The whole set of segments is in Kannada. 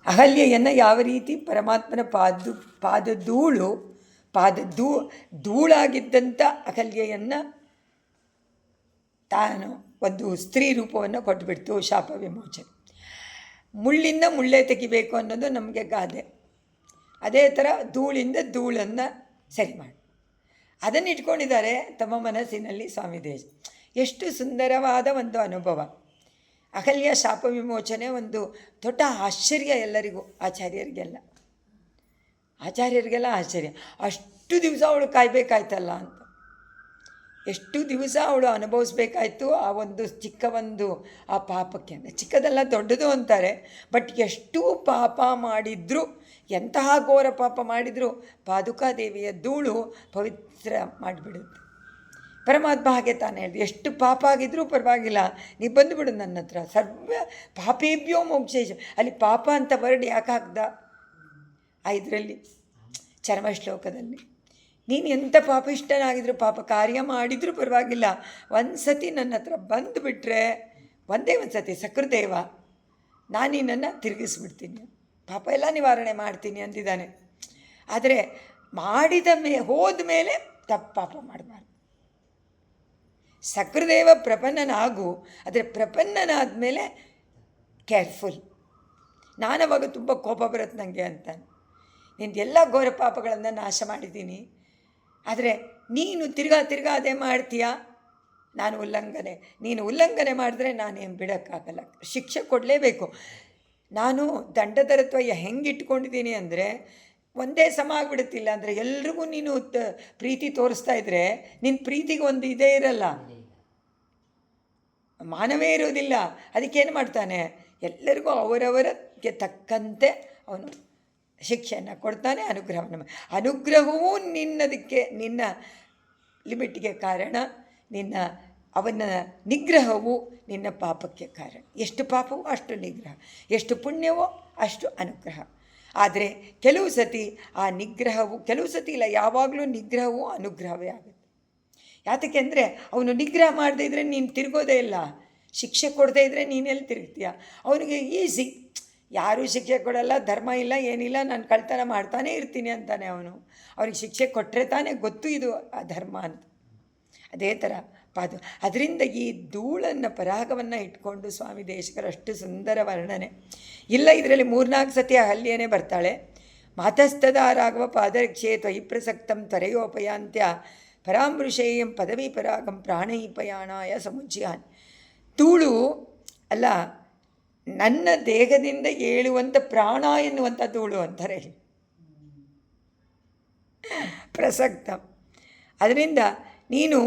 ಅಹಲ್ಯೆಯನ್ನು ಯಾವ ರೀತಿ ಪರಮಾತ್ಮನ ಧೂಳಾಗಿದ್ದಂಥ ಅಹಲ್ಯೆಯನ್ನು ತಾನು ಒಂದು ಸ್ತ್ರೀ ರೂಪವನ್ನು ಕೊಟ್ಟುಬಿಡ್ತು ಶಾಪ ವಿಮೋಚನೆ. ಮುಳ್ಳಿಂದ ಮುಳ್ಳೆ ತೆಗಿಬೇಕು ಅನ್ನೋದು ನಮಗೆ ಗಾದೆ. ಅದೇ ಥರ ಧೂಳಿಂದ ಧೂಳನ್ನು ಸರಿ ಮಾಡಿ ಅದನ್ನು ಇಟ್ಕೊಂಡಿದ್ದಾರೆ ತಮ್ಮ ಮನಸ್ಸಿನಲ್ಲಿ ಸ್ವಾಮಿ ದೇಶ. ಎಷ್ಟು ಸುಂದರವಾದ ಒಂದು ಅನುಭವ. ಅಹಲ್ಯ ಶಾಪ ವಿಮೋಚನೆ ಒಂದು ದೊಡ್ಡ ಆಶ್ಚರ್ಯ ಎಲ್ಲರಿಗೂ, ಆಚಾರ್ಯರಿಗೆಲ್ಲ ಆಶ್ಚರ್ಯ. ಅಷ್ಟು ದಿವಸ ಅವಳು ಕಾಯಬೇಕಾಯ್ತಲ್ಲ ಅಂತ, ಎಷ್ಟು ದಿವಸ ಅವಳು ಅನುಭವಿಸ್ಬೇಕಾಯ್ತು ಆ ಒಂದು ಆ ಪಾಪಕ್ಕೆ. ಚಿಕ್ಕದೆಲ್ಲ ದೊಡ್ಡದು ಅಂತಾರೆ, ಬಟ್ ಎಷ್ಟು ಪಾಪ ಮಾಡಿದರೂ, ಎಂತಹ ಘೋರ ಪಾಪ ಮಾಡಿದರೂ ಪಾದುಕಾದೇವಿಯ ಧೂಳು ಪವಿತ್ರ ಮಾಡಿಬಿಡುತ್ತೆ. ಪರಮಾತ್ಮ ಹಾಗೆ ತಾನೇ ಹೇಳಿದೆ, ಎಷ್ಟು ಪಾಪ ಆಗಿದ್ರೂ ಪರವಾಗಿಲ್ಲ, ನೀವು ಬಂದುಬಿಡು ನನ್ನ ಹತ್ರ, ಸರ್ವ ಪಾಪೇಭ್ಯೋ ಮೋಕ್ಷೇಶ. ಅಲ್ಲಿ ಪಾಪ ಅಂತ ವರ್ಡ್ ಯಾಕೆ ಹಾಕ್ದ ಇದರಲ್ಲಿ ಚರ್ಮ ಶ್ಲೋಕದಲ್ಲಿ? ನೀನು ಎಂಥ ಪಾಪಿಷ್ಟನಾಗಿದ್ರು, ಪಾಪ ಕಾರ್ಯ ಮಾಡಿದರೂ ಪರವಾಗಿಲ್ಲ, ಒಂದು ಸತಿ ನನ್ನ ಹತ್ರ ಬಂದುಬಿಟ್ರೆ, ಒಂದೇ ಒಂದು ಸತಿ ಸಕೃದೇವ, ನಾನು ನಿನ್ನನ್ನು ತಿರುಗಿಸ್ಬಿಡ್ತೀನಿ, ಪಾಪ ಎಲ್ಲ ನಿವಾರಣೆ ಮಾಡ್ತೀನಿ ಅಂತಿದ್ದಾನೆ. ಆದರೆ ಹೋದ ಮೇಲೆ ಪಾಪ ಮಾಡಬಾರ್ದು. ಸಕೃದೇವ ಪ್ರಪನ್ನನಾಗು, ಆದರೆ ಪ್ರಪನ್ನನಾದ ಮೇಲೆ ಕೇರ್ಫುಲ್. ನಾನವಾಗ ತುಂಬ ಕೋಪ ಬರುತ್ತೆ ನನಗೆ ಅಂತಾನೆ. ನಿಂದು ಎಲ್ಲ ಘೋರ ಪಾಪಗಳನ್ನು ನಾಶ ಮಾಡಿದ್ದೀನಿ, ಆದರೆ ನೀನು ತಿರ್ಗಾ ಅದೇ ಮಾಡ್ತೀಯಾ, ನೀನು ಉಲ್ಲಂಘನೆ ಮಾಡಿದ್ರೆ ನಾನೇನು ಬಿಡೋಕ್ಕಾಗಲ್ಲ, ಶಿಕ್ಷೆ ಕೊಡಲೇಬೇಕು. ನಾನು ದಂಡಧರತ್ವ ಹೆಂಗೆ ಇಟ್ಕೊಂಡಿದ್ದೀನಿ ಅಂದರೆ, ಒಂದೇ ಸಮ ಆಗಿಬಿಡುತ್ತಿಲ್ಲ ಅಂದರೆ ಎಲ್ರಿಗೂ ನೀನು ಪ್ರೀತಿ ತೋರಿಸ್ತಾ ಇದ್ದರೆ ನಿನ್ನ ಪ್ರೀತಿಗೆ ಒಂದು ಇದೇ ಇರಲ್ಲ, ಮಾನವೇ ಇರೋದಿಲ್ಲ. ಅದಕ್ಕೇನು ಮಾಡ್ತಾನೆ, ಎಲ್ಲರಿಗೂ ಅವರವರಿಗೆ ತಕ್ಕಂತೆ ಅವನು ಶಿಕ್ಷೆಯನ್ನು ಕೊಡ್ತಾನೆ, ಅನುಗ್ರಹವೂ ನಿನ್ನ ಲಿಮಿಟ್ಗೆ ಕಾರಣ, ಅವನ ನಿಗ್ರಹವು ನಿನ್ನ ಪಾಪಕ್ಕೆ ಕಾರಣ. ಎಷ್ಟು ಪಾಪವೋ ಅಷ್ಟು ನಿಗ್ರಹ, ಎಷ್ಟು ಪುಣ್ಯವೋ ಅಷ್ಟು ಅನುಗ್ರಹ. ಆದರೆ ಕೆಲವು ಸತಿ ಆ ನಿಗ್ರಹವು, ಕೆಲವು ಸತಿ ಇಲ್ಲ, ಯಾವಾಗಲೂ ನಿಗ್ರಹವೂ ಅನುಗ್ರಹವೇ ಆಗುತ್ತೆ. ಯಾತಕ್ಕೆ ಅಂದರೆ ಅವನು ನಿಗ್ರಹ ಮಾಡದೇ ಇದ್ದರೆ ನೀನು ತಿರುಗೋದೇ ಇಲ್ಲ, ಶಿಕ್ಷೆ ಕೊಡದೇ ಇದ್ದರೆ ನೀನೆಲ್ಲಿ ತಿರುಗ್ತೀಯ. ಅವನಿಗೆ ಈಸಿ, ಯಾರೂ ಶಿಕ್ಷೆ ಕೊಡಲ್ಲ, ಧರ್ಮ ಇಲ್ಲ, ಏನಿಲ್ಲ, ನಾನು ಕಳ್ತನ ಮಾಡ್ತಾನೇ ಇರ್ತೀನಿ ಅಂತಾನೆ ಅವನಿಗೆ ಶಿಕ್ಷೆ ಕೊಟ್ಟರೆ ತಾನೇ ಗೊತ್ತು ಇದು ಧರ್ಮ ಅಂತ. ಅದೇ ಥರ ಅದರಿಂದ ಈ ಧೂಳನ್ನು ಪರಾಗವನ್ನು ಇಟ್ಕೊಂಡು ಸ್ವಾಮಿ ದೇಶಕರು ಅಷ್ಟು ಸುಂದರ ವರ್ಣನೆ ಇಲ್ಲ. ಇದರಲ್ಲಿ 3-4 ಸತಿ ಅಹಲ್ಯನೇ ಬರ್ತಾಳೆ. ಮಾತಸ್ತದ ರಾಘವ ಪಾದರಕ್ಷೆ ತ್ವಯಿ ಪ್ರಸಕ್ತಂ ತ್ವರೆಯೋಪಯಾಂತ್ಯ ಪರಾಮೃಷೇಯಂ ಪದವಿ ಪರಾಗಂ ಪ್ರಾಣೈಪಯಾಣಾಯ ಸಮುಜ್ಯಾನ್. ಧೂಳು ಅಲ್ಲ, ನನ್ನ ದೇಹದಿಂದ ಏಳುವಂಥ ಪ್ರಾಣ ಎನ್ನುವಂಥ ಧೂಳು ಅಂತಾರೆ ಪ್ರಸಕ್ತ. ಅದರಿಂದ ನೀನು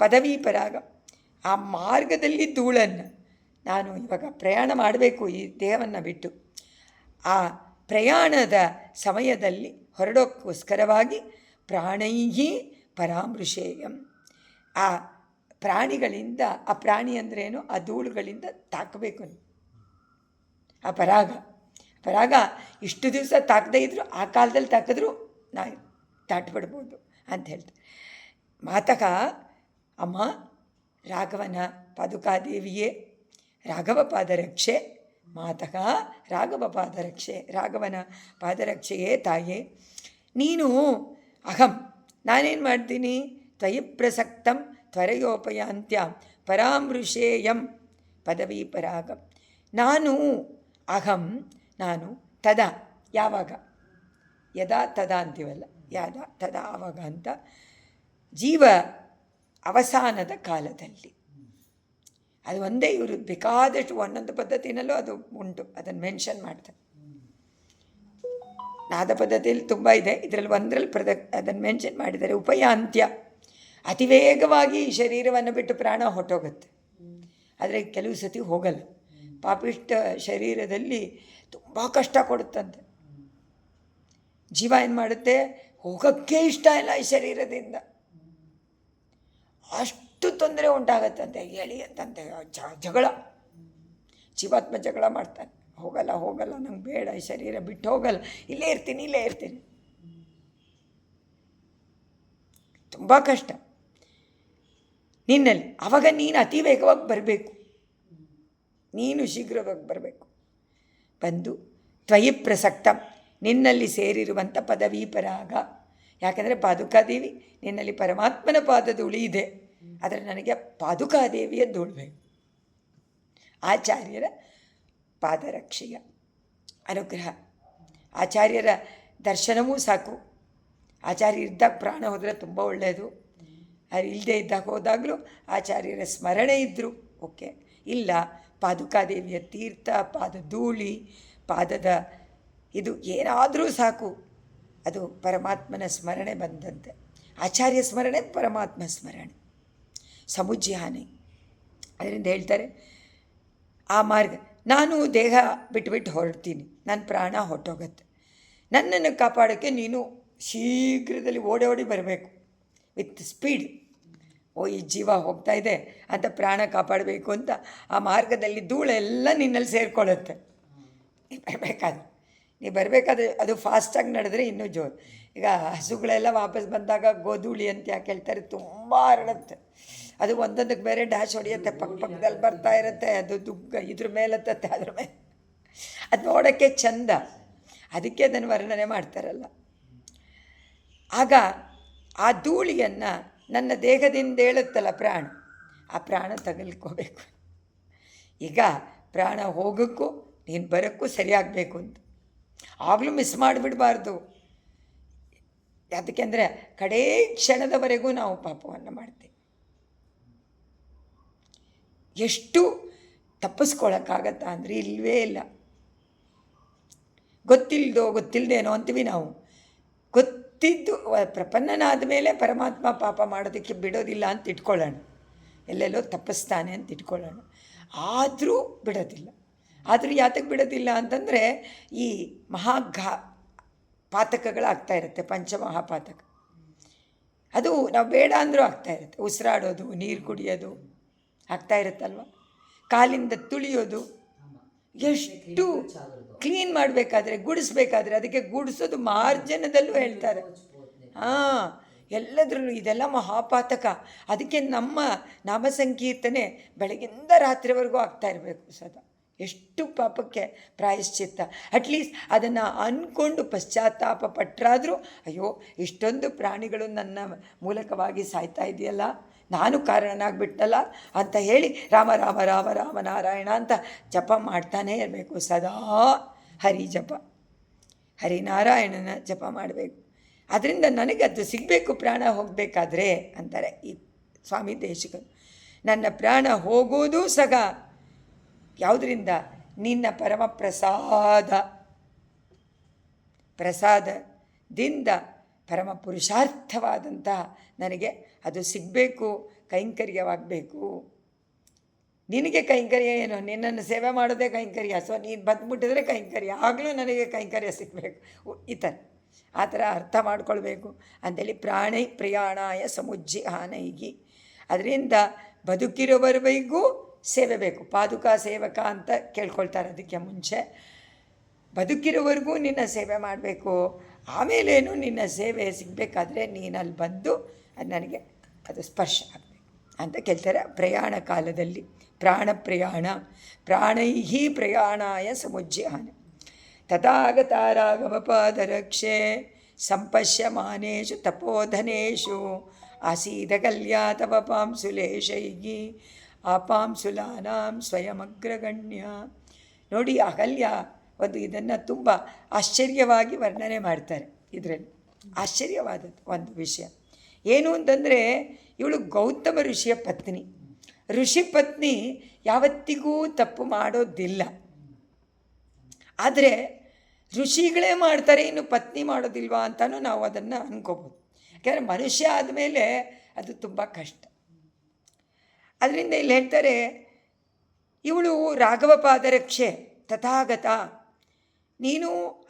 ಪದವಿ ಪರಾಗ, ಆ ಮಾರ್ಗದಲ್ಲಿ ಧೂಳನ್ನು, ನಾನು ಇವಾಗ ಪ್ರಯಾಣ ಮಾಡಬೇಕು ಈ ದೇಹವನ್ನು ಬಿಟ್ಟು, ಆ ಪ್ರಯಾಣದ ಸಮಯದಲ್ಲಿ ಹೊರಡೋಕ್ಕೋಸ್ಕರವಾಗಿ ಪ್ರಾಣೈಹಿ ಪರಾಮೃಷೇಯಂ, ಆ ಪ್ರಾಣಿಗಳಿಂದ, ಆ ಪ್ರಾಣಿ ಅಂದ್ರೇನು, ಆ ಧೂಳುಗಳಿಂದ ತಾಕಬೇಕು. ಆ ಪರಾಗ ಇಷ್ಟು ದಿವಸ ತಾಕದೇ ಇದ್ದರೂ ಆ ಕಾಲದಲ್ಲಿ ತಾಕಿದ್ರೂ ನಾವು ದಾಟ್ಬಿಡ್ಬೋದು ಅಂತ ಹೇಳ್ತಾರೆ. ಮಾತಕ ಅಮ್ಮ ರಾಘವನ ಪಾದುಕಾದೇವಿಯೇ, ರಾಘವ ಪಾದರಕ್ಷೆ, ಮಾತಕ ರಾಘವ ಪಾದರಕ್ಷೆ, ರಾಘವನ ಪಾದರಕ್ಷೆಯೇ ತಾಯೇ, ನೀನು ಅಹಂ ನಾನೇನು ಮಾಡ್ತೀನಿ, ತ್ವಯಿ ಪ್ರಸಕ್ತಂ ತ್ವರೆಯೋಪಯಾಂತ್ಯ ಪರಾಮೃಷೇಯಂ ಪದವಿ ಪರಾಗಂ. ನಾನು ಅಹಂ, ನಾನು ತದಾ, ಯಾವಾಗ, ಯದಾ ತದಾ ಅಂತೀವಲ್ಲ, ಯಾದ ತದಾ ಆವಾಗ ಅಂತ, ಜೀವ ಅವಸಾನದ ಕಾಲದಲ್ಲಿ. ಅದು ಒಂದೇ, ಇವರು ಬೇಕಾದಷ್ಟು ಒಂದೊಂದು ಪದ್ಧತಿನಲ್ಲೂ ಅದು ಉಂಟು, ಅದನ್ನು ಮೆನ್ಷನ್ ಮಾಡ್ತಾರೆ. ನಾದ ಪದ್ಧತಿಯಲ್ಲಿ ತುಂಬ ಇದೆ, ಇದರಲ್ಲಿ ಒಂದರಲ್ಲಿ ಅದನ್ನು ಮೆನ್ಷನ್ ಮಾಡಿದ್ದಾರೆ. ಉಪಯಾಂತ್ಯ, ಅತಿ ವೇಗವಾಗಿ ಶರೀರವನ್ನು ಬಿಟ್ಟು ಪ್ರಾಣ ಹೊಟ್ಟೋಗುತ್ತೆ, ಆದರೆ ಕೆಲವು ಸತಿ ಹೋಗಲ್ಲ. ಪಾಪಿಷ್ಟ ಶರೀರದಲ್ಲಿ ತುಂಬ ಕಷ್ಟ ಕೊಡುತ್ತಂತೆ. ಜೀವ ಏನು ಮಾಡುತ್ತೆ, ಹೋಗೋಕ್ಕೆ ಇಷ್ಟ ಇಲ್ಲ ಈ ಶರೀರದಿಂದ, ಅಷ್ಟು ತೊಂದರೆ ಉಂಟಾಗತ್ತಂತೆ. ಹೇಳಿ ಅಂತಂತೆ ಜಗಳ, ಜೀವಾತ್ಮ ಜಗಳ ಮಾಡ್ತಾನೆ, ಹೋಗಲ್ಲ ನಂಗೆ ಬೇಡ, ಈ ಶರೀರ ಬಿಟ್ಟು ಹೋಗಲ್ಲ, ಇಲ್ಲೇ ಇರ್ತೀನಿ. ತುಂಬ ಕಷ್ಟ ನಿನ್ನಲ್ಲಿ. ಆವಾಗ ನೀನು ಅತಿ ವೇಗವಾಗಿ ಬರಬೇಕು, ನೀನು ಶೀಘ್ರವಾಗಿ ಬರಬೇಕು. ಬಂದು ತ್ವಯಿ ಪ್ರಸಕ್ತಂ, ನಿನ್ನಲ್ಲಿ ಸೇರಿರುವಂಥ ಪದವಿ ಪರಾಗ. ಯಾಕೆಂದರೆ ಪಾದುಕಾದೇವಿ ನಿನ್ನಲ್ಲಿ ಪರಮಾತ್ಮನ ಪಾದಧೂಳಿ ಇದೆ, ಆದರೆ ನನಗೆ ಪಾದುಕಾದೇವಿಯ ಧೂಳ್ಬೇಕು. ಆಚಾರ್ಯರ ಪಾದರಕ್ಷೆಯ ಅನುಗ್ರಹ, ಆಚಾರ್ಯರ ದರ್ಶನವೂ ಸಾಕು. ಆಚಾರ್ಯ ಇದ್ದಾಗ ಪ್ರಾಣ ಹೋದರೆ ತುಂಬ ಒಳ್ಳೆಯದು. ಅದು ಇಲ್ಲದೆ ಇದ್ದಾಗ ಹೋದಾಗಲೂ ಆಚಾರ್ಯರ ಸ್ಮರಣೆ ಇದ್ದರು ಓಕೆ, ಇಲ್ಲ ಪಾದುಕಾದೇವಿಯ ತೀರ್ಥ, ಪಾದ ಧೂಳಿ, ಪಾದದ ಇದು ಏನಾದರೂ ಸಾಕು, ಅದು ಪರಮಾತ್ಮನ ಸ್ಮರಣೆ ಬಂದಂತೆ. ಆಚಾರ್ಯ ಸ್ಮರಣೆ ಪರಮಾತ್ಮ ಸ್ಮರಣೆ, ಸಮುಜ್ಯಾನೆ. ಅದರಿಂದ ಹೇಳ್ತಾರೆ ಆ ಮಾರ್ಗ, ನಾನು ದೇಹ ಬಿಟ್ಬಿಟ್ಟು ಹೊರಡ್ತೀನಿ, ನನ್ನ ಪ್ರಾಣ ಹೊರಟೋಗತ್ತೆ, ನನ್ನನ್ನು ಕಾಪಾಡೋಕ್ಕೆ ನೀನು ಶೀಘ್ರದಲ್ಲಿ ಓಡಿ ಬರಬೇಕು ವಿತ್ ಸ್ಪೀಡ್. ಈ ಜೀವ ಹೋಗ್ತಾ ಇದೆ ಅಂತ ಪ್ರಾಣ ಕಾಪಾಡಬೇಕು ಅಂತ ಆ ಮಾರ್ಗದಲ್ಲಿ ಧೂಳೆಲ್ಲ ನಿನ್ನಲ್ಲಿ ಸೇರಿಕೊಳ್ಳುತ್ತೆ. ನೀವು ಬರಬೇಕಾದ್ರೆ ಅದು ಫಾಸ್ಟಾಗಿ ನಡೆದ್ರೆ ಇನ್ನೂ ಜೋರು. ಈಗ ಹಸುಗಳೆಲ್ಲ ವಾಪಸ್ ಬಂದಾಗ ಗೋಧೂಳಿ ಅಂತ ಯಾಕೆ ಹೇಳ್ತಾರೆ, ತುಂಬ ಹರಡುತ್ತೆ. ಅದು ಒಂದೊಂದಕ್ಕೆ ಬೇರೆ ಡ್ಯಾಶ್ ಹೊಡೆಯುತ್ತೆ, ಪಕ್ಕದಲ್ಲಿ ಬರ್ತಾ ಇರುತ್ತೆ, ಅದು ದುಗ್ಗ ಇದ್ರ ಮೇಲತ್ತತ್ತೆ, ಅದ್ರ ಮೇಲೆ ಅದು ನೋಡೋಕ್ಕೆ ಚಂದ, ಅದಕ್ಕೆ ಅದನ್ನು ವರ್ಣನೆ ಮಾಡ್ತಾರಲ್ಲ. ಆಗ ಆ ಧೂಳಿಯನ್ನು ನನ್ನ ದೇಹದಿಂದ ಹೇಳುತ್ತಲ್ಲ ಪ್ರಾಣ, ಆ ಪ್ರಾಣ ತಗಲ್ಕೋಬೇಕು. ಈಗ ಪ್ರಾಣ ಹೋಗೋಕ್ಕೂ ನೀನು ಬರೋಕ್ಕೂ ಸರಿಯಾಗಬೇಕು ಅಂತ, ಆಗಲೂ ಮಿಸ್ ಮಾಡಿಬಿಡಬಾರ್ದು. ಯಾಕೆಂದರೆ ಕಡೇ ಕ್ಷಣದವರೆಗೂ ನಾವು ಪಾಪವನ್ನು ಮಾಡ್ತೀವಿ. ಎಷ್ಟು ತಪ್ಪಿಸ್ಕೊಳ್ಳೋಕ್ಕಾಗತ್ತಾ ಅಂದರೆ ಇಲ್ಲವೇ ಇಲ್ಲ. ಗೊತ್ತಿಲ್ಲದೇನೋ ಅಂತೀವಿ ನಾವು. ಗೊತ್ತಿದ್ದು ಪ್ರಪನ್ನನಾದ ಮೇಲೆ ಪರಮಾತ್ಮ ಪಾಪ ಮಾಡೋದಕ್ಕೆ ಬಿಡೋದಿಲ್ಲ ಅಂತ ಇಟ್ಕೊಳ್ಳೋಣ, ಎಲ್ಲೆಲ್ಲೋ ತಪ್ಪಿಸ್ತಾನೆ ಅಂತ ಇಟ್ಕೊಳ್ಳೋಣ. ಆದರೂ ಬಿಡೋದಿಲ್ಲ. ಆದರೂ ಯಾತಕ್ಕೆ ಬಿಡೋದಿಲ್ಲ ಅಂತಂದರೆ ಈ ಪಾತಕಗಳಾಗ್ತಾ ಇರುತ್ತೆ, ಪಂಚಮಹಾಪಾತಕ. ಅದು ನಾವು ಬೇಡ ಅಂದರೂ ಆಗ್ತಾಯಿರುತ್ತೆ. ಉಸಿರಾಡೋದು, ನೀರು ಕುಡಿಯೋದು ಆಗ್ತಾ ಇರುತ್ತಲ್ವ, ಕಾಲಿಂದ ತುಳಿಯೋದು, ಎಷ್ಟು ಕ್ಲೀನ್ ಮಾಡಬೇಕಾದ್ರೆ, ಗುಡಿಸ್ಬೇಕಾದ್ರೆ, ಅದಕ್ಕೆ ಗುಡಿಸೋದು ಮಾರ್ಜನದಲ್ಲೂ ಹೇಳ್ತಾರೆ. ಎಲ್ಲದ್ರೂ ಇದೆಲ್ಲ ಮಹಾಪಾತಕ. ಅದಕ್ಕೆ ನಮ್ಮ ನಾಮ ಸಂಕೀರ್ತನೆ ಬೆಳಗಿಂದ ರಾತ್ರಿವರೆಗೂ ಆಗ್ತಾ ಇರಬೇಕು ಸದಾ. ಎಷ್ಟು ಪಾಪಕ್ಕೆ ಪ್ರಾಯಶ್ಚಿತ್ತ. ಅಟ್ಲೀಸ್ಟ್ ಅದನ್ನು ಅಂದ್ಕೊಂಡು ಪಶ್ಚಾತ್ತಾಪ ಪಟ್ಟರಾದರೂ, ಅಯ್ಯೋ ಇಷ್ಟೊಂದು ಪ್ರಾಣಿಗಳು ನನ್ನ ಮೂಲಕವಾಗಿ ಸಾಯ್ತಾ ಇದೆಯಲ್ಲ, ನಾನು ಕಾರಣನಾಗ್ಬಿಟ್ಟಲ್ಲ ಅಂತ ಹೇಳಿ ರಾಮ ರಾಮ ರಾಮ ರಾಮ ನಾರಾಯಣ ಅಂತ ಜಪ ಮಾಡ್ತಾನೇ ಇರಬೇಕು ಸದಾ. ಹರಿ ಜಪ, ಹರಿನಾರಾಯಣನ ಜಪ ಮಾಡಬೇಕು. ಅದರಿಂದ ನನಗೆ ಅದು ಸಿಗಬೇಕು ಪ್ರಾಣ ಹೋಗಬೇಕಾದ್ರೆ ಅಂತಾರೆ ಈ ಸ್ವಾಮಿ ದೇಶಿಕರು. ನನ್ನ ಪ್ರಾಣ ಹೋಗೋದು ಸಗ ಯಾವುದರಿಂದ? ನಿನ್ನ ಪರಮ ಪ್ರಸಾದದಿಂದ ಪರಮ ಪುರುಷಾರ್ಥವಾದಂತಹ ನನಗೆ ಅದು ಸಿಗಬೇಕು, ಕೈಂಕರ್ಯವಾಗಬೇಕು. ನಿನಗೆ ಕೈಂಕರ್ಯ ಏನು? ನಿನ್ನನ್ನು ಸೇವೆ ಮಾಡೋದೇ ಕೈಂಕರ್ಯ. ಸೊ ನೀನು ಬಂದುಬಿಟ್ಟಿದ್ರೆ ಕೈಂಕರ್ಯ, ಆಗಲೂ ನನಗೆ ಕೈಂಕರ್ಯ ಸಿಗಬೇಕು. ಈ ಥರ ಆ ಥರ ಅರ್ಥ ಮಾಡ್ಕೊಳ್ಬೇಕು ಅಂಥೇಳಿ ಪ್ರಾಣೈ ಪ್ರಯಾಣಾಯ ಸಮುಜ್ಜಿಹಾನೈಗಿ. ಅದರಿಂದ ಬದುಕಿರೋವರೆಗೂ ಸೇವೆ ಬೇಕು. ಪಾದುಕಾ ಸೇವಕ ಅಂತ ಕೇಳ್ಕೊಳ್ತಾರೆ ಅದಕ್ಕೆ ಮುಂಚೆ. ಬದುಕಿರೋವರೆಗೂ ನಿನ್ನ ಸೇವೆ ಮಾಡಬೇಕು. ಆಮೇಲೇನು ನಿನ್ನ ಸೇವೆ ಸಿಗಬೇಕಾದ್ರೆ ನೀನಲ್ಲಿ ಬಂದು ಅದು ನನಗೆ ಅದು ಸ್ಪರ್ಶ ಆಗಬೇಕು ಅಂತ ಕೇಳ್ತಾರೆ. ಪ್ರಯಾಣ ಕಾಲದಲ್ಲಿ ಪ್ರಾಣ ಪ್ರಯಾಣ, ಪ್ರಾಣೈಹಿ ಪ್ರಯಾಣಾಯ ಸಮುಜ್ಜಿಹಾನ ತಥಾಗತಾರಾಗಮಪಾದರಕ್ಷೆ ಸಂಪಶ್ಯಮಾನೇಷು ತಪೋಧನೇಷು ಆಸೀದಕಲ್ಯಾ ತವ ಪಾಂಸುಲೇಶೈಗಿ ಆಪಾಂಸುಲಾನಾಂ ಸ್ವಯಮಗ್ರಗಣ್ಯ. ನೋಡಿ, ಅಹಲ್ಯ ಒಂದು ಇದನ್ನು ತುಂಬ ಆಶ್ಚರ್ಯವಾಗಿ ವರ್ಣನೆ ಮಾಡ್ತಾರೆ. ಇದರಲ್ಲಿ ಆಶ್ಚರ್ಯವಾದದ್ದು ಒಂದು ವಿಷಯ ಏನು ಅಂತಂದರೆ, ಇವಳು ಗೌತಮ ಋಷಿಯ ಪತ್ನಿ. ಋಷಿ ಪತ್ನಿ ಯಾವತ್ತಿಗೂ ತಪ್ಪು ಮಾಡೋದಿಲ್ಲ. ಆದರೆ ಋಷಿಗಳೇ ಮಾಡ್ತಾರೆ, ಇನ್ನು ಪತ್ನಿ ಮಾಡೋದಿಲ್ವಾ ಅಂತಲೂ ನಾವು ಅದನ್ನು ಅನ್ಕೋಬೋದು. ಯಾಕೆಂದರೆ ಮನುಷ್ಯ ಆದಮೇಲೆ ಅದು ತುಂಬ ಕಷ್ಟ. ಅದರಿಂದ ಇಲ್ಲಿ ಹೇಳ್ತಾರೆ, ಇವಳು ರಾಘವ ಪಾದರಕ್ಷೆ ತಥಾಗತ, ನೀನು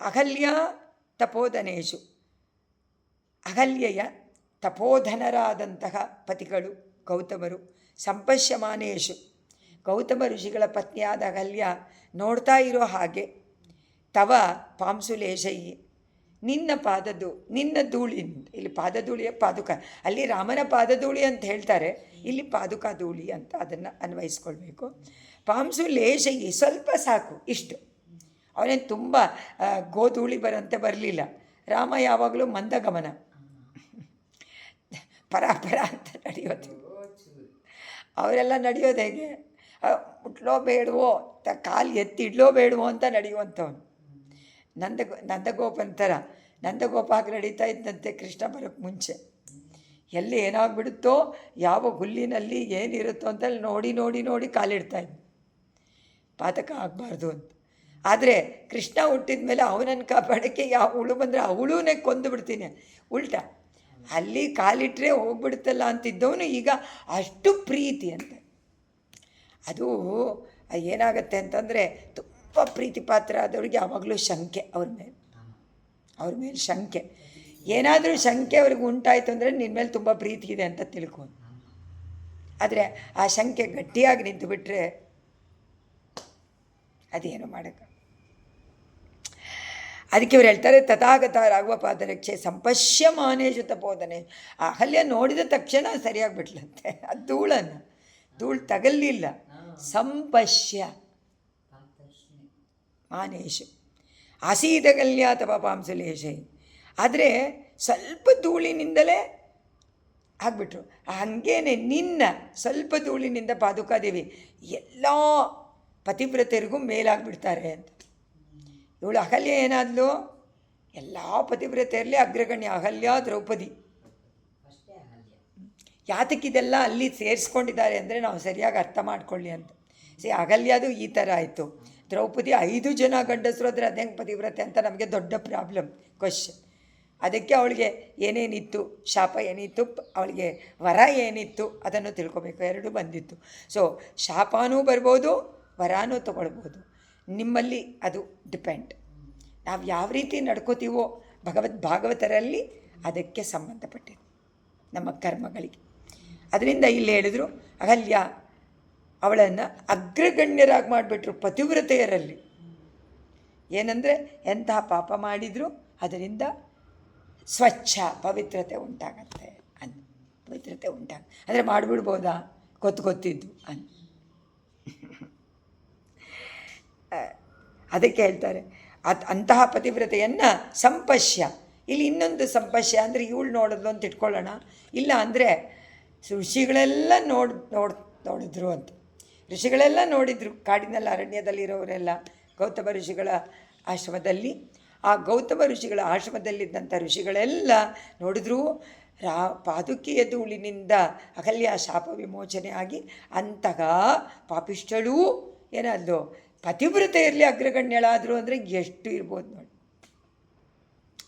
ಅಹಲ್ಯ ತಪೋಧನೇಶು, ಅಹಲ್ಯೆಯ ತಪೋಧನರಾದಂತಹ ಪತಿಗಳು ಗೌತಮರು, ಸಂಪಶ್ಯಮಾನೇಶು, ಗೌತಮ ಋಷಿಗಳ ಪತ್ನಿಯಾದ ಅಹಲ್ಯ ನೋಡ್ತಾ ಇರೋ ಹಾಗೆ, ತವ ಪಾಂಸುಲೇಶೈ, ನಿನ್ನ ನಿನ್ನ ಧೂಳಿ, ಇಲ್ಲಿ ಪಾದಧೂಳಿಯ ಪಾದುಕ, ಅಲ್ಲಿ ರಾಮನ ಪಾದಧೂಳಿ ಅಂತ ಹೇಳ್ತಾರೆ, ಇಲ್ಲಿ ಪಾದುಕಾ ಧೂಳಿ ಅಂತ ಅದನ್ನು ಅನ್ವಯಿಸ್ಕೊಳ್ಬೇಕು. ಪಾಂಸುಲೇಶೈ ಸ್ವಲ್ಪ ಸಾಕು, ಇಷ್ಟು ಅವನೇನು ತುಂಬ ಗೋಧೂಳಿ ಬರಂತೆ ಬರಲಿಲ್ಲ. ರಾಮ ಯಾವಾಗಲೂ ಮಂದಗಮನ, ಪರ ಅಂತ ನಡೆಯೋದು. ಅವರೆಲ್ಲ ನಡೆಯೋದು ಹೇಗೆ, ಮುಟ್ಲೋ ಬೇಡವೋ, ಕಾಲು ಎತ್ತಿ ಇಡ್ಲೋ ಬೇಡವೋ ಅಂತ ನಡೆಯುವಂಥವನು. ನಂದಗೋಪನ ಥರ ನಂದಗೋಪ ಹಾಗೆ ನಡೀತಾ ಇದ್ದಂತೆ ಕೃಷ್ಣ ಬರೋಕ್ಕೆ ಮುಂಚೆ. ಎಲ್ಲಿ ಏನಾಗ್ಬಿಡುತ್ತೋ, ಯಾವ ಹುಲ್ಲಿನಲ್ಲಿ ಏನಿರುತ್ತೋ ಅಂತ ನೋಡಿ ನೋಡಿ ನೋಡಿ ಕಾಲಿಡ್ತಾಯಿದ್ದ, ಪಾತಕ ಆಗಬಾರ್ದು ಅಂತ. ಆದರೆ ಕೃಷ್ಣ ಹುಟ್ಟಿದ ಮೇಲೆ ಅವನನ್ನು ಕಾಪಾಡೋಕ್ಕೆ ಯಾವ ಹುಳು ಬಂದರೆ ಅವಳೂನೇ ಕೊಂದು ಬಿಡ್ತೀನಿ, ಉಲ್ಟಾ ಅಲ್ಲಿ ಕಾಲಿಟ್ಟರೆ ಹೋಗ್ಬಿಡುತ್ತಲ್ಲ ಅಂತಿದ್ದವನು ಈಗ ಅಷ್ಟು ಪ್ರೀತಿ ಅಂತ. ಅದು ಏನಾಗತ್ತೆ ಅಂತಂದರೆ, ತುಂಬ ಪ್ರೀತಿ ಪಾತ್ರ ಆದವ್ರಿಗೆ ಯಾವಾಗಲೂ ಶಂಕೆ ಅವ್ರ ಮೇಲೆ ಶಂಕೆ. ಏನಾದರೂ ಶಂಕೆ ಅವ್ರಿಗೆ ಉಂಟಾಯಿತು ಅಂದರೆ ನಿನ್ನ ಮೇಲೆ ತುಂಬ ಪ್ರೀತಿ ಇದೆ ಅಂತ ತಿಳ್ಕೊಂಡು. ಆದರೆ ಆ ಶಂಕೆ ಗಟ್ಟಿಯಾಗಿ ನಿಂತು ಬಿಟ್ಟರೆ ಅದೇನು ಮಾಡೋಕ್ಕೆ. ಅದಕ್ಕೆ ಇವ್ರು ಹೇಳ್ತಾರೆ, ತಥಾಗತ ರಾಘವ ಪಾದರಕ್ಷೆ ಸಂಪಶ್ಯಮಾನೇಶು ತಪೋದನೆ. ಆ ಅಹಲ್ಯ ನೋಡಿದ ತಕ್ಷಣ ಸರಿಯಾಗಿಬಿಟ್ಲಂತೆ. ಆ ಧೂಳು ತಗಲಿಲ್ಲ. ಸಂಪಶ್ಯ ಮಾನೇಶು ಆಸೀದಗಲ್ಯ ತಪಾಂಸುಲೇಶೈ. ಆದರೆ ಸ್ವಲ್ಪ ಧೂಳಿನಿಂದಲೇ ಆಗಿಬಿಟ್ರು. ಹಾಗೇನೆ ನಿನ್ನ ಸ್ವಲ್ಪ ಧೂಳಿನಿಂದ ಪಾದುಕಾದೇವಿ ಎಲ್ಲ ಪತಿವ್ರತೆಯರಿಗೂ ಮೇಲಾಗ್ಬಿಡ್ತಾರೆ ಅಂತ. ಇವಳು ಅಹಲ್ಯ ಏನಾದ್ಲು, ಎಲ್ಲ ಪತಿವ್ರತೆಯರಲ್ಲಿ ಅಗ್ರಗಣ್ಯ ಅಹಲ್ಯ ದ್ರೌಪದಿ. ಯಾತಕ್ಕಿದೆಲ್ಲ ಅಲ್ಲಿ ಸೇರಿಸ್ಕೊಂಡಿದ್ದಾರೆ ಅಂದರೆ ನಾವು ಸರಿಯಾಗಿ ಅರ್ಥ ಮಾಡ್ಕೊಳ್ಳಿ ಅಂತ. ಅಹಲ್ಯದು ಈ ಥರ ಆಯಿತು. ದ್ರೌಪದಿ 5 ಜನ ಗಂಡಸರು ಆದರೆ ಅದು ಹೆಂಗೆ ಪತಿವ್ರತೆ ಅಂತ ನಮಗೆ ದೊಡ್ಡ ಪ್ರಾಬ್ಲಮ್, ಕ್ವಶನ್. ಅದಕ್ಕೆ ಅವಳಿಗೆ ಏನೇನಿತ್ತು, ಶಾಪ ಏನಿತ್ತು, ಅವಳಿಗೆ ವರ ಏನಿತ್ತು ಅದನ್ನು ತಿಳ್ಕೊಬೇಕು. 2 ಬಂದಿತ್ತು. ಸೊ ಶಾಪನೂ ಬರ್ಬೋದು, ವರಾನೂ ತೊಗೊಳ್ಬೋದು. ನಿಮ್ಮಲ್ಲಿ ಅದು ಡಿಪೆಂಡ್. ನಾವು ಯಾವ ರೀತಿ ನಡ್ಕೋತೀವೋ ಭಾಗವತರಲ್ಲಿ ಅದಕ್ಕೆ ಸಂಬಂಧಪಟ್ಟಿದೆ, ನಮ್ಮ ಕರ್ಮಗಳಿಗೆ. ಅದರಿಂದ ಇಲ್ಲಿ ಹೇಳಿದ್ರು, ಅಹಲ್ಯ ಅವಳನ್ನು ಅಗ್ರಗಣ್ಯರಾಗಿ ಮಾಡಿಬಿಟ್ರು ಪತಿವ್ರತೆಯರಲ್ಲಿ. ಏನಂದರೆ ಎಂತಹ ಪಾಪ ಮಾಡಿದರೂ ಅದರಿಂದ ಸ್ವಚ್ಛ ಪವಿತ್ರತೆ ಉಂಟಾಗತ್ತೆ ಪವಿತ್ರತೆ ಅಂದರೆ ಮಾಡಿಬಿಡ್ಬೋದಾ, ಗೊತ್ತಿದ್ದು ಅದಕ್ಕೆ ಹೇಳ್ತಾರೆ ಅಂತಹ ಪತಿವ್ರತೆಯನ್ನು ಸಂಪಶ್ಯ. ಇಲ್ಲಿ ಇನ್ನೊಂದು ಸಂಪಶ್ಯ ಅಂದರೆ ಇವಳು ನೋಡಿದ್ಲು ಅಂತ ಇಟ್ಕೊಳ್ಳೋಣ. ಇಲ್ಲ ಅಂದರೆ ಋಷಿಗಳೆಲ್ಲ ನೋಡಿದ್ರು ಅಂತ. ಋಷಿಗಳೆಲ್ಲ ನೋಡಿದರು, ಕಾಡಿನಲ್ಲಿ ಅರಣ್ಯದಲ್ಲಿರೋರೆಲ್ಲ ಗೌತಮ ಋಷಿಗಳ ಆಶ್ರಮದಲ್ಲಿ. ಆ ಗೌತಮ ಋಷಿಗಳ ಆಶ್ರಮದಲ್ಲಿದ್ದಂಥ ಋಷಿಗಳೆಲ್ಲ ನೋಡಿದ್ರು, ಪಾದುಕೆಯ ಧೂಳಿನಿಂದ ಅಹಲ್ಯ ಶಾಪ ವಿಮೋಚನೆ ಆಗಿ ಅಂತಹ ಪಾಪಿಷ್ಠಳೂ ಏನಾದ್ಲು ಪತಿವ್ರತೆಯಲ್ಲಿ ಅಗ್ರಗಣ್ಯಳಾದರು ಅಂದರೆ ಎಷ್ಟು ಇರ್ಬೋದು ನೋಡಿ.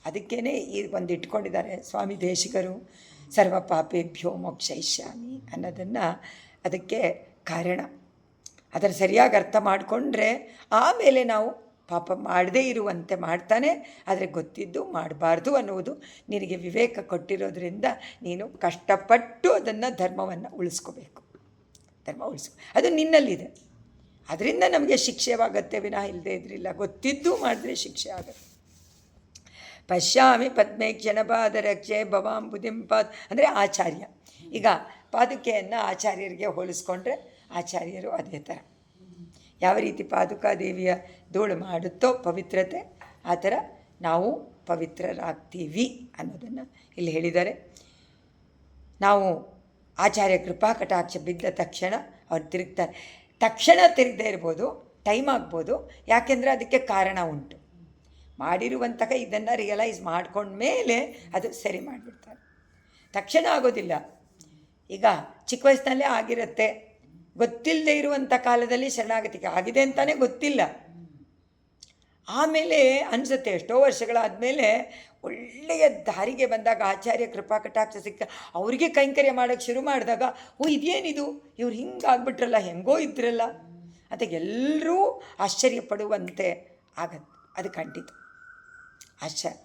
ಅದಕ್ಕೇ ಈ ಒಂದು ಇಟ್ಕೊಂಡಿದ್ದಾರೆ ಸ್ವಾಮಿ ದೇಶಿಕರು, ಸರ್ವ ಪಾಪೇಭ್ಯೋ ಮೋಕ್ಷಯಿಷ್ಯಾಮಿ ಅನ್ನೋದನ್ನು. ಅದಕ್ಕೆ ಕಾರಣ ಅದನ್ನು ಸರಿಯಾಗಿ ಅರ್ಥ ಮಾಡಿಕೊಂಡ್ರೆ ಆಮೇಲೆ ನಾವು ಪಾಪ ಮಾಡದೇ ಇರುವಂತೆ ಮಾಡ್ತಾನೆ. ಆದರೆ ಗೊತ್ತಿದ್ದು ಮಾಡಬಾರ್ದು ಅನ್ನುವುದು ನಿನಗೆ ವಿವೇಕ ಕೊಟ್ಟಿರೋದ್ರಿಂದ ನೀನು ಕಷ್ಟಪಟ್ಟು ಅದನ್ನು ಧರ್ಮವನ್ನು ಉಳಿಸ್ಕೋಬೇಕು. ಅದು ನಿನ್ನಲ್ಲಿದೆ. ಅದರಿಂದ ನಮಗೆ ಶಿಕ್ಷೆವಾಗತ್ತೆ ವಿನಃ ಇಲ್ಲದೆ ಇದ್ರಿಲ್ಲ. ಗೊತ್ತಿದ್ದು ಮಾಡಿದ್ರೆ ಶಿಕ್ಷೆ ಆಗುತ್ತೆ. ಪಶ್ಯಾಮಿ ಪದ್ಮೇಕ್ಷಣ ಪಾದರಕ್ಷೆ ಭವಾಂಬುದಿಂಪಾದ್ ಅಂದರೆ ಆಚಾರ್ಯ. ಈಗ ಪಾದುಕೆಯನ್ನು ಆಚಾರ್ಯರಿಗೆ ಹೋಲಿಸ್ಕೊಂಡ್ರೆ ಆಚಾರ್ಯರು ಅದೇ ಥರ. ಯಾವ ರೀತಿ ಪಾದುಕಾದೇವಿಯ ಧೂಳು ಮಾಡುತ್ತೋ ಪವಿತ್ರತೆ, ಆ ಥರ ನಾವು ಪವಿತ್ರರಾಗ್ತೀವಿ ಅನ್ನೋದನ್ನು ಇಲ್ಲಿ ಹೇಳಿದ್ದಾರೆ. ನಾವು ಆಚಾರ್ಯ ಕೃಪಾ ಕಟಾಕ್ಷ ಬಿದ್ದ ತಕ್ಷಣ ಅವ್ರು ತಿರುಗ್ತಾರೆ. ತಕ್ಷಣ ತಿರುಗದೇ ಇರ್ಬೋದು, ಟೈಮ್ ಆಗ್ಬೋದು. ಯಾಕೆಂದರೆ ಅದಕ್ಕೆ ಕಾರಣ ಉಂಟು. ಮಾಡಿರುವಂತಹ ಇದನ್ನು ರಿಯಲೈಸ್ ಮಾಡ್ಕೊಂಡ್ಮೇಲೆ ಅದು ಸರಿ ಮಾಡಿಬಿಡ್ತಾರೆ. ತಕ್ಷಣ ಆಗೋದಿಲ್ಲ. ಈಗ ಚಿಕ್ಕ ವಯಸ್ಸಿನಲ್ಲೇ ಆಗಿರುತ್ತೆ, ಗೊತ್ತಿಲ್ಲದೆ ಇರುವಂಥ ಕಾಲದಲ್ಲಿ ಶರಣಾಗತಿಗೆ ಆಗಿದೆ ಅಂತಲೇ ಗೊತ್ತಿಲ್ಲ. ಆಮೇಲೆ ಅನಿಸುತ್ತೆ ಎಷ್ಟೋ ವರ್ಷಗಳಾದಮೇಲೆ ಒಳ್ಳೆಯ ದಾರಿಗೆ ಬಂದಾಗ, ಆಚಾರ್ಯ ಕೃಪಾ ಕಟಾಕ್ಷ ಸಿಕ್ಕ ಅವರಿಗೆ ಕೈಂಕರ್ಯ ಮಾಡೋಕ್ಕೆ ಶುರು ಮಾಡಿದಾಗ, ಇದೇನಿದು, ಇವ್ರು ಹಿಂಗಾಗ್ಬಿಟ್ರಲ್ಲ, ಹೆಂಗೋ ಇದ್ರಲ್ಲ ಅಂತ ಎಲ್ಲರೂ ಆಶ್ಚರ್ಯಪಡುವಂತೆ ಆಗತ್ತೆ. ಅದು ಖಂಡಿತ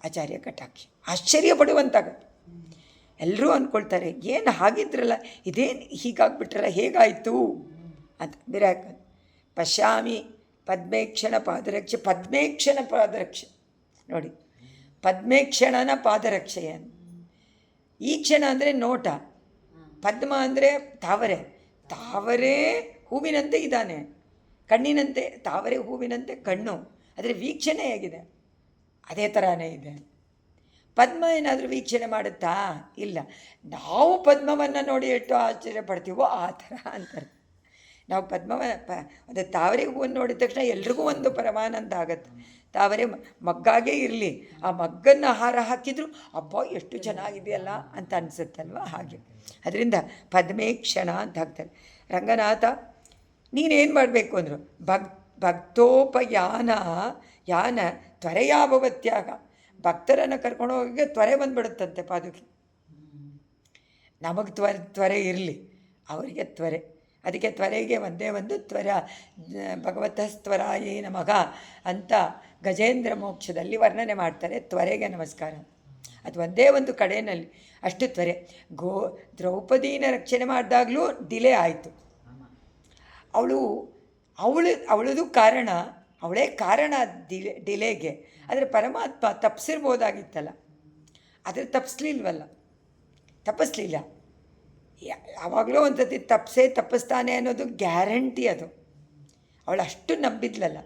ಆಚಾರ್ಯ ಕಟಾಕ್ಷ ಆಶ್ಚರ್ಯಪಡುವಂತಾಗತ್ತೆ. ಎಲ್ಲರೂ ಅಂದ್ಕೊಳ್ತಾರೆ, ಏನು ಹಾಗಿದ್ರಲ್ಲ, ಇದೇನು ಹೀಗಾಗ್ಬಿಟ್ರಲ್ಲ, ಹೇಗಾಯಿತು ಅಂತ. ಬೇರೆ ಪಶ್ಯಾಮಿ ಪದ್ಮೇಕ್ಷಣ ಪಾದರಕ್ಷೆ. ಪದ್ಮೇಕ್ಷಣ ಪಾದರಕ್ಷೆ ನೋಡಿ, ಪದ್ಮೇಕ್ಷಣನ ಪಾದರಕ್ಷೆಯ. ಈ ಕ್ಷಣ ಅಂದರೆ ನೋಟ, ಪದ್ಮ ಅಂದರೆ ತಾವರೆ ಹೂವಿನಂತೆ ಇದ್ದಾನೆ, ಕಣ್ಣಿನಂತೆ ತಾವರೆ ಹೂವಿನಂತೆ ಕಣ್ಣು, ಆದರೆ ವೀಕ್ಷಣೆ ಹೇಗಿದೆ ಅದೇ ಥರನೇ ಇದೆ. ಪದ್ಮ ಏನಾದರೂ ವೀಕ್ಷಣೆ ಮಾಡುತ್ತಾ? ಇಲ್ಲ. ನಾವು ಪದ್ಮವನ್ನು ನೋಡಿ ಎಷ್ಟು ಆಶ್ಚರ್ಯ ಪಡ್ತೀವೋ ಆ ಥರ ಅಂತಾರೆ. ನಾವು ಅದು ತಾವರೆ ಹೂವನ್ನು ನೋಡಿದ ತಕ್ಷಣ ಎಲ್ರಿಗೂ ಒಂದು ಪರಮಾನಂದ ಆಗುತ್ತೆ. ತಾವರೆ ಮಗ್ಗಾಗೇ ಇರಲಿ, ಆ ಮಗ್ಗನ್ನು ಹಾರ ಹಾಕಿದ್ರು ಅಬ್ಬಾ ಎಷ್ಟು ಚೆನ್ನಾಗಿದೆಯಲ್ಲ ಅಂತ ಅನಿಸುತ್ತಲ್ವ, ಹಾಗೆ. ಅದರಿಂದ ಪದ್ಮೇಕ್ಷಣ ಅಂತ ಹಾಕ್ತಾರೆ. ರಂಗನಾಥ ನೀನೇನು ಮಾಡಬೇಕು ಅಂದರು, ಭಕ್ತೋಪಯಾನ ತ್ವರೆಯಾಭವತ್ಯಾಗ. ಭಕ್ತರನ್ನು ಕರ್ಕೊಂಡು ಹೋಗಿ ತ್ವರೆ ಬಂದುಬಿಡುತ್ತಂತೆ ಪಾದುಕೆ. ನಮಗೆ ತ್ವರೆ ಇರಲಿ, ಅವರಿಗೆ ತ್ವರೆ. ಅದಕ್ಕೆ ತ್ವರೆಗೆ ಒಂದೇ ಒಂದು ತ್ವರ, ಭಗವತಸ್ತ್ವರಾಯೇ ನಮಃ ಅಂತ ಗಜೇಂದ್ರ ಮೋಕ್ಷದಲ್ಲಿ ವರ್ಣನೆ ಮಾಡ್ತಾರೆ. ತ್ವರೆಗೆ ನಮಸ್ಕಾರ. ಅದು ಒಂದೇ ಒಂದು ಕಡೆಯಲ್ಲಿ ಅಷ್ಟು ತ್ವರೆ. ದ್ರೌಪದಿನ ರಕ್ಷಣೆ ಮಾಡಿದಾಗಲೂ ಡಿಲೇ ಆಯಿತು. ಅವಳದು ಕಾರಣ, ಅವಳೇ ಕಾರಣ ಡಿಲೇಗೆ. ಆದರೆ ಪರಮಾತ್ಮ ತಪ್ಪಿಸಿರ್ಬೋದಾಗಿತ್ತಲ್ಲ, ಆದರೆ ತಪ್ಪಿಸ್ಲಿಲ್ಲ. ಯಾವಾಗಲೂ ಒಂದು ಸತಿ ತಪ್ಪಿಸ್ತಾನೆ ಅನ್ನೋದು ಗ್ಯಾರಂಟಿ. ಅದು ಅವಳು ಅಷ್ಟು ನಂಬಿದ್ಲಲ್ಲ.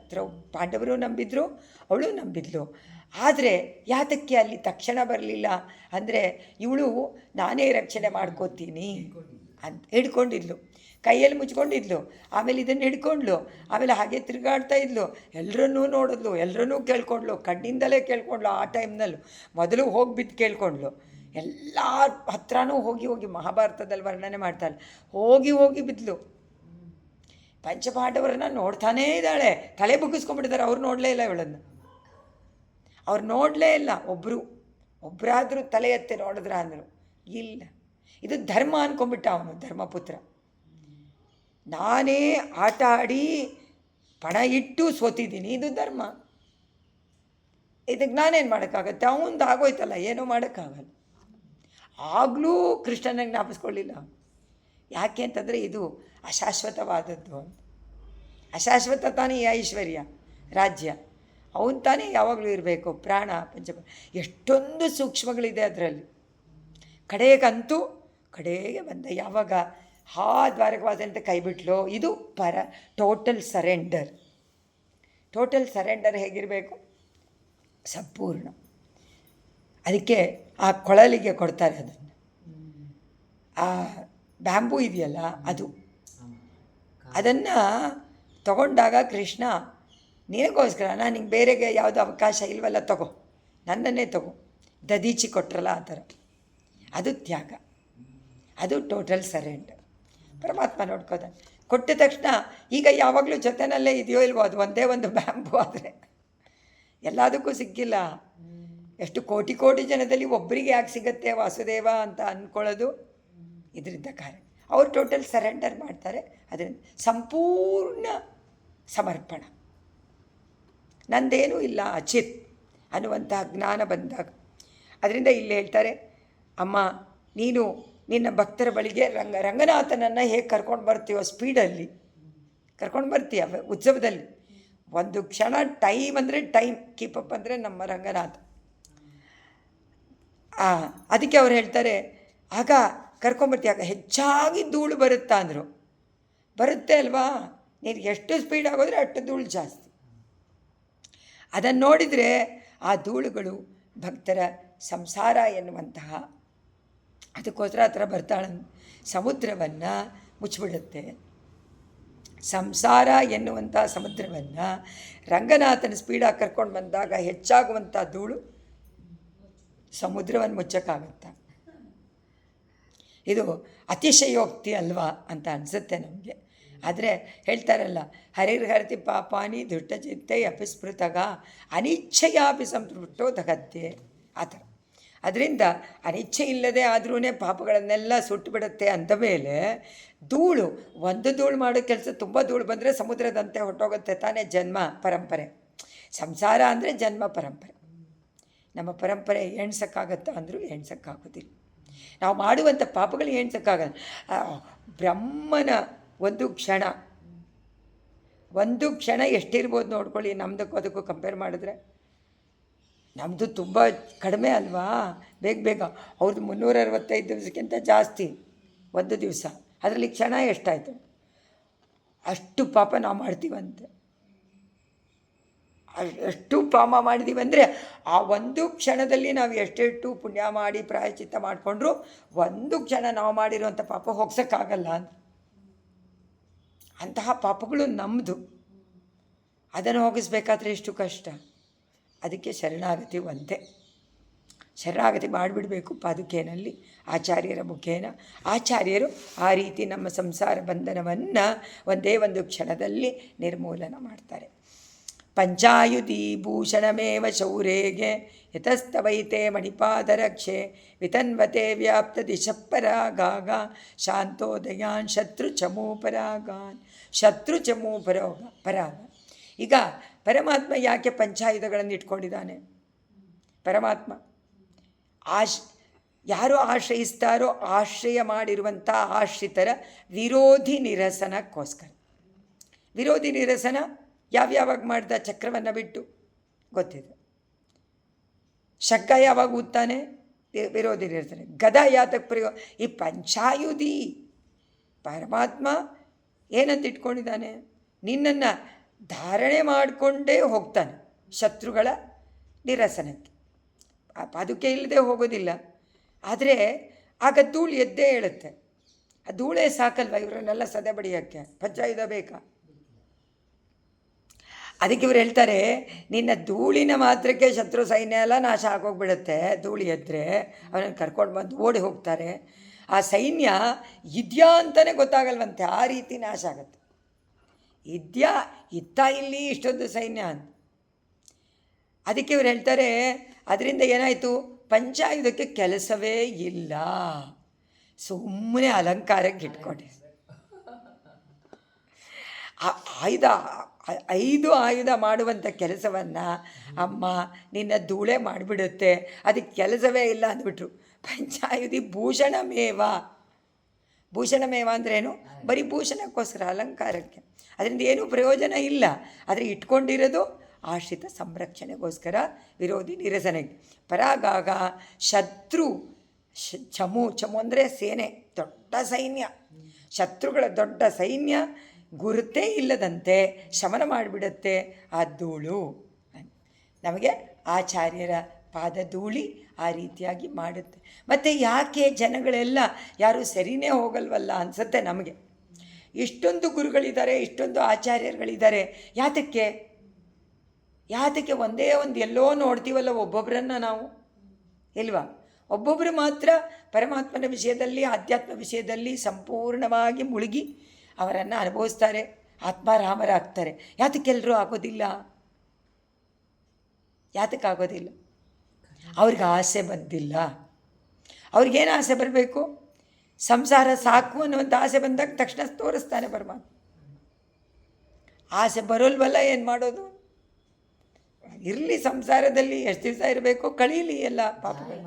ಪಾಂಡವರು ನಂಬಿದ್ರು, ಅವಳು ನಂಬಿದ್ಲು. ಆದರೆ ಯಾತಕ್ಕೆ ಅಲ್ಲಿ ತಕ್ಷಣ ಬರಲಿಲ್ಲ ಅಂದರೆ, ಇವಳು ನಾನೇ ರಕ್ಷಣೆ ಮಾಡ್ಕೋತೀನಿ ಅಂತ ಹಿಡ್ಕೊಂಡಿದ್ಲು, ಕೈಯಲ್ಲಿ ಮುಚ್ಕೊಂಡಿದ್ಲು. ಆಮೇಲೆ ಇದನ್ನು ಹಿಡ್ಕೊಂಡ್ಲು, ಆಮೇಲೆ ಹಾಗೆ ತಿರುಗಾಡ್ತಾ ಇದ್ಲು, ಎಲ್ಲರನ್ನೂ ನೋಡಿದ್ಲು, ಎಲ್ಲರನ್ನೂ ಕೇಳ್ಕೊಂಡ್ಲು, ಕಣ್ಣಿಂದಲೇ ಕೇಳ್ಕೊಂಡ್ಲು. ಆ ಟೈಮ್ನಲ್ಲೂ ಮೊದಲು ಹೋಗಿಬಿದ್ದು ಕೇಳ್ಕೊಂಡ್ಲು. ಎಲ್ಲ ಹತ್ರನೂ ಹೋಗಿ ಮಹಾಭಾರತದಲ್ಲಿ ವರ್ಣನೆ ಮಾಡ್ತಾಳೆ. ಹೋಗಿ ಬಿದ್ಲು. ಪಂಚಪಾಂಡವರನ್ನ ನೋಡ್ತಾನೇ ಇದ್ದಾಳೆ, ತಲೆ ಬುಗ್ಗಿಸ್ಕೊಂಡ್ಬಿಟ್ಟಿದ್ದಾರೆ. ಅವ್ರು ನೋಡಲೇ ಇಲ್ಲ ಇವಳನ್ನು, ಅವ್ರು ನೋಡಲೇ ಇಲ್ಲ. ಒಬ್ಬರಾದರೂ ತಲೆ ಎತ್ತೆ ನೋಡಿದ್ರ ಅಂದರು ಇಲ್ಲ. ಇದು ಧರ್ಮ ಅಂದ್ಕೊಂಡ್ಬಿಟ್ಟ ಅವನು, ಧರ್ಮಪುತ್ರ. ನಾನೇ ಆಟ ಆಡಿ ಪಣ ಇಟ್ಟು ಸೋತಿದ್ದೀನಿ, ಇದು ಧರ್ಮ. ಇದಕ್ಕೆ ನಾನೇನು ಮಾಡೋಕ್ಕಾಗತ್ತೆ? ಅವನದು ಆಗೋಯ್ತಲ್ಲ, ಏನೂ ಮಾಡೋಕ್ಕಾಗಲ್ಲ. ಆಗಲೂ ಕೃಷ್ಣನಿಗೆ ಜ್ಞಾಪಿಸ್ಕೊಳ್ಳಿಲ್ಲ. ಯಾಕೆ ಅಂತಂದರೆ ಇದು ಅಶಾಶ್ವತವಾದದ್ದು ಅಂತ. ಅಶಾಶ್ವತ ತಾನೇ ಈ ಐಶ್ವರ್ಯ, ರಾಜ್ಯ. ಅವನು ತಾನೇ ಯಾವಾಗಲೂ ಇರಬೇಕು. ಪ್ರಾಣ ಪಂಚ ಎಷ್ಟೊಂದು ಸೂಕ್ಷ್ಮಗಳಿದೆ ಅದರಲ್ಲಿ. ಕಡೆಗೆ ಬಂದ ಯಾವಾಗ ದ್ವಾರಕವಾದ ಅಂತ ಕೈಬಿಟ್ಲು. ಇದು ಟೋಟಲ್ ಸರೆಂಡರ್ ಹೇಗಿರಬೇಕು? ಸಂಪೂರ್ಣ. ಅದಕ್ಕೆ ಆ ಕೊಳಲಿಗೆ ಕೊಡ್ತಾರೆ ಅದನ್ನು. ಆ ಬ್ಯಾಂಬೂ ಇದೆಯಲ್ಲ ಅದನ್ನು ತಗೊಂಡಾಗ ಕೃಷ್ಣ, ನಿನಗೋಸ್ಕರ ನಾನು ನಿಂಗೆ ಬೇರೆಗೆ ಯಾವುದೋ ಅವಕಾಶ ಇಲ್ವಲ್ಲ, ತಗೋ, ನನ್ನನ್ನೇ ತಗೋ, ದದೀಚಿ ಕೊಟ್ರಲ್ಲ ಆ ಥರ. ಅದು ತ್ಯಾಗ, ಅದು ಟೋಟಲ್ ಸರೆಂಡರ್. ಪರಮಾತ್ಮ ನೋಡ್ಕೋದ. ಕೊಟ್ಟ ತಕ್ಷಣ ಈಗ ಯಾವಾಗಲೂ ಜೊತೆನಲ್ಲೇ ಇದೆಯೋ ಇಲ್ವೋ, ಅದು ಒಂದೇ ಒಂದು ಬ್ಯಾಂಬೂ. ಆದರೆ ಎಲ್ಲದಕ್ಕೂ ಸಿಕ್ಕಿಲ್ಲ. ಎಷ್ಟು ಕೋಟಿ ಜನದಲ್ಲಿ ಒಬ್ಬರಿಗೆ ಯಾಕೆ ಸಿಗತ್ತೆ ವಾಸುದೇವ ಅಂತ ಅಂದ್ಕೊಳ್ಳೋದು ಇದರಿಂದ ಕಾರಣ. ಅವರು ಟೋಟಲ್ ಸರೆಂಡರ್ ಮಾಡ್ತಾರೆ. ಅದರಿಂದ ಸಂಪೂರ್ಣ ಸಮರ್ಪಣ. ನಂದೇನೂ ಇಲ್ಲ, ಅಚಿತ್ ಅನ್ನುವಂತಹ ಜ್ಞಾನ ಬಂದಾಗ. ಅದರಿಂದ ಇಲ್ಲಿ ಹೇಳ್ತಾರೆ, ಅಮ್ಮ ನೀನು ನಿನ್ನ ಭಕ್ತರ ಬಳಿಗೆ ರಂಗನಾಥನನ್ನು ಹೇಗೆ ಕರ್ಕೊಂಡು ಬರ್ತೀವೋ ಸ್ಪೀಡಲ್ಲಿ ಕರ್ಕೊಂಡು ಬರ್ತೀಯ ಉತ್ಸವದಲ್ಲಿ. ಒಂದು ಕ್ಷಣ ಟೈಮ್ ಅಂದರೆ ಟೈಮ್ ಕೀಪಪ್ ಅಂದರೆ ನಮ್ಮ ರಂಗನಾಥ. ಅದಕ್ಕೆ ಅವ್ರು ಹೇಳ್ತಾರೆ, ಆಗ ಕರ್ಕೊಂಬರ್ತೀಯ, ಆಗ ಹೆಚ್ಚಾಗಿ ಧೂಳು ಬರುತ್ತಾ ಅಂದರು. ಬರುತ್ತೆ ಅಲ್ವಾ, ನೀನು ಎಷ್ಟು ಸ್ಪೀಡ್ ಆಗೋದ್ರೆ ಅಷ್ಟು ಧೂಳು ಜಾಸ್ತಿ. ಅದನ್ನು ನೋಡಿದರೆ ಆ ಧೂಳುಗಳು ಭಕ್ತರ ಸಂಸಾರ ಎನ್ನುವಂತಹ, ಅದಕ್ಕೋಸ್ಕರ ಆ ಥರ ಬರ್ತಾಳೆ. ಸಮುದ್ರವನ್ನು ಮುಚ್ಚಿಬಿಡುತ್ತೆ. ಸಂಸಾರ ಎನ್ನುವಂಥ ಸಮುದ್ರವನ್ನು ರಂಗನಾಥನ ಸ್ಪೀಡಾಗಿ ಕರ್ಕೊಂಡು ಬಂದಾಗ ಹೆಚ್ಚಾಗುವಂಥ ಧೂಳು ಸಮುದ್ರವನ್ನು ಮುಚ್ಚಕ್ಕಾಗತ್ತ? ಇದು ಅತಿಶಯೋಕ್ತಿ ಅಲ್ವಾ ಅಂತ ಅನಿಸುತ್ತೆ ನಮಗೆ. ಆದರೆ ಹೇಳ್ತಾರಲ್ಲ, ಹರಿರ್ಹರತಿ ಪಾಪಾನಿ ದುಷ್ಟಚಿತ್ತೆ ಅಪಿಸ್ಮೃತಗ ಅನಿಚ್ಛೆಯಾಪಿ ಸಂತೃಪ್ತೋ ದಗತ್ತೆ, ಆ ಥರ. ಅದರಿಂದ ಅನಿಚ್ಛೆ ಇಲ್ಲದೆ ಆದ್ರೂ ಪಾಪಗಳನ್ನೆಲ್ಲ ಸುಟ್ಟುಬಿಡುತ್ತೆ ಅಂದ ಮೇಲೆ ಧೂಳು, ಒಂದು ಧೂಳು ಮಾಡೋ ಕೆಲಸ ತುಂಬ ಧೂಳು ಬಂದರೆ ಸಮುದ್ರದಂತೆ ಹೊರಟೋಗುತ್ತೆ ತಾನೇ ಜನ್ಮ ಪರಂಪರೆ. ಸಂಸಾರ ಅಂದರೆ ಜನ್ಮ ಪರಂಪರೆ. ನಮ್ಮ ಪರಂಪರೆ ಎಣ್ಸೋಕ್ಕಾಗತ್ತಾ ಅಂದರೂ ಎಣ್ಸೋಕ್ಕಾಗೋದಿಲ್ಲ. ನಾವು ಮಾಡುವಂಥ ಪಾಪಗಳು ಎಣ್ಸೋಕ್ಕಾಗಲ್ಲ. ಬ್ರಹ್ಮನ ಒಂದು ಕ್ಷಣ ಎಷ್ಟಿರ್ಬೋದು ನೋಡ್ಕೊಳ್ಳಿ. ನಮ್ಮದಕ್ಕೂ ಅದಕ್ಕೂ ಕಂಪೇರ್ ಮಾಡಿದ್ರೆ ನಮ್ಮದು ತುಂಬ ಕಡಿಮೆ ಅಲ್ವಾ? ಬೇಗ ಅವ್ರದ್ದು 365 ದಿವಸಕ್ಕಿಂತ ಜಾಸ್ತಿ ಒಂದು ದಿವಸ. ಅದರಲ್ಲಿ ಕ್ಷಣ ಎಷ್ಟಾಯಿತು? ಅಷ್ಟು ಪಾಪ ನಾವು ಮಾಡ್ತೀವಂತೆ. ಎಷ್ಟು ಪಾಪ ಮಾಡಿದ್ದೀವಿ ಅಂದರೆ ಆ ಒಂದು ಕ್ಷಣದಲ್ಲಿ ನಾವು ಎಷ್ಟೆಷ್ಟು ಪುಣ್ಯ ಮಾಡಿ ಪ್ರಾಯಶ್ಚಿತ್ತ ಮಾಡಿಕೊಂಡ್ರು ಒಂದು ಕ್ಷಣ ನಾವು ಮಾಡಿರುವಂಥ ಪಾಪ ಹೋಗ್ಸೋಕ್ಕಾಗಲ್ಲ ಅಂತ. ಅಂತಹ ಪಾಪಗಳು ನಮ್ಮದು, ಅದನ್ನು ಹೋಗಿಸ್ಬೇಕಾದ್ರೆ ಎಷ್ಟು ಕಷ್ಟ. ಅದಕ್ಕೆ ಶರಣಾಗತಿ ಒಂದೇ. ಶರಣಾಗತಿ ಮಾಡಿಬಿಡಬೇಕು ಪಾದುಕೆಯಲ್ಲಿ ಆಚಾರ್ಯರ ಮುಖೇನ. ಆಚಾರ್ಯರು ಆ ರೀತಿ ನಮ್ಮ ಸಂಸಾರ ಬಂಧನವನ್ನು ಒಂದೇ ಒಂದು ಕ್ಷಣದಲ್ಲಿ ನಿರ್ಮೂಲನ ಮಾಡ್ತಾರೆ. ಪಂಚಾಯುಧಿ ಭೂಷಣಮೇವ ಶೌರೇಗೆ ಯತಸ್ತವೈತೆ ಮಣಿಪಾದರಕ್ಷೆ ವಿತನ್ವತೆ ವ್ಯಾಪ್ತ ದಿಶಪರಾಗಾಗ ಶಾಂತೋದಯಾನ್ ಶತ್ರು ಚಮೂಪರಾಗಾನ್ ಶತ್ರು ಪರಾಗ. ಈಗ ಪರಮಾತ್ಮ ಯಾಕೆ ಪಂಚಾಯುಧಗಳನ್ನು ಇಟ್ಕೊಂಡಿದ್ದಾನೆ? ಪರಮಾತ್ಮ ಯಾರು ಆಶ್ರಯಿಸ್ತಾರೋ ಆಶ್ರಯ ಮಾಡಿರುವಂಥ ಆಶ್ರಿತರ ವಿರೋಧಿ ನಿರಸನಕ್ಕೋಸ್ಕರ. ವಿರೋಧಿ ನಿರಸನ ಯಾವ್ಯಾವಾಗ ಮಾಡ್ದ? ಚಕ್ರವನ್ನು ಬಿಟ್ಟು ಗೊತ್ತಿದೆ. ಶಂಖ ಯಾವಾಗ ಊದ್ತಾನೆ? ವಿರೋಧಿ ನಿರಸನ. ಗದಾ ಯಾತಕ್ಕೆ ಪ್ರಯೋಗ? ಈ ಪಂಚಾಯುಧಿ ಪರಮಾತ್ಮ ಏನಂತ ಇಟ್ಕೊಂಡಿದ್ದಾನೆ? ನಿನ್ನನ್ನು ಧಾರಣೆ ಮಾಡಿಕೊಂಡೇ ಹೋಗ್ತಾನೆ ಶತ್ರುಗಳ ನಿರಸನಕ್ಕೆ. ಆ ಪಾದುಕೆ ಇಲ್ಲದೆ ಹೋಗೋದಿಲ್ಲ. ಆದರೆ ಆಗ ಧೂಳು ಎದ್ದೇ ಹೇಳುತ್ತೆ. ಆ ಧೂಳೇ ಸಾಕಲ್ವ ಇವರನ್ನೆಲ್ಲ ಸದೆ ಬಡಿಯೋಕ್ಕೆ? ಪಂಚಾಯುಧ ಬೇಕಾ? ಅದಕ್ಕೆ ಇವ್ರು ಹೇಳ್ತಾರೆ, ನಿನ್ನ ಧೂಳಿನ ಮಾತ್ರಕ್ಕೆ ಶತ್ರು ಸೈನ್ಯ ಎಲ್ಲ ನಾಶ ಆಗೋಗ್ಬಿಡುತ್ತೆ. ಧೂಳಿ ಎದ್ದರೆ ಅವನನ್ನು ಕರ್ಕೊಂಡು ಬಂದು ಓಡಿ ಹೋಗ್ತಾರೆ. ಆ ಸೈನ್ಯ ಇದೆಯಾ ಅಂತಲೇ ಗೊತ್ತಾಗಲ್ವಂತೆ, ಆ ರೀತಿ ನಾಶ ಆಗುತ್ತೆ. ಇತ್ತ ಇಲ್ಲಿ ಇಷ್ಟೊಂದು ಸೈನ್ಯ ಅಂತ. ಅದಕ್ಕೆ ಇವ್ರು ಹೇಳ್ತಾರೆ, ಅದರಿಂದ ಏನಾಯಿತು? ಪಂಚಾಯುಧಕ್ಕೆ ಕೆಲಸವೇ ಇಲ್ಲ, ಸುಮ್ಮನೆ ಅಲಂಕಾರಕ್ಕೆ ಇಟ್ಕೊಂಡೆ. ಐದು ಆಯುಧ ಮಾಡುವಂಥ ಕೆಲಸವನ್ನು ಅಮ್ಮ ನಿನ್ನ ಧೂಳೆ ಮಾಡಿಬಿಡುತ್ತೆ, ಅದಕ್ಕೆ ಕೆಲಸವೇ ಇಲ್ಲ ಅಂದ್ಬಿಟ್ರು. ಪಂಚಾಯುಧಿ ಭೂಷಣಮೇವ. ಭೂಷಣಮೇವ ಅಂದ್ರೇನು? ಬರೀ ಭೂಷಣಕ್ಕೋಸ್ಕರ, ಅಲಂಕಾರಕ್ಕೆ. ಅದರಿಂದ ಏನೂ ಪ್ರಯೋಜನ ಇಲ್ಲ. ಆದರೆ ಇಟ್ಕೊಂಡಿರೋದು ಆಶ್ರಿತ ಸಂರಕ್ಷಣೆಗೋಸ್ಕರ, ವಿರೋಧಿ ನಿರಸನೆಗೆ. ಪರಾಗಾಗ ಶತ್ರು ಚಮು ಅಂದರೆ ಸೇನೆ, ದೊಡ್ಡ ಸೈನ್ಯ, ಶತ್ರುಗಳ ದೊಡ್ಡ ಸೈನ್ಯ ಗುರುತೇ ಇಲ್ಲದಂತೆ ಶಮನ ಮಾಡಿಬಿಡುತ್ತೆ ಆ ಧೂಳು. ನಮಗೆ ಆಚಾರ್ಯರ ಪಾದಧೂಳಿ ಆ ರೀತಿಯಾಗಿ ಮಾಡುತ್ತೆ. ಮತ್ತು ಯಾಕೆ ಜನಗಳೆಲ್ಲ ಯಾರೂ ಸರಿನೇ ಹೋಗಲ್ವಲ್ಲ ಅನಿಸುತ್ತೆ ನಮಗೆ. ಇಷ್ಟೊಂದು ಗುರುಗಳಿದ್ದಾರೆ, ಇಷ್ಟೊಂದು ಆಚಾರ್ಯರುಗಳಿದ್ದಾರೆ, ಯಾತಕ್ಕೆ ಒಂದೇ ಒಂದು ಎಲ್ಲೋ ನೋಡ್ತೀವಲ್ಲ ಒಬ್ಬೊಬ್ಬರನ್ನು ನಾವು, ಇಲ್ವಾ? ಒಬ್ಬೊಬ್ಬರು ಮಾತ್ರ ಪರಮಾತ್ಮನ ವಿಷಯದಲ್ಲಿ, ಆಧ್ಯಾತ್ಮ ವಿಷಯದಲ್ಲಿ ಸಂಪೂರ್ಣವಾಗಿ ಮುಳುಗಿ ಅವರನ್ನು ಅನುಭವಿಸ್ತಾರೆ, ಆತ್ಮಾರಾಮರಾಗ್ತಾರೆ. ಯಾತಕ್ಕೆಲ್ಲರೂ ಆಗೋದಿಲ್ಲ? ಯಾತಕ್ಕಾಗೋದಿಲ್ಲ? ಅವ್ರಿಗೆ ಆಸೆ ಬಂದಿಲ್ಲ. ಅವ್ರಿಗೇನು ಆಸೆ ಬರಬೇಕು? ಸಂಸಾರ ಸಾಕು ಅನ್ನುವಂಥ ಆಸೆ ಬಂದಾಗ ತಕ್ಷಣ ತೋರಿಸ್ತಾನೆ ಪರಮಾತ್ಮ. ಆಸೆ ಬರೋಲ್ವಲ್ಲ, ಏನು ಮಾಡೋದು? ಇರಲಿ ಸಂಸಾರದಲ್ಲಿ, ಎಷ್ಟು ದಿವಸ ಇರಬೇಕು, ಕಳೀಲಿ ಎಲ್ಲ ಪಾಪಗಳು.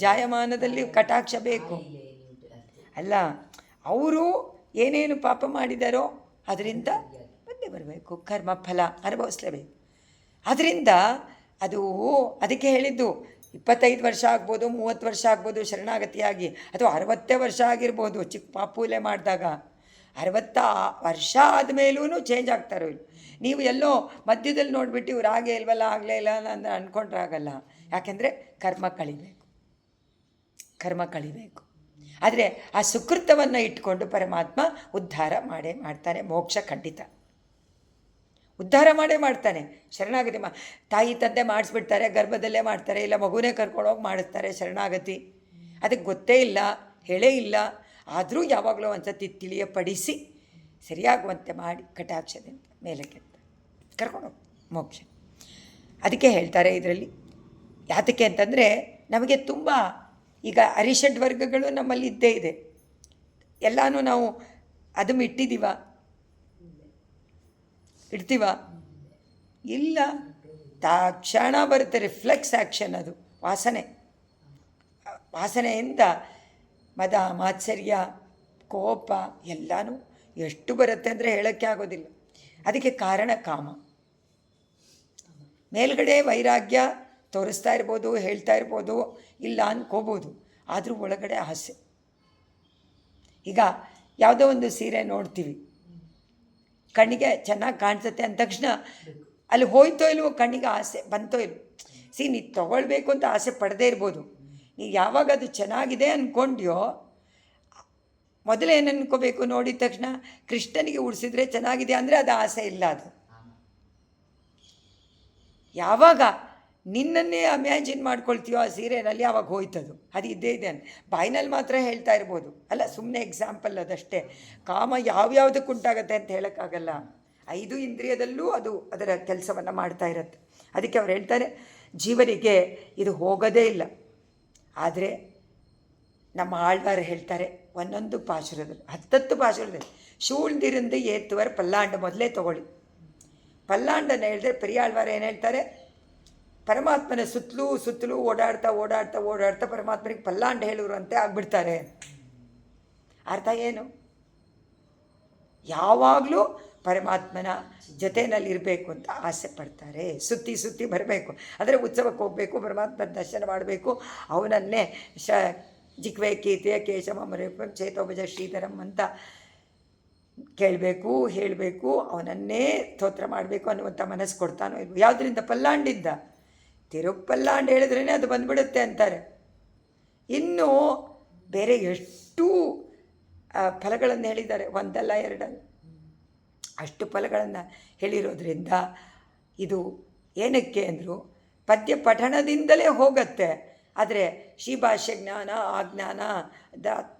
ಜಾಯಮಾನದಲ್ಲಿ ಕಟಾಕ್ಷ ಬೇಕು ಅಲ್ಲ. ಅವರು ಏನೇನು ಪಾಪ ಮಾಡಿದಾರೋ ಅದರಿಂದ ಬಂದೇ ಬರಬೇಕು, ಕರ್ಮ ಫಲ ಅನುಭವಿಸ್ಲೇಬೇಕು. ಅದರಿಂದ ಅದು ಅದಕ್ಕೆ ಹೇಳಿದ್ದು 25 ವರ್ಷ ಆಗ್ಬೋದು, 30 ವರ್ಷ ಆಗ್ಬೋದು ಶರಣಾಗತಿಯಾಗಿ, ಅಥವಾ 60 ವರ್ಷ ಆಗಿರ್ಬೋದು. ಚಿಕ್ಕ ಪಾಪೂಲೆ ಮಾಡಿದಾಗ 60 ವರ್ಷ ಆದಮೇಲೂ ಚೇಂಜ್ ಆಗ್ತಾರೋ ಇಲ್ಲ. ನೀವು ಎಲ್ಲೋ ಮಧ್ಯದಲ್ಲಿ ನೋಡಿಬಿಟ್ಟು ಇವ್ರು ಆಗೇ ಇಲ್ವಲ್ಲ, ಆಗಲೇ ಇಲ್ಲ ಅಂತ ಅಂದ್ಕೊಂಡ್ರಾಗಲ್ಲ. ಯಾಕೆಂದರೆ ಕರ್ಮ ಕಳಿಬೇಕು. ಆದರೆ ಆ ಸುಕೃತವನ್ನು ಇಟ್ಕೊಂಡು ಪರಮಾತ್ಮ ಉದ್ಧಾರ ಮಾಡೇ ಮಾಡ್ತಾನೆ. ಮೋಕ್ಷ ಖಂಡಿತ ಉದ್ಧಾರ ಮಾಡೇ ಮಾಡ್ತಾನೆ. ಶರಣಾಗತಿ ತಾಯಿ ತಂದೆ ಮಾಡಿಸ್ಬಿಡ್ತಾರೆ, ಗರ್ಭದಲ್ಲೇ ಮಾಡ್ತಾರೆ, ಇಲ್ಲ ಮಗುನೇ ಕರ್ಕೊಂಡೋಗಿ ಮಾಡಿಸ್ತಾರೆ ಶರಣಾಗತಿ. ಅದಕ್ಕೆ ಗೊತ್ತೇ ಇಲ್ಲ, ಹೇಳೇ ಇಲ್ಲ. ಆದರೂ ಯಾವಾಗಲೂ ಒಂದು ಸತಿ ತಿಳಿಯಪಡಿಸಿ ಸರಿಯಾಗುವಂತೆ ಮಾಡಿ ಕಟಾಕ್ಷದಿಂದ ಮೇಲಕ್ಕೆ ಕರ್ಕೊಂಡೋಗಿ ಮೋಕ್ಷ. ಅದಕ್ಕೆ ಹೇಳ್ತಾರೆ ಇದರಲ್ಲಿ. ಯಾತಕ್ಕೆ ಅಂತಂದರೆ ನಮಗೆ ತುಂಬ ಈಗ ಅರಿಷಡ್ ವರ್ಗಗಳು ನಮ್ಮಲ್ಲಿ ಇದ್ದೇ ಇದೆ. ಎಲ್ಲನೂ ನಾವು ಅದು ಇಡ್ತೀವ? ಇಲ್ಲ. ತಕ್ಷಣ ಬರುತ್ತೆ ರಿಫ್ಲೆಕ್ಸ್ ಆ್ಯಕ್ಷನ್. ಅದು ವಾಸನೆಯಿಂದ ಮದ, ಮಾತ್ಸರ್ಯ, ಕೋಪ ಎಲ್ಲನೂ ಎಷ್ಟು ಬರುತ್ತೆ ಅಂದರೆ ಹೇಳೋಕ್ಕೆ ಆಗೋದಿಲ್ಲ. ಅದಕ್ಕೆ ಕಾರಣ ಕಾಮ. ಮೇಲ್ಗಡೆ ವೈರಾಗ್ಯ ತೋರಿಸ್ತಾ ಇರ್ಬೋದು, ಹೇಳ್ತಾ ಇರ್ಬೋದು, ಇಲ್ಲ ಅನ್ಕೋಬೋದು, ಆದರೂ ಒಳಗಡೆ ಆಸೆ. ಈಗ ಯಾವುದೋ ಒಂದು ಸೀರೆ ನೋಡ್ತೀವಿ, ಕಣ್ಣಿಗೆ ಚೆನ್ನಾಗಿ ಕಾಣಿಸುತ್ತೆ ಅಂದ ತಕ್ಷಣ ಅಲ್ಲಿ ಹೋಯ್ತೋ ಇಲ್ವೋ, ಕಣ್ಣಿಗೆ ಆಸೆ ಬಂತೋ ಇಲ್ವೋ. ನೀ ತೊಗೊಳ್ಬೇಕು ಅಂತ ಆಸೆ ಪಡದೇ ಇರ್ಬೋದು. ನೀ ಯಾವಾಗ ಅದು ಚೆನ್ನಾಗಿದೆ ಅಂದ್ಕೊಂಡ್ಯೋ, ಮೊದಲು ಏನು ಅನ್ಕೋಬೇಕು, ನೋಡಿದ ತಕ್ಷಣ ಕೃಷ್ಣನಿಗೆ ಉಡಿಸಿದ್ರೆ ಚೆನ್ನಾಗಿದೆ ಅಂದರೆ ಅದು ಆಸೆ ಇಲ್ಲ. ಅದು ಯಾವಾಗ ನಿನ್ನನ್ನೇ ಇಮ್ಯಾಜಿನ್ ಮಾಡ್ಕೊಳ್ತೀಯೋ ಆ ಸೀರೆಯಲ್ಲಿ, ಆವಾಗ ಹೋಯ್ತದು. ಅದು ಇದ್ದೇ ಇದೆ ಬಾಯಿನಲ್ಲಿ ಮಾತ್ರ ಹೇಳ್ತಾ ಇರ್ಬೋದು, ಅಲ್ಲ ಸುಮ್ಮನೆ ಎಕ್ಸಾಂಪಲ್ ಅದಷ್ಟೇ. ಕಾಮ ಯಾವ್ಯಾವುದಕ್ಕೆ ಉಂಟಾಗತ್ತೆ ಅಂತ ಹೇಳೋಕ್ಕಾಗಲ್ಲ. 5 ಇಂದ್ರಿಯದಲ್ಲೂ ಅದು ಅದರ ಕೆಲಸವನ್ನು ಮಾಡ್ತಾ ಇರುತ್ತೆ. ಅದಕ್ಕೆ ಅವ್ರು ಹೇಳ್ತಾರೆ, ಜೀವನಿಗೆ ಇದು ಹೋಗೋದೇ ಇಲ್ಲ. ಆದರೆ ನಮ್ಮ ಆಳ್ವಾರು ಹೇಳ್ತಾರೆ, ಒಂದೊಂದು ಪಾಶುರದಲ್ಲಿ 10 ಪಾಶುರದಲ್ಲಿ ಶೂಳ್ದಿರಿಂದ ಏತ್ತುವರೆ ಪಲ್ಲಾಂಡ ಮೊದಲೇ ತಗೊಳ್ಳಿ. ಪಲ್ಲಾಂಡನ ಹೇಳಿದ್ರೆ ಪೆರಿಯಾಳ್ವಾರು ಏನು ಹೇಳ್ತಾರೆ, ಪರಮಾತ್ಮನ ಸುತ್ತಲೂ ಸುತ್ತಲೂ ಓಡಾಡ್ತಾ ಓಡಾಡ್ತಾ ಓಡಾಡ್ತಾ ಪರಮಾತ್ಮನಿಗೆ ಪಲ್ಲಾಂಡ ಹೇಳುವಂತೆ ಆಗ್ಬಿಡ್ತಾರೆ. ಅರ್ಥ ಏನು? ಯಾವಾಗಲೂ ಪರಮಾತ್ಮನ ಜೊತೆಯಲ್ಲಿರಬೇಕು ಅಂತ ಆಸೆ ಪಡ್ತಾರೆ. ಸುತ್ತಿ ಸುತ್ತಿ ಬರಬೇಕು, ಅಂದರೆ ಉತ್ಸವಕ್ಕೆ ಹೋಗಬೇಕು, ಪರಮಾತ್ಮನ ದರ್ಶನ ಮಾಡಬೇಕು, ಅವನನ್ನೇ ಜಿಕ್ವೆ ಕೀರ್ತಿಯ ಕೇಶವ ಮರೇಪಂ ಚೇತೋಭಜ ಶ್ರೀಧರಂ ಅಂತ ಕೇಳಬೇಕು, ಹೇಳಬೇಕು, ಅವನನ್ನೇ ಸ್ತೋತ್ರ ಮಾಡಬೇಕು ಅನ್ನುವಂಥ ಮನಸ್ಸು ಕೊಡ್ತಾನೋ ಇಲ್ವೋ. ಯಾವುದರಿಂದ? ಪಲ್ಲಾಂಡಿಂದ. ತಿರುಗ್ ಪಲ್ಲಾಂಡ ಹೇಳಿದ್ರೇ ಅದು ಬಂದ್ಬಿಡುತ್ತೆ ಅಂತಾರೆ. ಇನ್ನು ಬೇರೆ ಎಷ್ಟು ಫಲಗಳನ್ನು ಹೇಳಿದ್ದಾರೆ, ಒಂದಲ್ಲ ಎರಡಲ್ಲ, ಅಷ್ಟು ಫಲಗಳನ್ನು ಹೇಳಿರೋದ್ರಿಂದ ಇದು ಏನಕ್ಕೆ ಅಂದರು, ಪದ್ಯ ಪಠಣದಿಂದಲೇ ಹೋಗತ್ತೆ. ಆದರೆ ಶ್ರೀಭಾಷ್ಯ ಜ್ಞಾನ, ಆ ಜ್ಞಾನ,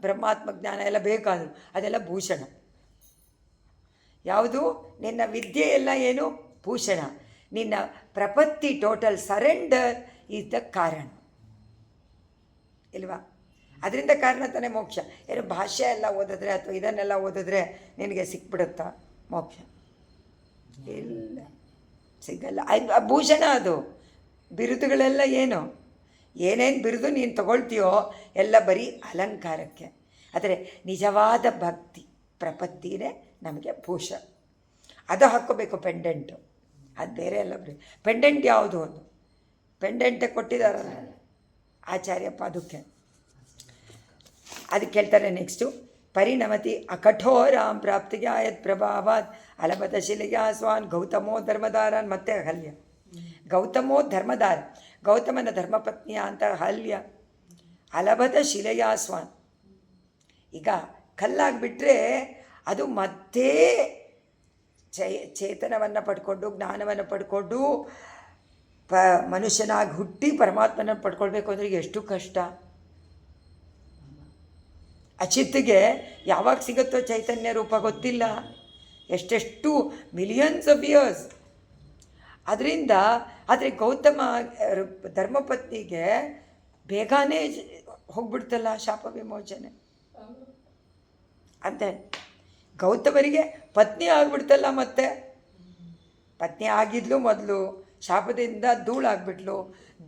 ಬ್ರಹ್ಮಾತ್ಮ ಜ್ಞಾನ ಎಲ್ಲ ಬೇಕಾದರೂ ಅದೆಲ್ಲ ಭೂಷಣ. ಯಾವುದು? ನಿನ್ನ ವಿದ್ಯೆ ಎಲ್ಲ ಏನು? ಭೂಷಣ. ನಿನ್ನ ಪ್ರಪತ್ತಿ ಟೋಟಲ್ ಸರೆಂಡರ್ ಈಸ್ ದ ಕಾರಣ ಇಲ್ವಾ? ಅದರಿಂದ ಕಾರಣ ತಾನೇ ಮೋಕ್ಷ. ಏನು ಭಾಷೆ ಎಲ್ಲ ಓದಿದ್ರೆ ಅಥವಾ ಇದನ್ನೆಲ್ಲ ಓದಿದ್ರೆ ನಿನಗೆ ಸಿಕ್ಬಿಡುತ್ತಾ ಮೋಕ್ಷ? ಇಲ್ಲ, ಸಿಗಲ್ಲ. ಭೂಷಣ ಅದು. ಬಿರುದುಗಳೆಲ್ಲ ಏನು? ಏನೇನು ಬಿರುದು ನೀನು ತಗೊಳ್ತೀಯೋ ಎಲ್ಲ ಬರೀ ಅಲಂಕಾರಕ್ಕೆ. ಆದರೆ ನಿಜವಾದ ಭಕ್ತಿ ಪ್ರಪತ್ತಿನೇ ನಮಗೆ ಭೂಷಣ. ಅದು ಹಾಕ್ಕೋಬೇಕು, ಪೆಂಡೆಂಟು. ಅದು ಬೇರೆ ಎಲ್ಲ ಬರೀ ಪೆಂಡೆಂಟ್. ಯಾವುದು ಒಂದು ಪೆಂಡೆಂಟೇ ಕೊಟ್ಟಿದ್ದಾರಲ್ಲ ಆಚಾರ್ಯ ಪಾದುಕೆ. ಅದಕ್ಕೆ ಹೇಳ್ತಾರೆ ನೆಕ್ಸ್ಟು, ಪರಿಣಮತಿ ಅಕಠೋರಾಂ ಪ್ರಾಪ್ತಿಗೆ ಯತ್ ಪ್ರಭಾವಾತ್ ಅಲಭದ ಶಿಲೆಯ ಸ್ವಾನ್ ಗೌತಮೋ ಧರ್ಮದಾರನ್. ಮತ್ತೆ ಅಹಲ್ಯ. ಗೌತಮೋ ಧರ್ಮದಾರ, ಗೌತಮನ ಧರ್ಮಪತ್ನಿಯ ಅಂತ ಅಹಲ್ಯ. ಅಲಭದ ಶಿಲೆಯ ಸ್ವಾನ್. ಈಗ ಕಲ್ಲಾಗಿಬಿಟ್ರೆ ಅದು ಮತ್ತೆ ಚೇತನವನ್ನು ಪಡ್ಕೊಂಡು ಜ್ಞಾನವನ್ನು ಪಡ್ಕೊಂಡು ಮನುಷ್ಯನಾಗಿ ಹುಟ್ಟಿ ಪರಮಾತ್ಮನ ಪಡ್ಕೊಳ್ಬೇಕು ಅಂದರೆ ಎಷ್ಟು ಕಷ್ಟ. ಅಚಿತ್ತಿಗೆ ಯಾವಾಗ ಸಿಗುತ್ತೋ ಚೈತನ್ಯ ರೂಪ ಗೊತ್ತಿಲ್ಲ, ಎಷ್ಟೆಷ್ಟು ಮಿಲಿಯನ್ಸ್ ಆಫ್ ಇಯರ್ಸ್. ಅದರಿಂದ ಆದರೆ ಗೌತಮ ಧರ್ಮಪತ್ನಿಗೆ ಬೇಗನೆ ಹೋಗ್ಬಿಡ್ತಲ್ಲ ಶಾಪ ವಿಮೋಚನೆ ಅಂತ. ಗೌತಮರಿಗೆ ಪತ್ನಿ ಆಗಿಬಿಡ್ತಲ್ಲ, ಮತ್ತೆ ಪತ್ನಿ ಆಗಿದ್ಲು ಮೊದಲು, ಶಾಪದಿಂದ ಧೂಳಾಗ್ಬಿಟ್ಲು.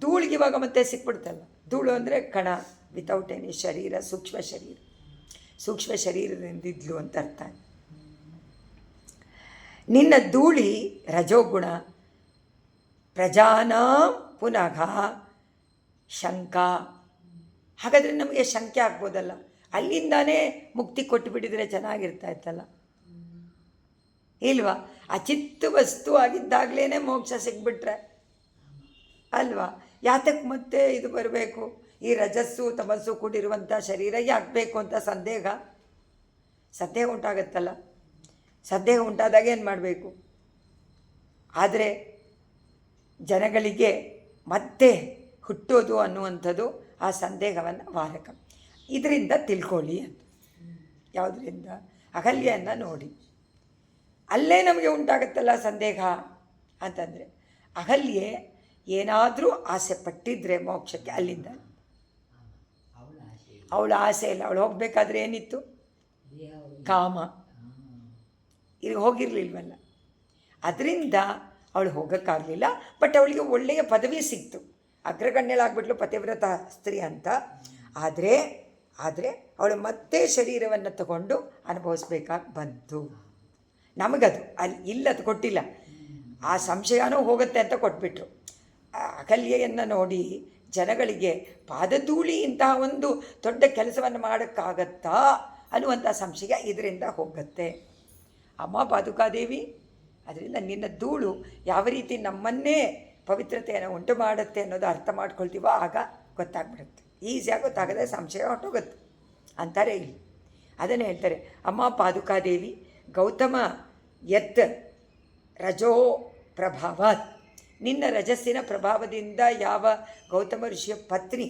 ಧೂಳಿಗೆ ಇವಾಗ ಮತ್ತೆ ಸಿಕ್ಬಿಡ್ತಲ್ಲ. ಧೂಳು ಅಂದರೆ ಕಣ, ವಿತೌಟ್ ಎನಿ ಶರೀರ, ಸೂಕ್ಷ್ಮ ಶರೀರ. ಸೂಕ್ಷ್ಮ ಶರೀರದಿಂದಿದ್ಲು ಅಂತ ಅರ್ಥ. ನಿನ್ನ ಧೂಳಿ ರಜೋಗುಣ ಪ್ರಜಾನ ಪುನಃ ಶಂಕ. ಹಾಗಾದರೆ ನಮಗೆ ಶಂಕೆ ಆಗ್ಬೋದಲ್ಲ, ಅಲ್ಲಿಂದಾನೇ ಮುಕ್ತಿ ಕೊಟ್ಟು ಬಿಟ್ಟಿದ್ರೆ ಚೆನ್ನಾಗಿರ್ತಾ ಇತ್ತಲ್ಲ ಇಲ್ವಾ? ಅಚಿತ್ತ ವಸ್ತು ಆಗಿದ್ದಾಗಲೇ ಮೋಕ್ಷ ಸಿಗ್ಬಿಟ್ರೆ ಅಲ್ವಾ? ಯಾತಕ್ಕೆ ಮತ್ತೆ ಇದು ಬರಬೇಕು? ಈ ರಜಸ್ಸು ತಮಸ್ಸು ಕೂಡಿರುವಂಥ ಶರೀರ ಯಾಕೆ ಬೇಕು ಅಂತ ಸಂದೇಹ ಉಂಟಾಗತ್ತಲ್ಲ. ಸಂದೇಹ ಉಂಟಾದಾಗ ಏನು ಮಾಡಬೇಕು? ಆದರೆ ಜನಗಳಿಗೆ ಮತ್ತೆ ಹುಟ್ಟೋದು ಅನ್ನುವಂಥದ್ದು ಆ ಸಂದೇಹವನ್ನು ವಾರಕ. ಇದರಿಂದ ತಿಳ್ಕೊಳ್ಳಿ ಅಂತ. ಯಾವುದರಿಂದ? ಅಹಲ್ಯೆಯನ್ನು ನೋಡಿ. ಅಲ್ಲೇ ನಮಗೆ ಉಂಟಾಗತ್ತಲ್ಲ ಸಂದೇಹ ಅಂತಂದರೆ. ಅಹಲ್ಯೆ ಏನಾದರೂ ಆಸೆ ಪಟ್ಟಿದ್ರೆ ಮೋಕ್ಷಕ್ಕೆ, ಅಲ್ಲಿಂದ ಅವಳ ಆಸೆ ಇಲ್ಲ. ಅವಳು ಹೋಗಬೇಕಾದ್ರೆ ಏನಿತ್ತು? ಕಾಮ. ಇಲ್ಲಿ ಹೋಗಿರಲಿಲ್ವಲ್ಲ, ಅದರಿಂದ ಅವಳು ಹೋಗೋಕ್ಕಾಗಲಿಲ್ಲ. ಬಟ್ ಅವಳಿಗೆ ಒಳ್ಳೆಯ ಪದವಿ ಸಿಕ್ತು, ಅಗ್ರಗಣ್ಯಳಾಗ್ಬಿಟ್ಲು, ಪತಿವ್ರತ ಸ್ತ್ರೀ ಅಂತ. ಆದರೆ ಅವಳು ಮತ್ತೆ ಶರೀರವನ್ನು ತಗೊಂಡು ಅನುಭವಿಸ್ಬೇಕಾಗಿ ಬಂತು. ನಮಗದು ಅಲ್ಲಿ ಇಲ್ಲದು ಕೊಟ್ಟಿಲ್ಲ. ಆ ಸಂಶಯನೂ ಹೋಗುತ್ತೆ ಅಂತ ಕೊಟ್ಬಿಟ್ರು. ಅಹಲ್ಯೆಯನ್ನು ನೋಡಿ ಜನಗಳಿಗೆ ಪಾದಧೂಳಿ ಇಂತಹ ಒಂದು ದೊಡ್ಡ ಕೆಲಸವನ್ನು ಮಾಡೋಕ್ಕಾಗತ್ತಾ ಅನ್ನುವಂಥ ಸಂಶಯ ಇದರಿಂದ ಹೋಗುತ್ತೆ. ಅಮ್ಮ ಪಾದುಕಾದೇವಿ ಅದರಿಂದ ನಿನ್ನ ಧೂಳು ಯಾವ ರೀತಿ ನಮ್ಮನ್ನೇ ಪವಿತ್ರತೆಯನ್ನು ಉಂಟು ಮಾಡುತ್ತೆ ಅನ್ನೋದು ಅರ್ಥ ಮಾಡ್ಕೊಳ್ತೀವೋ ಆಗ ಗೊತ್ತಾಗ್ಬಿಡುತ್ತೆ. ಈಸಿಯಾಗಿ ಗೊತ್ತಾಗದೆ ಸಂಶಯ ಹೊಟ್ಟೋಗುತ್ತೆ ಅಂತಾರೆ ಇಲ್ಲಿ. ಅದನ್ನು ಹೇಳ್ತಾರೆ, ಅಮ್ಮ ಪಾದುಕಾದೇವಿ ಗೌತಮ ಯತ್ ರಜೋ ಪ್ರಭಾವಾತ್, ನಿನ್ನ ರಜಸ್ಸಿನ ಪ್ರಭಾವದಿಂದ ಯಾವ ಗೌತಮ ಋಷಿಯ ಪತ್ನಿ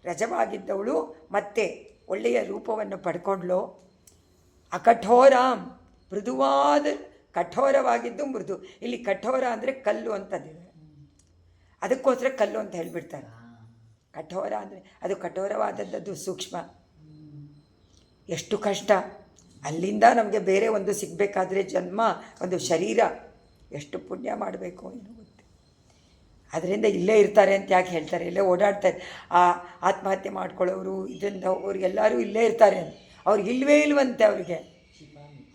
ರಜವಾಗಿದ್ದವಳು ಮತ್ತೆ ಒಳ್ಳೆಯ ರೂಪವನ್ನು ಪಡ್ಕೊಂಡ್ಲೋ, ಅಕಠೋರಾಂ ಮೃದುವಾದ, ಕಠೋರವಾಗಿದ್ದು ಮೃದು. ಇಲ್ಲಿ ಕಠೋರ ಅಂದರೆ ಕಲ್ಲು ಅಂತಂದಿದೆ, ಅದಕ್ಕೋಸ್ಕರ ಕಲ್ಲು ಅಂತ ಹೇಳಿಬಿಡ್ತಾರೆ. ಕಠೋರ ಅಂದರೆ ಅದು ಕಠೋರವಾದದ್ದು ಸೂಕ್ಷ್ಮ. ಎಷ್ಟು ಕಷ್ಟ, ಅಲ್ಲಿಂದ ನಮಗೆ ಬೇರೆ ಒಂದು ಸಿಗಬೇಕಾದ್ರೆ ಜನ್ಮ, ಒಂದು ಶರೀರ, ಎಷ್ಟು ಪುಣ್ಯ ಮಾಡಬೇಕು ಏನೋ ಗೊತ್ತೆ. ಅದರಿಂದ ಇಲ್ಲೇ ಇರ್ತಾರೆ ಅಂತ ಯಾಕೆ ಹೇಳ್ತಾರೆ, ಇಲ್ಲೇ ಓಡಾಡ್ತಾರೆ. ಆ ಆತ್ಮಹತ್ಯೆ ಮಾಡ್ಕೊಳ್ಳೋರು ಇದರಿಂದ ಅವ್ರಿಗೆಲ್ಲರೂ ಇಲ್ಲೇ ಇರ್ತಾರೆ ಅಂತ. ಅವ್ರಿಗೆ ಇಲ್ಲವೇ ಇಲ್ವಂತೆ,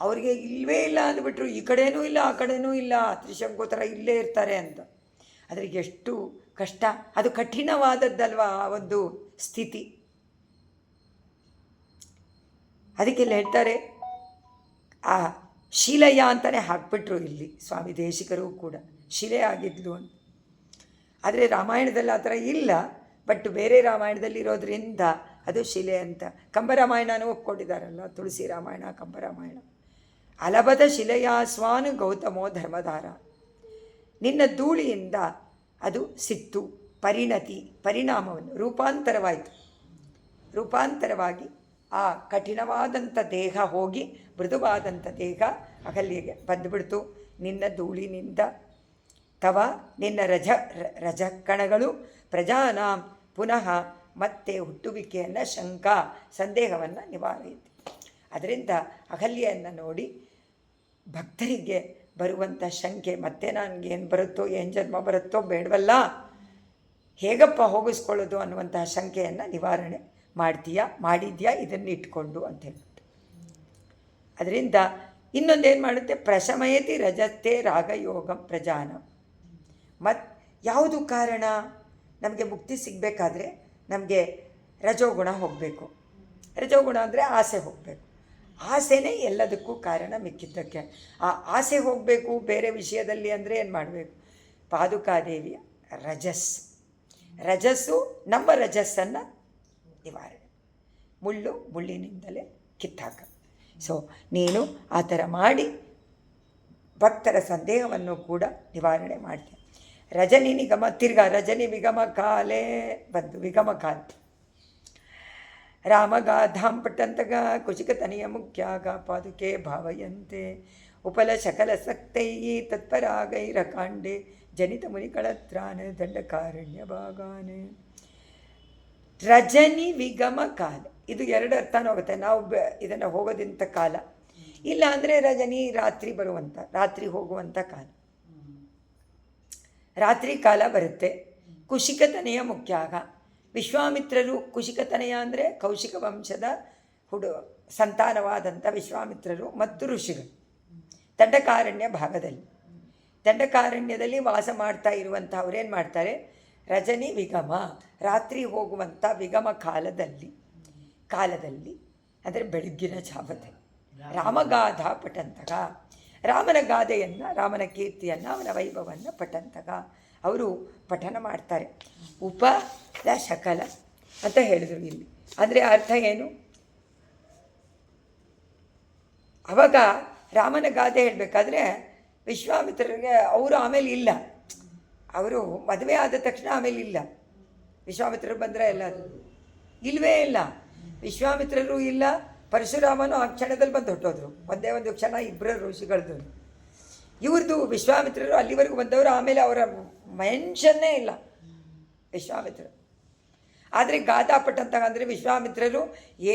ಅವ್ರಿಗೆ ಇಲ್ಲವೇ ಇಲ್ಲ ಅಂದ್ಬಿಟ್ರು. ಈ ಕಡೆನೂ ಇಲ್ಲ ಆ ಕಡೆನೂ ಇಲ್ಲ, ತ್ರಿಶಂಕು ಥರ ಇಲ್ಲೇ ಇರ್ತಾರೆ ಅಂತ. ಅದ್ರಿಗೆ ಎಷ್ಟು ಕಷ್ಟ, ಅದು ಕಠಿಣವಾದದ್ದಲ್ವ ಆ ಒಂದು ಸ್ಥಿತಿ. ಅದಕ್ಕೆಲ್ಲ ಹೇಳ್ತಾರೆ, ಆ ಶಿಲೆಯ ಅಂತಲೇ ಹಾಕ್ಬಿಟ್ರು ಇಲ್ಲಿ ಸ್ವಾಮಿ ದೇಶಿಕರು ಕೂಡ, ಶಿಲೆ ಆಗಿದ್ಲು ಅಂತ. ಆದರೆ ರಾಮಾಯಣದಲ್ಲಿ ಆ ಥರ ಇಲ್ಲ, ಬಟ್ ಬೇರೆ ರಾಮಾಯಣದಲ್ಲಿ ಇರೋದ್ರಿಂದ ಅದು ಶಿಲೆ ಅಂತ. ಕಂಬರಾಮಾಯಣನೂ ಒಪ್ಕೊಂಡಿದ್ದಾರಲ್ಲ, ತುಳಸಿ ರಾಮಾಯಣ, ಕಂಬರಾಮಾಯಣ. ಅಲಭದ ಶಿಲೆಯ ಸ್ವಾನು ಗೌತಮೋ ಧರ್ಮಧಾರ, ನಿನ್ನ ಧೂಳಿಯಿಂದ ಅದು ಸಿಟ್ಟು, ಪರಿಣತಿ, ಪರಿಣಾಮವನ್ನು ರೂಪಾಂತರವಾಯಿತು. ರೂಪಾಂತರವಾಗಿ ಆ ಕಠಿಣವಾದಂಥ ದೇಹ ಹೋಗಿ ಮೃದುವಾದಂಥ ದೇಹ ಅಹಲ್ಯೆಗೆ ಬಂದುಬಿಡ್ತು ನಿನ್ನ ಧೂಳಿನಿಂದ. ತವ ನಿನ್ನ ರಜ ಕಣಗಳು ಪ್ರಜಾನಾಂ ಪುನಃ ಮತ್ತೆ ಹುಟ್ಟುವಿಕೆಯನ್ನು ಶಂಕ, ಸಂದೇಹವನ್ನು ನಿವಾರಿಸಿತು. ಅದರಿಂದ ಅಹಲ್ಯೆಯನ್ನು ನೋಡಿ ಭಕ್ತರಿಗೆ ಬರುವಂಥ ಶಂಕೆ, ಮತ್ತೆ ನನಗೇನು ಬರುತ್ತೋ, ಏನು ಜನ್ಮ ಬರುತ್ತೋ ಬೇಡವಲ್ಲ, ಹೇಗಪ್ಪ ಹೋಗಿಸ್ಕೊಳ್ಳೋದು ಅನ್ನುವಂತಹ ಶಂಕೆಯನ್ನು ನಿವಾರಣೆ ಮಾಡಿದ್ಯಾ ಇದನ್ನು ಇಟ್ಕೊಂಡು ಅಂತ ಹೇಳ್ಬಿಟ್ಟು. ಅದರಿಂದ ಇನ್ನೊಂದೇನು ಮಾಡುತ್ತೆ, ಪ್ರಶಮಯತಿ ರಜತೆ ರಾಗಯೋಗಂ ಪ್ರಜಾನ. ಮತ್ತು ಯಾವುದು ಕಾರಣ, ನಮಗೆ ಮುಕ್ತಿ ಸಿಗಬೇಕಾದ್ರೆ ನಮಗೆ ರಜೋಗುಣ ಹೋಗಬೇಕು. ರಜೋಗುಣ ಅಂದರೆ ಆಸೆ ಹೋಗಬೇಕು. ಆಸೆನೇ ಎಲ್ಲದಕ್ಕೂ ಕಾರಣ ಮಿಕ್ಕಿದ್ದಕ್ಕೆ. ಆ ಆಸೆ ಹೋಗಬೇಕು ಬೇರೆ ವಿಷಯದಲ್ಲಿ ಅಂದರೆ ಏನು ಮಾಡಬೇಕು, ಪಾದುಕಾದೇವಿಯ ರಜಸ್ಸು ನಮ್ಮ ರಜಸ್ಸನ್ನು ನಿವಾರಣೆ, ಮುಳ್ಳಿನಿಂದಲೇ ಕಿತ್ತಾಕ. ಸೊ ನೀನು ಆ ಥರ ಮಾಡಿ ಭಕ್ತರ ಸಂದೇಹವನ್ನು ಕೂಡ ನಿವಾರಣೆ ಮಾಡ್ತೀಯ. ರಜನಿ ನಿಗಮ, ತಿರ್ಗಾ ರಜನಿ ವಿಗಮ ಕಾಲೇ ಬಂದು ವಿಗಮ ಕಾಲ ರಾಮಗಾಧಾಂ ಪಟ್ಟಂತಗ ಕುಶಿಕತನಿಯ ಮುಖ್ಯಾಗ ಪಾದುಕೆ ಭಾವಯಂತೆ ಉಪಲ ಶಕಲ ಸಕ್ತೈ ತತ್ಪರಾಗೈರಕಾಂಡೆ ಜನಿತ ಮುನಿಕಳತ್ರಾನ ದಂಡಕಾರಣ್ಯ ಭಾಗಾನೆ. ರಜನಿ ವಿಗಮ ಕಾಲ, ಇದು ಎರಡು ಅರ್ಥನೂ ಹೋಗುತ್ತೆ. ನಾವು ಇದನ್ನು ಹೋಗೋದಿಂಥ ಕಾಲ ಇಲ್ಲ ಅಂದರೆ ರಜನಿ ರಾತ್ರಿ ಬರುವಂಥ, ರಾತ್ರಿ ಹೋಗುವಂಥ ಕಾಲ, ರಾತ್ರಿ ಕಾಲ ಬರುತ್ತೆ. ಕುಶಿಕತನೆಯ ಮುಖ್ಯಾಗ, ವಿಶ್ವಾಮಿತ್ರರು, ಕುಶಿಕತನೆಯ ಅಂದರೆ ಕೌಶಿಕ ವಂಶದ ಸಂತಾನವಾದಂಥ ವಿಶ್ವಾಮಿತ್ರರು ಮತ್ತು ಋಷಿಗಳು ದಂಡಕಾರಣ್ಯ ಭಾಗದಲ್ಲಿ, ದಂಡಕಾರಣ್ಯದಲ್ಲಿ ವಾಸ ಮಾಡ್ತಾ ಇರುವಂಥವ್ರೇನು ಮಾಡ್ತಾರೆ, ರಜನಿ ವಿಗಮ, ರಾತ್ರಿ ಹೋಗುವಂಥ ವಿಗಮ ಕಾಲದಲ್ಲಿ ಅಂದರೆ ಬೆಳಗ್ಗಿನ ಜಾವದಲ್ಲಿ ರಾಮಗಾಧ ಪಠಂತಗ, ರಾಮನ ಗಾದೆಯನ್ನು, ರಾಮನ ಕೀರ್ತಿಯನ್ನು, ಅವನ ವೈಭವವನ್ನು ಪಠಂತಗ ಅವರು ಪಠನ ಮಾಡ್ತಾರೆ. ಉಪಲ ಶಕಲ ಅಂತ ಹೇಳಿದರು ಇಲ್ಲಿ. ಅಂದರೆ ಅರ್ಥ ಏನು, ಅವಾಗ ರಾಮನ ಗಾದೆ ಹೇಳಬೇಕಾದ್ರೆ ವಿಶ್ವಾಮಿತ್ರರಿಗೆ ಅವರು ಆಮೇಲೆ ಇಲ್ಲ, ಅವರು ಮದುವೆ ಆದ ತಕ್ಷಣ ಆಮೇಲೆ ಇಲ್ಲ. ವಿಶ್ವಾಮಿತ್ರರು ಬಂದರೆ ಎಲ್ಲ ಇಲ್ಲವೇ ಇಲ್ಲ, ವಿಶ್ವಾಮಿತ್ರರು ಇಲ್ಲ, ಪರಶುರಾಮನು ಆ ಕ್ಷಣದಲ್ಲಿ ಬಂದು ಹೊಟ್ಟೋದ್ರು. ಒಂದೇ ಒಂದು ಕ್ಷಣ ಇಬ್ಬರ ಋಷಿಗಳದ್ದು. ಇವ್ರದ್ದು ವಿಶ್ವಾಮಿತ್ರರು ಅಲ್ಲಿವರೆಗೂ ಬಂದವರು, ಆಮೇಲೆ ಅವರ ಮೆನ್ಷನ್ನೇ ಇಲ್ಲ ವಿಶ್ವಾಮಿತ್ರರು. ಆದರೆ ಗಾದಾಪಟ್ ಅಂತ ಅಂದರೆ ವಿಶ್ವಾಮಿತ್ರರು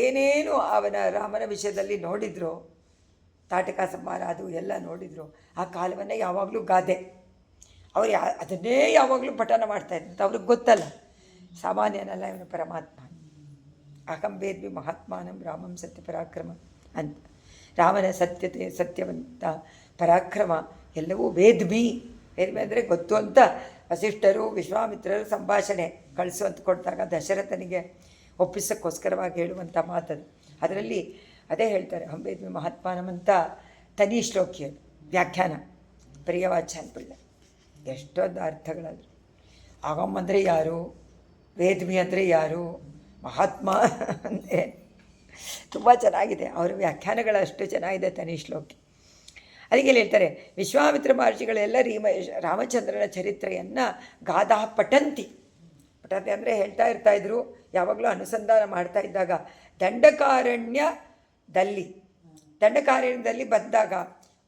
ಏನೇನು ಅವನ ರಾಮನ ವಿಷಯದಲ್ಲಿ ನೋಡಿದ್ರು, ತಾಟಕ ಸಂಹಾರ ಅದು ಎಲ್ಲ ನೋಡಿದರು, ಆ ಕಾಲವನ್ನೇ ಯಾವಾಗಲೂ ಗಾದೆ ಅವ್ರು ಅದನ್ನೇ ಯಾವಾಗಲೂ ಪಠನ ಮಾಡ್ತಾಯಿದ್ದಂತ. ಅವ್ರಿಗೆ ಗೊತ್ತಲ್ಲ, ಸಾಮಾನ್ಯನಲ್ಲ ಇವನು ಪರಮಾತ್ಮ. ಅಹಂ ವೇದ್ವಿ ಮಹಾತ್ಮಾನಂ ರಾಮಂ ಸತ್ಯ ಪರಾಕ್ರಮ ಅಂತ. ರಾಮನ ಸತ್ಯವಂತ ಪರಾಕ್ರಮ ಎಲ್ಲವೂ ವೇದ್ಮಿ ಅಂದರೆ ಗೊತ್ತು ಅಂತ ವಸಿಷ್ಠರು ವಿಶ್ವಾಮಿತ್ರರು ಸಂಭಾಷಣೆ ಕಳಿಸು ಅಂತ ಕೊಟ್ಟಾಗ ದಶರಥನಿಗೆ ಒಪ್ಪಿಸೋಕ್ಕೋಸ್ಕರವಾಗಿ ಹೇಳುವಂಥ ಮಾತದು. ಅದರಲ್ಲಿ ಅದೇ ಹೇಳ್ತಾರೆ, ಅಹಂ ವೇದ್ಮಿ ಮಹಾತ್ಮಾನಂ ಅಂತ ತನಿ ಶ್ಲೋಕಿಯದು ವ್ಯಾಖ್ಯಾನ. ಪ್ರಿಯವಾಚನ ಪಿಳ್ಳೆ. ಎಷ್ಟೊಂದು ಅರ್ಥಗಳಾದರು. ಅಗಮ್ ಯಾರು, ವೇದ್ಮಿ ಅಂದರೆ ಯಾರು, ಮಹಾತ್ಮ ಅಂದರೆ ತುಂಬ ಚೆನ್ನಾಗಿದೆ. ಅವರ ವ್ಯಾಖ್ಯಾನಗಳಷ್ಟು ಚೆನ್ನಾಗಿದೆ ತನಿಶ್ಲೋಕಿ. ಅದಕ್ಕೆ ಹೇಳ್ತಾರೆ, ವಿಶ್ವಾಮಿತ್ರ ಮಹರ್ಷಿಗಳೆಲ್ಲ ರಾಮಚಂದ್ರನ ಚರಿತ್ರೆಯನ್ನು ಗಾದಾ ಪಠಂತಿ ಅಂದರೆ ಹೇಳ್ತಾ ಇರ್ತಾಯಿದ್ರು. ಯಾವಾಗಲೂ ಅನುಸಂಧಾನ ಮಾಡ್ತಾ ಇದ್ದಾಗ ದಂಡಕಾರಣ್ಯದಲ್ಲಿ ಬಂದಾಗ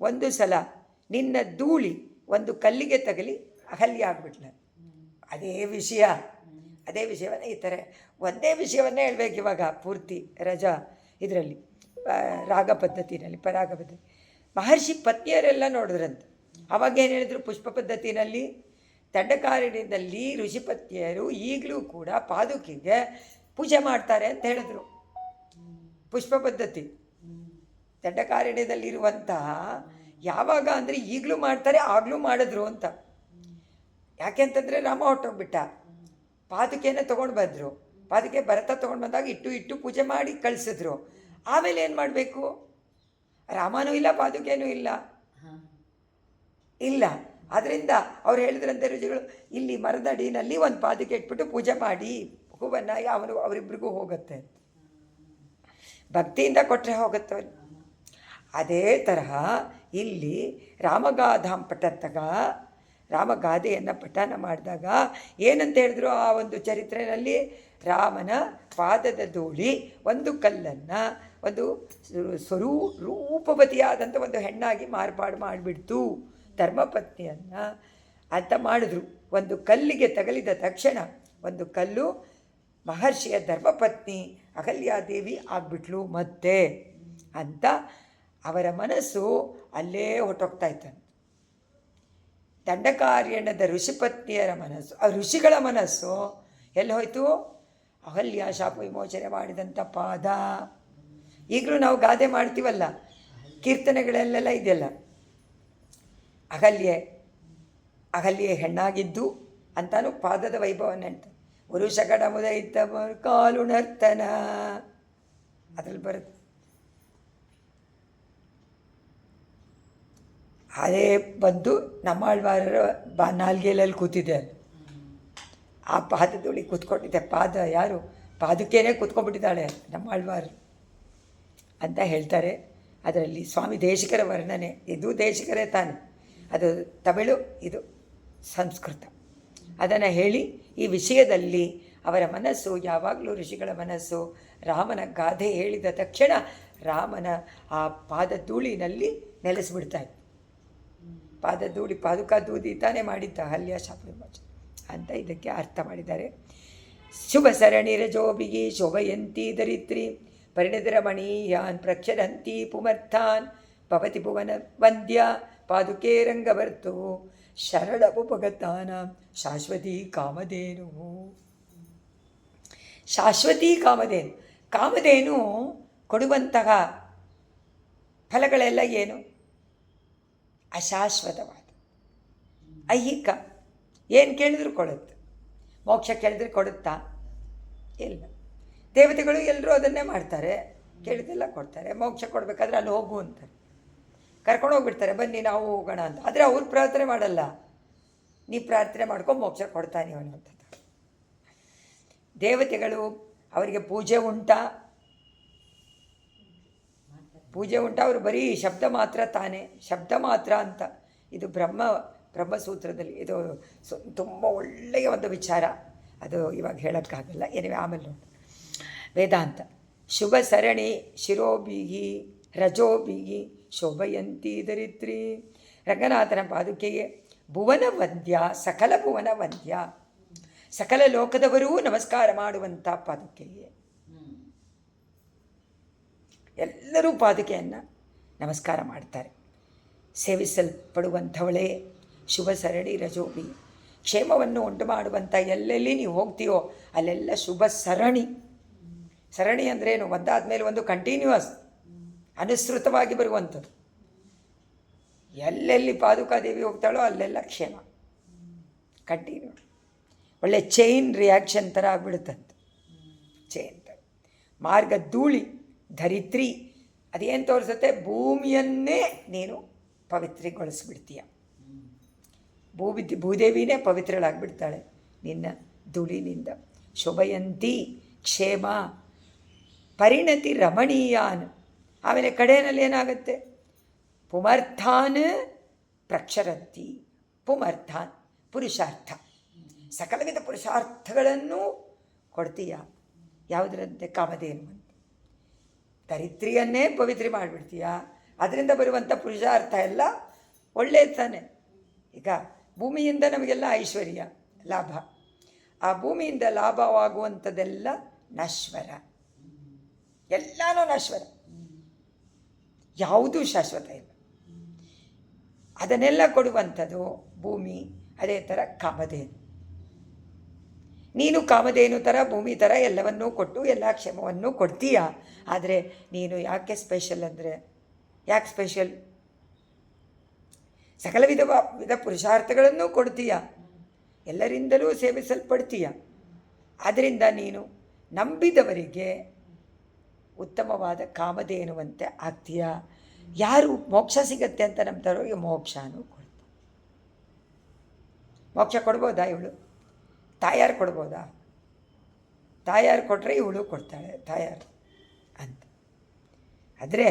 ಒಂದು ಸಲ ನಿನ್ನ ಧೂಳಿ ಒಂದು ಕಲ್ಲಿಗೆ ತಗಲಿ ಅಹಲ್ಯ ಆಗ್ಬಿಟ್ಲ. ಅದೇ ವಿಷಯವನ್ನು ಈ ಥರ ಒಂದೇ ವಿಷಯವನ್ನೇ ಹೇಳ್ಬೇಕು ಇವಾಗ ಪೂರ್ತಿ ಇದರಲ್ಲಿ ರಾಗ ಪದ್ಧತಿನಲ್ಲಿ, ಪರಾಗ ಪದ್ಧತಿ. ಮಹರ್ಷಿ ಪತ್ನಿಯರೆಲ್ಲ ನೋಡಿದ್ರಂತೆ. ಅವಾಗ ಏನು ಹೇಳಿದ್ರು, ಪುಷ್ಪ ಪದ್ಧತಿನಲ್ಲಿ ದಂಡಕಾರಣ್ಯದಲ್ಲಿ ಋಷಿಪತ್ನಿಯರು ಈಗಲೂ ಕೂಡ ಪಾದುಕೆಗೆ ಪೂಜೆ ಮಾಡ್ತಾರೆ ಅಂತ ಹೇಳಿದ್ರು. ಪುಷ್ಪ ಪದ್ಧತಿ ದಂಡಕಾರಣ್ಯದಲ್ಲಿರುವಂತಹ ಯಾವಾಗ ಅಂದರೆ ಈಗಲೂ ಮಾಡ್ತಾರೆ, ಆಗಲೂ ಮಾಡಿದ್ರು ಅಂತ. ಯಾಕೆಂತಂದರೆ ರಾಮ ಹೊಟ್ಟೋಗ್ಬಿಟ್ಟ, ಪಾದುಕೆನ ತೊಗೊಂಡು ಬಂದರು. ಪಾದುಕೆ ಭರತ ತೊಗೊಂಡು ಬಂದಾಗ ಇಟ್ಟು ಪೂಜೆ ಮಾಡಿ ಕಳಿಸಿದ್ರು. ಆಮೇಲೆ ಏನು ಮಾಡಬೇಕು? ರಾಮನೂ ಇಲ್ಲ, ಪಾದುಕೆನೂ ಇಲ್ಲ. ಆದ್ದರಿಂದ ಅವ್ರು ಹೇಳಿದ್ರಂತೆ ರುಚಿಗಳು, ಇಲ್ಲಿ ಮರದ ಅಡಿನಲ್ಲಿ ಒಂದು ಪಾದುಕೆ ಇಟ್ಬಿಟ್ಟು ಪೂಜೆ ಮಾಡಿ ಹೂವನ್ನು ಅವರಿಬ್ಬರಿಗೂ ಹೋಗುತ್ತೆ. ಭಕ್ತಿಯಿಂದ ಕೊಟ್ಟರೆ ಹೋಗುತ್ತೆ. ಅದೇ ತರಹ ಇಲ್ಲಿ ರಾಮಗಾಧಾಂ ಪಠತ್ತಗ, ರಾಮಗಾದೆಯನ್ನು ಪಠನ ಮಾಡಿದಾಗ ಏನಂತ ಹೇಳಿದ್ರು, ಆ ಒಂದು ಚರಿತ್ರೆಯಲ್ಲಿ ರಾಮನ ಪಾದದ ಧೂಳಿ ಒಂದು ಕಲ್ಲನ್ನು ಒಂದು ರೂಪವತಿಯಾದಂಥ ಒಂದು ಹೆಣ್ಣಾಗಿ ಮಾರ್ಪಾಡು ಮಾಡಿಬಿಡ್ತು ಧರ್ಮಪತ್ನಿಯನ್ನು ಅಂತ ಮಾಡಿದ್ರು. ಒಂದು ಕಲ್ಲಿಗೆ ತಗಲಿದ ತಕ್ಷಣ ಒಂದು ಕಲ್ಲು ಮಹರ್ಷಿಯ ಧರ್ಮಪತ್ನಿ ಅಹಲ್ಯಾದೇವಿ ಆಗಿಬಿಟ್ಲು ಮತ್ತೆ ಅಂತ ಅವರ ಮನಸ್ಸು ಅಲ್ಲೇ ಹೊಟ್ಟೋಗ್ತಾ ಇತ್ತಂತೆ. ದಂಡಕಾರಣ್ಯದ ಋಷಿಪತ್ನಿಯರ ಮನಸ್ಸು, ಆ ಋಷಿಗಳ ಮನಸ್ಸು ಎಲ್ಲಿ ಹೋಯಿತು? ಅಹಲ್ಯ ಶಾಪ ವಿಮೋಚನೆ ಮಾಡಿದಂಥ ಪಾದ. ಈಗಲೂ ನಾವು ಗಾದೆ ಮಾಡ್ತೀವಲ್ಲ, ಕೀರ್ತನೆಗಳಲ್ಲೆಲ್ಲ ಇದೆಯಲ್ಲ, ಅಹಲ್ಯೆ ಹೆಣ್ಣಾಗಿದ್ದು ಅಂತಾನು ಪಾದದ ವೈಭವನ ಹೇಳ್ತಾರೆ. ವರುಷಗಡ ಮುದೈತ ಕಾಲು ನರ್ತನ ಅದ್ರಲ್ಲಿ ಬರುತ್ತೆ. ಅದೇ ಬಂದು ನಮ್ಮಾಳ್ವಾರರ ನಾಲ್ಗೆಲಲ್ಲಿ ಕೂತಿದೆ, ಅಲ್ಲಿ ಆ ಪಾದದೊಳಿ ಕೂತ್ಕೊಂಡಿದ್ದೆ. ಪಾದ ಯಾರು? ಪಾದಕ್ಕೇನೆ ಕೂತ್ಕೊಂಡ್ಬಿಟ್ಟಿದ್ದಾಳೆ ನಮ್ಮಾಳ್ವಾರ ಅಂತ ಹೇಳ್ತಾರೆ. ಅದರಲ್ಲಿ ಸ್ವಾಮಿ ದೇಶಿಕರ ವರ್ಣನೆ, ಇದು ದೇಶಿಕರೇ ತಾನೆ, ಅದು ತಮಿಳು, ಇದು ಸಂಸ್ಕೃತ. ಅದನ್ನು ಹೇಳಿ ಈ ವಿಷಯದಲ್ಲಿ ಅವರ ಮನಸ್ಸು ಯಾವಾಗಲೂ ಋಷಿಗಳ ಮನಸ್ಸು ರಾಮನ ಗಾದೆ ಹೇಳಿದ ತಕ್ಷಣ ರಾಮನ ಆ ಪಾದಧೂಳಿನಲ್ಲಿ ನೆಲೆಸಿಬಿಡ್ತಾಯಿತ್ತು. ಪಾದಧೂಳಿ ಪಾದುಕಾ ದೂದಿ ತಾನೇ ಮಾಡಿದ್ದ ಅಹಲ್ಯ ಶಾಪ ವಿಮೋಚನೆ ಅಂತ ಇದಕ್ಕೆ ಅರ್ಥ ಮಾಡಿದ್ದಾರೆ. ಶುಭ ಸರಣಿ ರಜೋಭಿಗಿ ಶೋಭಯಂತಿ ಧರಿತ್ರಿ ಪರಿಣಿತರಮಣೀಯಾನ್ ಪ್ರಕ್ಷರಂತಿ ಪುಮರ್ಥಾನ್ ಭವತಿ ಭುವನ ವಂದ್ಯ ಪಾದುಕೆ ರಂಗವರ್ತು ಶರಳಪುಪಗತಾನ ಶಾಶ್ವತಿ ಕಾಮಧೇನು. ಶಾಶ್ವತಿ ಕಾಮಧೇನು ಕೊಡುವಂತಹ ಫಲಗಳೆಲ್ಲ ಏನು? ಅಶಾಶ್ವತವಾದ, ಐಹಿಕ. ಏನು ಕೇಳಿದ್ರು ಕೊಡುತ್ತೆ. ಮೋಕ್ಷ ಕೇಳಿದ್ರೆ ಕೊಡುತ್ತಾ? ಇಲ್ಲ. ದೇವತೆಗಳು ಎಲ್ಲರೂ ಅದನ್ನೇ ಮಾಡ್ತಾರೆ, ಕೇಳಿದೆಲ್ಲ ಕೊಡ್ತಾರೆ. ಮೋಕ್ಷ ಕೊಡಬೇಕಾದ್ರೆ ಅಲ್ಲಿ ಹೋಗು ಅಂತಾರೆ, ಕರ್ಕೊಂಡು ಹೋಗ್ಬಿಡ್ತಾರೆ, ಬನ್ನಿ ನಾವು ಹೋಗೋಣ ಅಂತ. ಆದರೆ ಅವ್ರು ಪ್ರಾರ್ಥನೆ ಮಾಡಲ್ಲ, ನೀ ಪ್ರಾರ್ಥನೆ ಮಾಡ್ಕೊಂಡು ಮೋಕ್ಷ ಕೊಡ್ತಾನೆ ಅನ್ನುವಂಥದ್ದು. ದೇವತೆಗಳು ಅವರಿಗೆ ಪೂಜೆ ಉಂಟಾ? ಅವರು ಬರೀ ಶಬ್ದ ಮಾತ್ರ ತಾನೇ, ಶಬ್ದ ಮಾತ್ರ ಅಂತ. ಇದು ಬ್ರಹ್ಮಸೂತ್ರದಲ್ಲಿ ಇದು ತುಂಬ ಒಳ್ಳೆಯ ಒಂದು ವಿಚಾರ. ಅದು ಇವಾಗ ಹೇಳೋಕ್ಕಾಗಲ್ಲ, ಏನಿವೆ ಆಮೇಲೆ ನೋಡಿ. ವೇದಾಂತ ಶುಭ ಸರಣಿ ಶಿರೋಬಿಗಿ ರಜೋಬಿಗಿ ಶೋಭಯಂತಿ ಧರಿತ್ರಿ. ರಂಗನಾಥನ ಪಾದುಕೆಗೆ ಭುವನ ವಂದ್ಯ, ಸಕಲ ಭುವನ ವಂದ್ಯ, ಸಕಲ ಲೋಕದವರೂ ನಮಸ್ಕಾರ ಮಾಡುವಂಥ ಪಾದುಕೆಗೆ. ಎಲ್ಲರೂ ಪಾದುಕೆಯನ್ನು ನಮಸ್ಕಾರ ಮಾಡ್ತಾರೆ. ಸೇವಿಸಲ್ಪಡುವಂಥವಳೇ ಶುಭ ಸರಣಿ ರಜೋಬಿ. ಕ್ಷೇಮವನ್ನು ಉಂಟು ಮಾಡುವಂಥ ಎಲ್ಲೆಲ್ಲಿ ನೀವು ಹೋಗ್ತೀಯೋ ಅಲ್ಲೆಲ್ಲ ಶುಭ ಸರಣಿ. ಸರಣಿ ಅಂದ್ರೇನು? ಒಂದಾದ ಮೇಲೆ ಒಂದು ಕಂಟಿನ್ಯೂಯಸ್, ಅನುಸೃತವಾಗಿ ಬರುವಂಥದ್ದು. ಎಲ್ಲೆಲ್ಲಿ ಪಾದುಕಾದೇವಿ ಹೋಗ್ತಾಳೋ ಅಲ್ಲೆಲ್ಲ ಕ್ಷೇಮ, ಕಂಟಿನ್ಯೂ. ಒಳ್ಳೆ ಚೈನ್ ರಿಯಾಕ್ಷನ್ ಥರ ಆಗ್ಬಿಡುತ್ತಂತ. ಚೈನ್ ಥರ ಮಾರ್ಗ ಧೂಳಿ ಧರಿತ್ರಿ. ಅದೇನು ತೋರಿಸುತ್ತೆ? ಭೂಮಿಯನ್ನೇ ನೀನು ಪವಿತ್ರಿಗೊಳಿಸ್ಬಿಡ್ತೀಯ. ಭೂದೇವಿನೇ ಪವಿತ್ರಳಾಗಿಬಿಡ್ತಾಳೆ ನಿನ್ನ ಧೂಳಿನಿಂದ. ಶೋಭಯಂತಿ ಕ್ಷೇಮ ಪರಿಣತಿ ರಮಣೀಯಾನ್. ಆಮೇಲೆ ಕಡೆಯಲ್ಲಿ ಏನಾಗುತ್ತೆ? ಪುಮರ್ಥಾನ್ ಪ್ರಕ್ಷರಂತಿ. ಪುಮರ್ಥಾನ್ ಪುರುಷಾರ್ಥ, ಸಕಲವಿಧ ಪುರುಷಾರ್ಥಗಳನ್ನು ಕೊಡ್ತೀಯ. ಯಾವುದರಂತೆ? ಕಾಮಧೇನು ಅಂತ. ಧರಿತ್ರಿಯನ್ನೇ ಪವಿತ್ರಿ ಮಾಡಿಬಿಡ್ತೀಯ. ಅದರಿಂದ ಬರುವಂಥ ಪುರುಷಾರ್ಥ ಎಲ್ಲ ಒಳ್ಳೆಯ ತಾನೆ. ಈಗ ಭೂಮಿಯಿಂದ ನಮಗೆಲ್ಲ ಐಶ್ವರ್ಯ ಲಾಭ. ಆ ಭೂಮಿಯಿಂದ ಲಾಭವಾಗುವಂಥದ್ದೆಲ್ಲ ನಶ್ವರ, ಎಲ್ಲನೂ ನಶ್ವರ, ಯಾವುದೂ ಶಾಶ್ವತ ಇಲ್ಲ. ಅದನ್ನೆಲ್ಲ ಕೊಡುವಂಥದ್ದು ಭೂಮಿ. ಅದೇ ಥರ ಕಾಮಧೇನು. ನೀನು ಕಾಮಧೇನು ಥರ ಭೂಮಿ ಥರ ಎಲ್ಲವನ್ನೂ ಕೊಟ್ಟು ಎಲ್ಲ ಕ್ಷೇಮವನ್ನು ಕೊಡ್ತೀಯ. ಆದರೆ ನೀನು ಯಾಕೆ ಸ್ಪೆಷಲ್ ಅಂದರೆ, ಯಾಕೆ ಸ್ಪೆಷಲ್? ಸಕಲ ವಿಧ ಪುರುಷಾರ್ಥಗಳನ್ನು ಕೊಡ್ತೀಯ, ಎಲ್ಲರಿಂದಲೂ ಸೇವಿಸಲ್ಪಡ್ತೀಯ. ಆದ್ದರಿಂದ ನೀನು ನಂಬಿದವರಿಗೆ ಉತ್ತಮವಾದ ಕಾಮಧೇನುವಂತೆ ಆಗ್ತೀಯ. ಯಾರು ಮೋಕ್ಷ ಸಿಗತ್ತೆ ಅಂತ ನಂಬ್ತಾರೋ ಮೋಕ್ಷನೂ ಕೊಡ್ತಾರೆ. ಮೋಕ್ಷ ಕೊಡ್ಬೋದಾ ಇವಳು? ತಾಯಾರು ಕೊಡ್ಬೋದಾ? ತಾಯಾರು ಕೊಟ್ಟರೆ ಇವಳು ಕೊಡ್ತಾಳೆ ತಾಯಾರು ಅಂತ. ಆದರೆ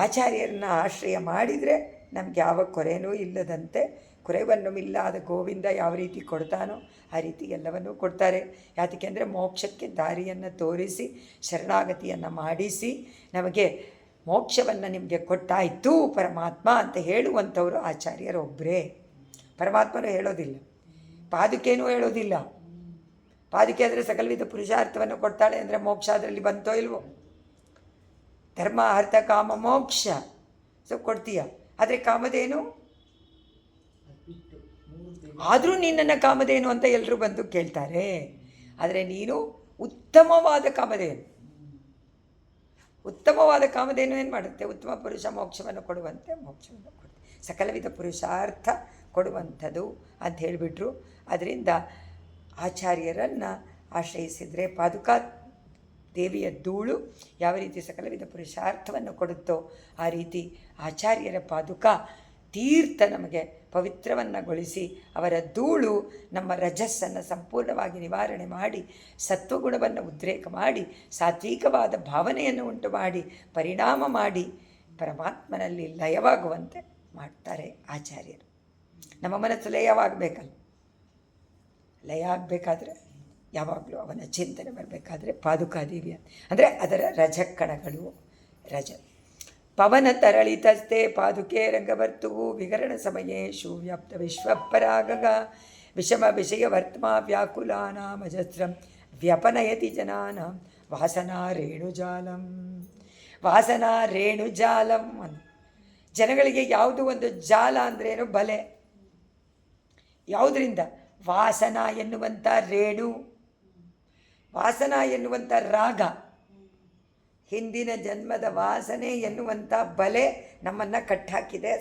ಆಚಾರ್ಯರನ್ನ ಆಶ್ರಯ ಮಾಡಿದರೆ ನಮ್ಗೆ ಯಾವ ಕೊರೆನೂ ಇಲ್ಲದಂತೆ, ಕೊರೆವನ್ನು ಇಲ್ಲದ ಗೋವಿಂದ ಯಾವ ರೀತಿ ಕೊಡ್ತಾನೋ ಆ ರೀತಿ ಎಲ್ಲವನ್ನೂ ಕೊಡ್ತಾರೆ. ಯಾತಕ್ಕೆ ಅಂದರೆ ಮೋಕ್ಷಕ್ಕೆ ದಾರಿಯನ್ನು ತೋರಿಸಿ ಶರಣಾಗತಿಯನ್ನು ಮಾಡಿಸಿ ನಮಗೆ ಮೋಕ್ಷವನ್ನು ನಿಮಗೆ ಕೊಟ್ಟಾಯಿತು ಪರಮಾತ್ಮ ಅಂತ ಹೇಳುವಂಥವರು ಆಚಾರ್ಯರೊಬ್ಬರೇ. ಪರಮಾತ್ಮನು ಹೇಳೋದಿಲ್ಲ, ಪಾದುಕೆನೂ ಹೇಳೋದಿಲ್ಲ. ಪಾದುಕೆ ಆದರೆ ಸಕಲವಿಧ ಪುರುಷಾರ್ಥವನ್ನು ಕೊಡ್ತಾಳೆ ಅಂದರೆ ಮೋಕ್ಷ ಅದರಲ್ಲಿ ಬಂತೋ ಇಲ್ವೋ? ಧರ್ಮ ಅರ್ಥ ಕಾಮ ಮೋಕ್ಷ ಸೊ ಕೊಡ್ತೀಯ. ಆದರೆ ಕಾಮಧೇನು ಆದರೂ ನಿನ್ನನ್ನು ಕಾಮಧೇನು ಅಂತ ಎಲ್ಲರೂ ಬಂದು ಕೇಳ್ತಾರೆ. ಆದರೆ ನೀನು ಉತ್ತಮವಾದ ಕಾಮಧೇನು. ಉತ್ತಮವಾದ ಕಾಮಧೇನು ಏನು ಮಾಡುತ್ತೆ? ಉತ್ತಮ ಪುರುಷ ಮೋಕ್ಷವನ್ನು ಕೊಡುವಂತೆ ಮೋಕ್ಷವನ್ನು ಕೊಡುತ್ತೆ, ಸಕಲವಿಧ ಪುರುಷಾರ್ಥ ಕೊಡುವಂಥದ್ದು ಅಂತ ಹೇಳಿಬಿಟ್ರು. ಅದರಿಂದ ಆಚಾರ್ಯರನ್ನು ಆಶ್ರಯಿಸಿದರೆ ಪಾದುಕಾ ದೇವಿಯ ಧೂಳು ಯಾವ ರೀತಿ ಸಕಲವಿಧ ಪುರುಷಾರ್ಥವನ್ನು ಕೊಡುತ್ತೋ ಆ ರೀತಿ ಆಚಾರ್ಯರ ಪಾದುಕಾ ತೀರ್ಥ ನಮಗೆ ಪವಿತ್ರವನ್ನುಗೊಳಿಸಿ ಅವರ ಧೂಳು ನಮ್ಮ ರಜಸ್ಸನ್ನು ಸಂಪೂರ್ಣವಾಗಿ ನಿವಾರಣೆ ಮಾಡಿ ಸತ್ವಗುಣವನ್ನು ಉದ್ರೇಕ ಮಾಡಿ ಸಾತ್ವಿಕವಾದ ಭಾವನೆಯನ್ನು ಉಂಟು ಮಾಡಿ ಪರಿಣಾಮ ಮಾಡಿ ಪರಮಾತ್ಮನಲ್ಲಿ ಲಯವಾಗುವಂತೆ ಮಾಡ್ತಾರೆ ಆಚಾರ್ಯರು. ನಮ್ಮ ಮನಸ್ಸು ಲಯವಾಗಬೇಕಲ್ಲ, ಲಯ ಆಗಬೇಕಾದ್ರೆ ಯಾವಾಗಲೂ ಅವನ ಚಿಂತನೆ ಬರಬೇಕಾದ್ರೆ ಪಾದುಕಾದೇವಿ ಅಂದರೆ ಅದರ ರಜಕಣಗಳು. ರಜ ಪವನ ತರಳಿತಸ್ತೆ ಪಾದುಕೆ ರಂಗವರ್ತುವು ವಿಹರಣ ಸಮಯೇಶು ವ್ಯಾಪ್ತ ವಿಶ್ವಪರಾಗಗ ವಿಷಮ ವಿಷಯ ವರ್ತ್ಮ ವ್ಯಾಕುಲಾನಾಮಜಸ್ರಂ ವ್ಯಪನಯತಿ ಜನಾನಾಂ ವಾಸನಾ ರೇಣುಜಾಲಂ. ವಾಸನಾ ರೇಣುಜಾಲಂ ಅಂತ ಜನಗಳಿಗೆ ಯಾವುದು ಒಂದು ಜಾಲ ಅಂದ್ರೇನು? ಬಲೆ. ಯಾವುದರಿಂದ? ವಾಸನ ಎನ್ನುವಂಥ ರೇಣು, ವಾಸನ ಎನ್ನುವಂಥ ರಾಗ, ಹಿಂದಿನ ಜನ್ಮದ ವಾಸನೆ ಎನ್ನುವಂಥ ಬಲೆ ನಮ್ಮನ್ನು ಕಟ್ಟಾಕಿದೆ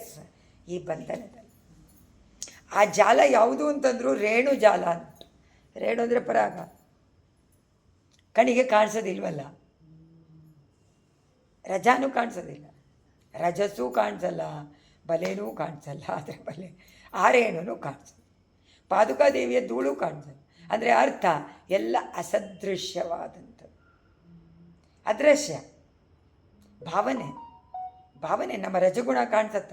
ಈ ಬಂಧನದಲ್ಲಿ. ಆ ಜಾಲ ಯಾವುದು ಅಂತಂದ್ರು ರೇಣು ಜಾಲ ಅಂತ. ರೇಣು ಅಂದರೆ ಪರಾಗ, ಕಣಿಗೆ ಕಾಣಿಸೋದಿಲ್ವಲ್ಲ, ರಜಾನೂ ಕಾಣಿಸೋದಿಲ್ಲ, ರಜಸ್ಸೂ ಕಾಣಿಸಲ್ಲ, ಬಲೆನೂ ಕಾಣಿಸಲ್ಲ. ಆದರೆ ಬಲೆ ಆ ರೇಣುನೂ ಕಾಣಿಸಲ್ಲ, ಪಾದುಕಾದೇವಿಯ ಧೂಳು ಕಾಣಿಸಲ್ಲ. ಅಂದರೆ ಅರ್ಥ ಎಲ್ಲ ಅಸದೃಶ್ಯವಾದಂಥದ್ದು. ಅದೃಶ್ಯ ಭಾವನೆ, ಭಾವನೆ ನಮ್ಮ ರಜಗುಣ ಕಾಣಿಸತ್ತ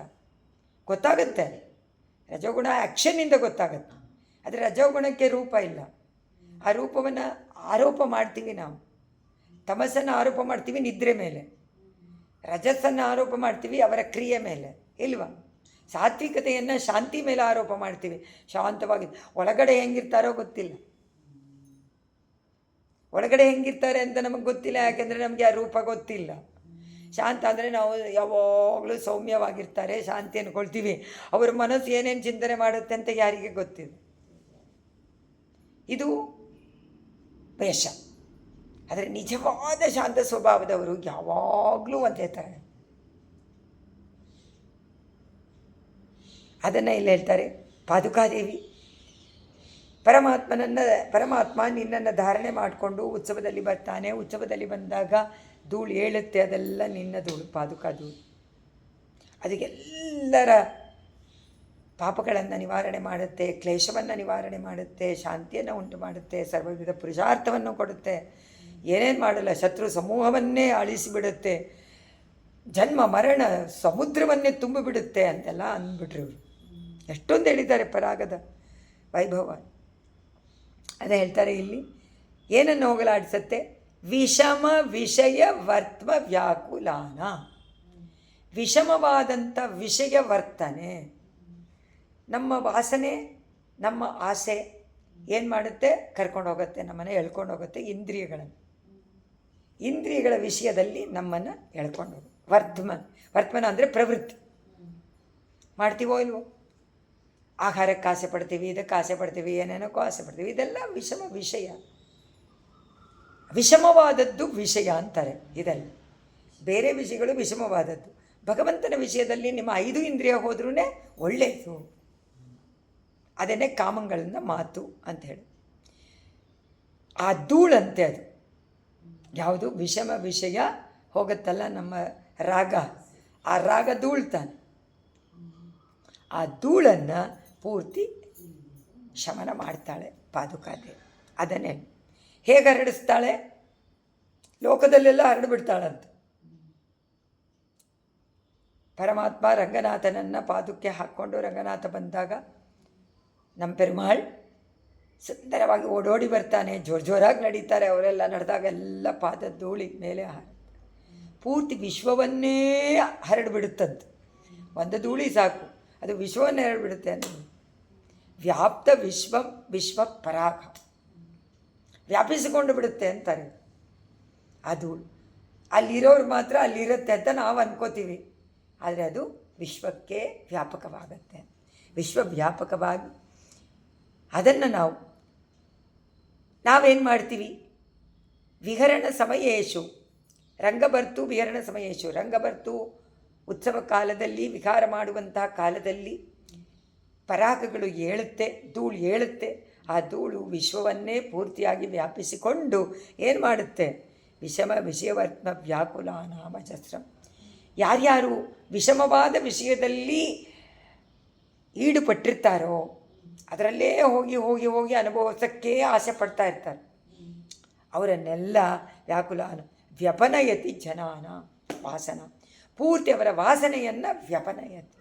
ಗೊತ್ತಾಗುತ್ತೆ. ರಜಗುಣ ಆ್ಯಕ್ಷನ್ನಿಂದ ಗೊತ್ತಾಗುತ್ತೆ. ಆದರೆ ರಜಗುಣಕ್ಕೆ ರೂಪ ಇಲ್ಲ. ಆ ರೂಪವನ್ನು ಆರೋಪ ಮಾಡ್ತೀವಿ ನಾವು. ತಮಸ್ಸನ್ನು ಆರೋಪ ಮಾಡ್ತೀವಿ ನಿದ್ರೆ ಮೇಲೆ, ರಜಸ್ಸನ್ನು ಆರೋಪ ಮಾಡ್ತೀವಿ ಅವರ ಕ್ರಿಯೆ ಮೇಲೆ, ಇಲ್ವಾ? ಸಾತ್ವಿಕತೆಯನ್ನು ಶಾಂತಿ ಮೇಲೆ ಆರೋಪ ಮಾಡ್ತೀವಿ. ಶಾಂತವಾಗಿ ಒಳಗಡೆ ಹೆಂಗಿರ್ತಾರೋ ಗೊತ್ತಿಲ್ಲ. ಒಳಗಡೆ ಹೆಂಗಿರ್ತಾರೆ ಅಂತ ನಮಗೆ ಗೊತ್ತಿಲ್ಲ, ಯಾಕೆಂದರೆ ನಮಗೆ ಆ ರೂಪ ಗೊತ್ತಿಲ್ಲ. ಶಾಂತ ಅಂದರೆ ನಾವು ಯಾವಾಗಲೂ ಸೌಮ್ಯವಾಗಿರ್ತಾರೆ, ಶಾಂತಿ ಅಂದ್ಕೊಳ್ತೀವಿ. ಅವರ ಮನಸ್ಸು ಏನೇನು ಚಿಂತನೆ ಮಾಡುತ್ತೆ ಅಂತ ಯಾರಿಗೆ ಗೊತ್ತಿದೆ? ಇದು ವೇಷ. ಆದರೆ ನಿಜವಾದ ಶಾಂತ ಸ್ವಭಾವದವರು ಯಾವಾಗಲೂ ಒಂದೇ ಥರ. ಅದನ್ನು ಇಲ್ಲಿ ಹೇಳ್ತಾರೆ. ಪಾದುಕಾದೇವಿ ಪರಮಾತ್ಮ ನಿನ್ನನ್ನು ಧಾರಣೆ ಮಾಡಿಕೊಂಡು ಉತ್ಸವದಲ್ಲಿ ಬರ್ತಾನೆ. ಉತ್ಸವದಲ್ಲಿ ಬಂದಾಗ ಧೂಳು ಏಳುತ್ತೆ, ಅದೆಲ್ಲ ನಿನ್ನ ಧೂಳು, ಪಾದುಕಾ ಧೂಳು. ಅದು ಎಲ್ಲರ ಪಾಪಗಳನ್ನು ನಿವಾರಣೆ ಮಾಡುತ್ತೆ, ಕ್ಲೇಶವನ್ನು ನಿವಾರಣೆ ಮಾಡುತ್ತೆ, ಶಾಂತಿಯನ್ನು ಉಂಟು ಮಾಡುತ್ತೆ, ಸರ್ವವಿಧ ಪುರುಷಾರ್ಥವನ್ನು ಕೊಡುತ್ತೆ. ಏನೇನು ಮಾಡಲ್ಲ, ಶತ್ರು ಸಮೂಹವನ್ನೇ ಅಳಿಸಿಬಿಡುತ್ತೆ, ಜನ್ಮ ಮರಣ ಸಮುದ್ರವನ್ನೇ ತುಂಬಿಬಿಡುತ್ತೆ ಅಂತೆಲ್ಲ ಅಂದ್ಬಿಟ್ರು ಇವರು. ಎಷ್ಟೊಂದು ಹೇಳಿದ್ದಾರೆ ಪರಾಗದ ವೈಭವ. ಅದೇ ಹೇಳ್ತಾರೆ ಇಲ್ಲಿ, ಏನನ್ನು ಹೋಗಲಾಡಿಸತ್ತೆ? ವಿಷಮ ವಿಷಯ ವರ್ತಮ ವ್ಯಾಕುಲಾನ. ವಿಷಮವಾದಂಥ ವಿಷಯ ವರ್ತನೆ, ನಮ್ಮ ವಾಸನೆ, ನಮ್ಮ ಆಸೆ ಏನು ಮಾಡುತ್ತೆ? ಕರ್ಕೊಂಡು ಹೋಗುತ್ತೆ, ನಮ್ಮನ್ನು ಎಳ್ಕೊಂಡು ಹೋಗುತ್ತೆ. ಇಂದ್ರಿಯಗಳ ವಿಷಯದಲ್ಲಿ ನಮ್ಮನ್ನು ಎಳ್ಕೊಂಡು ಹೋಗುತ್ತೆ. ವರ್ತಮನ ಅಂದರೆ ಪ್ರವೃತ್ತಿ. ಮಾಡ್ತೀವೋ ಇಲ್ವೋ? ಆಹಾರಕ್ಕೆ ಆಸೆ ಪಡ್ತೀವಿ, ಇದಕ್ಕೆ ಆಸೆ ಪಡ್ತೀವಿ, ಏನೇನಕ್ಕೂ ಆಸೆ ಪಡ್ತೀವಿ. ಇದೆಲ್ಲ ವಿಷಯ. ವಿಷಮವಾದದ್ದು ವಿಷಯ ಅಂತಾರೆ. ಇದೆಲ್ಲ ಬೇರೆ ವಿಷಯಗಳು ವಿಷಮವಾದದ್ದು. ಭಗವಂತನ ವಿಷಯದಲ್ಲಿ ನಿಮ್ಮ 5 ಇಂದ್ರಿಯ ಹೋದ್ರೂ ಒಳ್ಳೆಯದು. ಅದನ್ನೇ ಕಾಮಗಳಿಂದ ಮಾತು ಅಂತ ಹೇಳಿ. ಆ ಧೂಳಂತೆ ಅದು ಯಾವುದು? ವಿಷಮ ವಿಷಯ ಹೋಗುತ್ತಲ್ಲ ನಮ್ಮ ರಾಗ, ಆ ರಾಗ ಧೂಳ್ತಾನೆ. ಆ ಧೂಳನ್ನು ಪೂರ್ತಿ ಶಮನ ಮಾಡ್ತಾಳೆ ಪಾದುಕಾದೇವಿ. ಅದನ್ನೇ ಹೇಗೆ ಹರಡಿಸ್ತಾಳೆ? ಲೋಕದಲ್ಲೆಲ್ಲ ಹರಡಿಬಿಡ್ತಾಳಂತ. ಪರಮಾತ್ಮ ರಂಗನಾಥನನ್ನು ಪಾದಕ್ಕೆ ಹಾಕ್ಕೊಂಡು ರಂಗನಾಥ ಬಂದಾಗ ನಮ್ಮ ಪೆರುಮಾಳ್ ಸುಂದರವಾಗಿ ಓಡೋಡಿ ಬರ್ತಾನೆ. ಜೋರಾಗಿ ನಡೀತಾರೆ ಅವರೆಲ್ಲ. ನಡೆದಾಗ ಎಲ್ಲ ಪಾದ ಧೂಳಿ ಮೇಲೆ ಪೂರ್ತಿ ವಿಶ್ವವನ್ನೇ ಹರಡಿಬಿಡುತ್ತಂತೆ. ಒಂದು ಧೂಳಿ ಸಾಕು, ಅದು ವಿಶ್ವವನ್ನೇ ಹರಡಿಬಿಡುತ್ತೆ ಅಂತ. ವ್ಯಾಪ್ತ ವಿಶ್ವ ಪರಾಗ, ವ್ಯಾಪಿಸಿಕೊಂಡು ಬಿಡುತ್ತೆ ಅಂತಾರೆ. ಅದು ಅಲ್ಲಿರೋರು ಮಾತ್ರ ಅಲ್ಲಿರುತ್ತೆ ಅಂತ ನಾವು ಅನ್ಕೋತೀವಿ, ಆದರೆ ಅದು ವಿಶ್ವಕ್ಕೆ ವ್ಯಾಪಕವಾಗತ್ತೆ. ವಿಶ್ವವ್ಯಾಪಕವಾಗಿ ಅದನ್ನು ನಾವೇನು ಮಾಡ್ತೀವಿ? ವಿಹರಣ ಸಮಯೇಶು ರಂಗಬರ್ತು ವಿಹರಣ ಸಮಯೇಶು. ರಂಗಬರ್ತು ಉತ್ಸವ ಕಾಲದಲ್ಲಿ, ವಿಹಾರ ಮಾಡುವಂತಹ ಕಾಲದಲ್ಲಿ ಪರಾಗಗಳು ಏಳುತ್ತೆ, ಧೂಳು ಏಳುತ್ತೆ. ಆ ಧೂಳು ವಿಶ್ವವನ್ನೇ ಪೂರ್ತಿಯಾಗಿ ವ್ಯಾಪಿಸಿಕೊಂಡು ಏನು ಮಾಡುತ್ತೆ? ವಿಷಮ ವಿಷಯವರ್ತ್ಮ ವ್ಯಾಕುಲ ನಾಮಜಸ್ರಂ. ಯಾರ್ಯಾರು ವಿಷಮವಾದ ವಿಷಯದಲ್ಲಿ ಈಡುಪಟ್ಟಿರ್ತಾರೋ ಅದರಲ್ಲೇ ಹೋಗಿ ಅನುಭವಿಸೋಕ್ಕೆ ಆಸೆ ಪಡ್ತಾ ಇರ್ತಾರೆ. ಅವರನ್ನೆಲ್ಲ ವ್ಯಾಕುಲ ವ್ಯಪನಯತಿ ಜನಾನ ವಾಸನ. ಪೂರ್ತಿ ಅವರ ವಾಸನೆಯನ್ನು ವ್ಯಪನಯತಿ,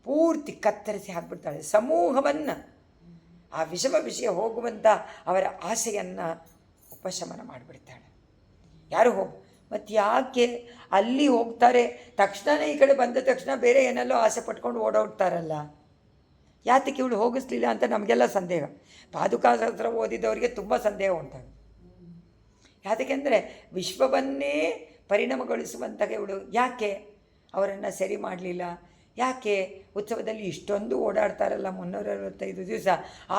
ಪೂರ್ತಿ ಕತ್ತರಿಸಿ ಹಾಕ್ಬಿಡ್ತಾಳೆ. ಸಮೂಹವನ್ನು, ಆ ವಿಷಮ ವಿಷಯ ಹೋಗುವಂಥ ಅವರ ಆಸೆಯನ್ನು ಉಪಶಮನ ಮಾಡಿಬಿಡ್ತಾಳೆ. ಯಾರು ಮತ್ತು ಯಾಕೆ ಅಲ್ಲಿ ಹೋಗ್ತಾರೆ? ತಕ್ಷಣವೇ ಈ ಕಡೆ ಬಂದ ತಕ್ಷಣ ಬೇರೆ ಏನೆಲ್ಲೋ ಆಸೆ ಪಟ್ಕೊಂಡು ಓಡೋಡ್ತಾರಲ್ಲ, ಯಾತಕ್ಕೆ ಇವಳು ಹೋಗಿಸ್ಲಿಲ್ಲ ಅಂತ ನಮಗೆಲ್ಲ ಸಂದೇಹ. ಪಾದುಕಾಶಾಸ್ತ್ರ ಓದಿದವರಿಗೆ ತುಂಬ ಸಂದೇಹ ಉಂಟಾಗುತ್ತೆ. ಯಾತಕ್ಕೆಂದರೆ ವಿಶ್ವವನ್ನೇ ಪರಿಣಾಮಗೊಳಿಸುವಂತಹ ಇವಳು ಯಾಕೆ ಅವರನ್ನು ಸರಿ ಮಾಡಲಿಲ್ಲ? ಯಾಕೆ ಉತ್ಸವದಲ್ಲಿ ಇಷ್ಟೊಂದು ಓಡಾಡ್ತಾರಲ್ಲ 365 ದಿವಸ,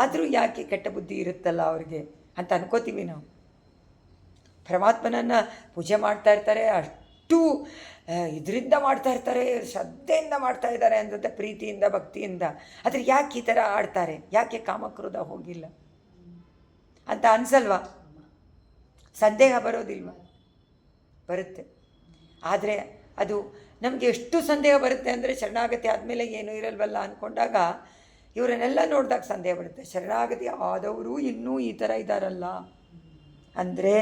ಆದರೂ ಯಾಕೆ ಕೆಟ್ಟ ಬುದ್ಧಿ ಇರುತ್ತಲ್ಲ ಅವ್ರಿಗೆ ಅಂತ ಅನ್ಕೋತೀವಿ ನಾವು. ಪರಮಾತ್ಮನನ್ನು ಪೂಜೆ ಮಾಡ್ತಾ ಇರ್ತಾರೆ, ಅಷ್ಟು ಇದರಿಂದ ಮಾಡ್ತಾ ಇರ್ತಾರೆ, ಶ್ರದ್ಧೆಯಿಂದ ಮಾಡ್ತಾ ಇದ್ದಾರೆ ಅಂತ, ಪ್ರೀತಿಯಿಂದ ಭಕ್ತಿಯಿಂದ. ಆದರೆ ಯಾಕೆ ಈ ಥರ ಆಡ್ತಾರೆ? ಯಾಕೆ ಕಾಮಕ್ರೋಧ ಹೋಗಿಲ್ಲ ಅಂತ ಅನಿಸಲ್ವಾ? ಸಂದೇಹ ಬರೋದಿಲ್ವ? ಬರುತ್ತೆ. ಆದರೆ ಅದು ನಮಗೆ ಎಷ್ಟು ಸಂದೇಹ ಬರುತ್ತೆ ಅಂದರೆ, ಶರಣಾಗತಿ ಆದಮೇಲೆ ಏನೂ ಇರಲ್ವಲ್ಲ ಅಂದ್ಕೊಂಡಾಗ ಇವರನ್ನೆಲ್ಲ ನೋಡಿದಾಗ ಸಂದೇಹ ಬರುತ್ತೆ. ಶರಣಾಗತಿ ಆದವರು ಇನ್ನೂ ಈ ಥರ ಇದ್ದಾರಲ್ಲ ಅಂದರೆ,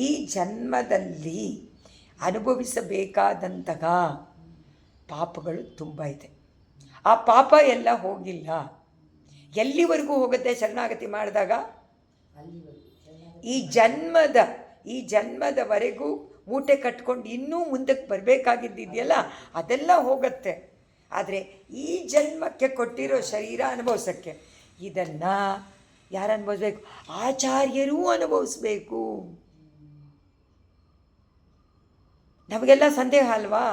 ಈ ಜನ್ಮದಲ್ಲಿ ಅನುಭವಿಸಬೇಕಾದಂತಹ ಪಾಪಗಳು ತುಂಬ ಇದೆ. ಆ ಪಾಪ ಎಲ್ಲ ಹೋಗಿಲ್ಲ. ಎಲ್ಲಿವರೆಗೂ ಹೋಗುತ್ತೆ ಶರಣಾಗತಿ ಮಾಡಿದಾಗ? ಈ ಜನ್ಮದವರೆಗೂ ಮೂಟೆ ಕಟ್ಕೊಂಡು ಇನ್ನೂ ಮುಂದಕ್ಕೆ ಬರಬೇಕಾಗಿದ್ದಿದೆಯಲ್ಲ ಅದೆಲ್ಲ ಹೋಗುತ್ತೆ. ಆದರೆ ಈ ಜನ್ಮಕ್ಕೆ ಕೊಟ್ಟಿರೋ ಶರೀರ ಅನುಭವಿಸೋಕ್ಕೆ ಇದನ್ನು ಯಾರು ಅನುಭವಿಸ್ಬೇಕು? ಆಚಾರ್ಯರೂ ಅನುಭವಿಸ್ಬೇಕು. ನಮಗೆಲ್ಲ ಸಂದೇಹ ಅಲ್ವಾ?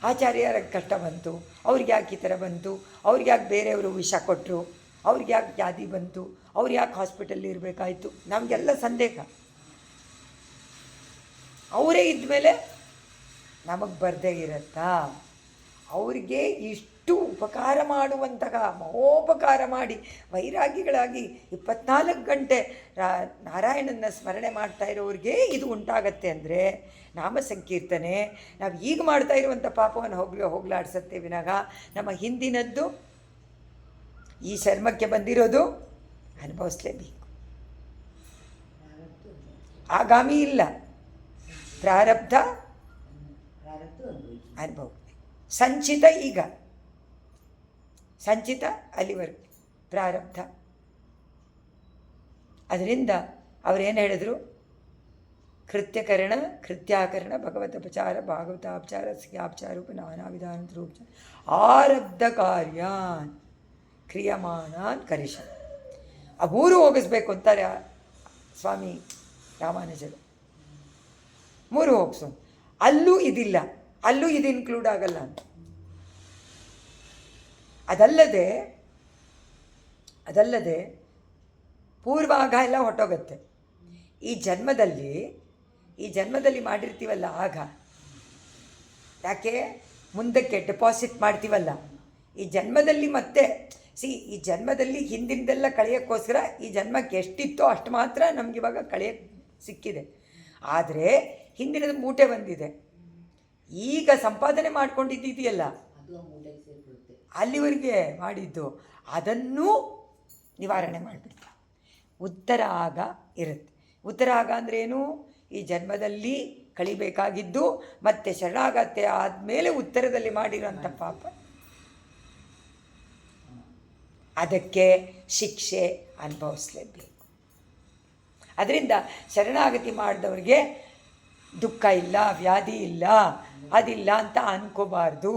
ಆಚಾರ್ಯರ ಕಷ್ಟ ಬಂತು, ಅವ್ರಿಗೆ ಯಾಕೆ ಈ ಥರ ಬಂತು, ಅವ್ರಿಗೆ ಯಾಕೆ ಬೇರೆಯವರು ವಿಷ ಕೊಟ್ಟರು, ಅವ್ರಿಗೆ ಯಾಕೆ ವ್ಯಾಧಿ ಬಂತು, ಅವ್ರು ಯಾಕೆ ಹಾಸ್ಪಿಟಲ್ ಇರಬೇಕಾಯ್ತು, ನಮಗೆಲ್ಲ ಸಂದೇಹ. ಅವರೇ ಇದ್ಮೇಲೆ ನಮಗೆ ಬರದೇ ಇರುತ್ತಾ? ಅವರಿಗೆ ಇಷ್ಟು ಉಪಕಾರ ಮಾಡುವಂತಹ ಮಹೋಪಕಾರ ಮಾಡಿ ವೈರಾಗಿಗಳಾಗಿ 24 ಗಂಟೆ ನಾರಾಯಣನ ಸ್ಮರಣೆ ಮಾಡ್ತಾ ಇರೋರಿಗೆ ಇದು ಉಂಟಾಗತ್ತೆ ಅಂದರೆ, ನಾಮ ಸಂಕೀರ್ತನೆ ನಾವು ಈಗ ಮಾಡ್ತಾ ಇರುವಂಥ ಪಾಪವನ್ನು ಹೋಗಲಾಡಿಸತ್ತೆ ವಿನಃ ನಮ್ಮ ಹಿಂದಿನದ್ದು ಈ ಚರ್ಮಕ್ಕೆ ಬಂದಿರೋದು ಅನುಭವಿಸ್ಲೇಬೇಕು. ಆಗಾಮಿ ಇಲ್ಲ, ಪ್ರಾರಬ್ಧ ಅನುಭವ. ಸಂಚಿತ ಈಗ, ಸಂಚಿತ ಅಲ್ಲಿವರೆಗೆ, ಪ್ರಾರಬ್ಧ. ಅದರಿಂದ ಅವರೇನು ಹೇಳಿದ್ರು? ಕೃತ್ಯಕರಣ, ಕೃತ್ಯಾಕರಣ, ಭಗವತೋಪಚಾರ, ಭಾಗವತಾಪಚಾರ, ಸ್ಯಾಪಚಾರ ರೂಪ, ನಾನಾ ವಿಧಾನ ರೂಪಚಾರ, ಆರಬ್ಧ ಕಾರ್ಯಾನ್ ಕ್ರಿಯಮಾಣಾನ್ ಕರಿಷ. ಆ ಮೂರು ಹೋಗಿಸ್ಬೇಕು ಅಂತಾರೆ ಸ್ವಾಮಿ ರಾಮಾನುಜರು. ಮೂರು ಹೋಗಿಸು. ಅಲ್ಲೂ ಇದಿಲ್ಲ, ಅಲ್ಲೂ ಇದು ಇನ್ಕ್ಲೂಡ್ ಆಗಲ್ಲ ಅಂತ. ಅದಲ್ಲದೆ ಪೂರ್ವಾಗ ಎಲ್ಲ ಹೊಟ್ಟೋಗುತ್ತೆ. ಈ ಜನ್ಮದಲ್ಲಿ ಮಾಡಿರ್ತೀವಲ್ಲ, ಆಗ ಯಾಕೆ ಮುಂದಕ್ಕೆ ಡೆಪಾಸಿಟ್ ಮಾಡ್ತೀವಲ್ಲ, ಈ ಜನ್ಮದಲ್ಲಿ ಮತ್ತೆ ಈ ಜನ್ಮದಲ್ಲಿ ಹಿಂದಿನದೆಲ್ಲ ಕಳೆಯೋಕ್ಕೋಸ್ಕರ ಈ ಜನ್ಮಕ್ಕೆ ಎಷ್ಟಿತ್ತೋ ಅಷ್ಟು ಮಾತ್ರ ನಮಗಿವಾಗ ಕಳೆಯೋಕ್ಕೆ ಸಿಕ್ಕಿದೆ. ಆದರೆ ಹಿಂದಿನದು ಮೂಟೆ ಬಂದಿದೆ. ಈಗ ಸಂಪಾದನೆ ಮಾಡ್ಕೊಂಡಿದ್ದಿದೆಯಲ್ಲ, ಅಲ್ಲಿವರೆಗೆ ಮಾಡಿದ್ದು ಅದನ್ನೂ ನಿವಾರಣೆ ಮಾಡಿಬಿಡ್ತಾರೆ. ಉತ್ತರ ಆಗ ಇರುತ್ತೆ. ಉತ್ತರ ಆಗ ಅಂದ್ರೇನು? ಈ ಜನ್ಮದಲ್ಲಿ ಕಳಿಬೇಕಾಗಿದ್ದು ಮತ್ತು ಶರಣಾಗತ್ತೆ ಆದಮೇಲೆ ಉತ್ತರದಲ್ಲಿ ಮಾಡಿರೋಂಥ ಪಾಪ, ಅದಕ್ಕೆ ಶಿಕ್ಷೆ ಅನುಭವಿಸ್ಲೇಬೇಕು. ಅದರಿಂದ ಶರಣಾಗತಿ ಮಾಡಿದವ್ರಿಗೆ ದುಃಖ ಇಲ್ಲ, ವ್ಯಾಧಿ ಇಲ್ಲ, ಅದಿಲ್ಲ ಅಂತ ಅನ್ಕೋಬಾರ್ದು.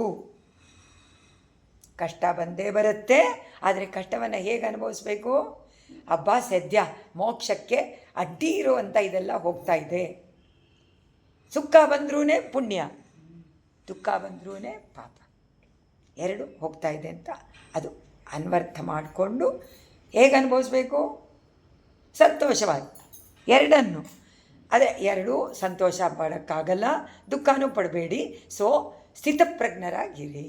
ಕಷ್ಟ ಬಂದೇ ಬರುತ್ತೆ. ಆದರೆ ಕಷ್ಟವನ್ನು ಹೇಗೆ ಅನುಭವಿಸ್ಬೇಕು? ಹಬ್ಬ ಸದ್ಯ ಮೋಕ್ಷಕ್ಕೆ ಅಡ್ಡಿ ಇರುವಂಥ ಇದೆಲ್ಲ ಹೋಗ್ತಾ ಇದೆ. ಸುಖ ಬಂದ್ರೂ ಪುಣ್ಯ, ದುಃಖ ಬಂದ್ರೂ ಪಾಪ, ಎರಡು ಹೋಗ್ತಾ ಇದೆ ಅಂತ ಅದು ಅನ್ವರ್ಥ ಮಾಡಿಕೊಂಡು ಹೇಗೆ ಅನುಭವಿಸ್ಬೇಕು? ಸಂತೋಷವಾಗಿ ಎರಡನ್ನು. ಅದೇ ಎರಡು ಸಂತೋಷ ಪಡೋಕ್ಕಾಗಲ್ಲ, ದುಃಖನೂ ಪಡಬೇಡಿ. ಸೊ ಸ್ಥಿತಪ್ರಜ್ಞರಾಗಿರಿ.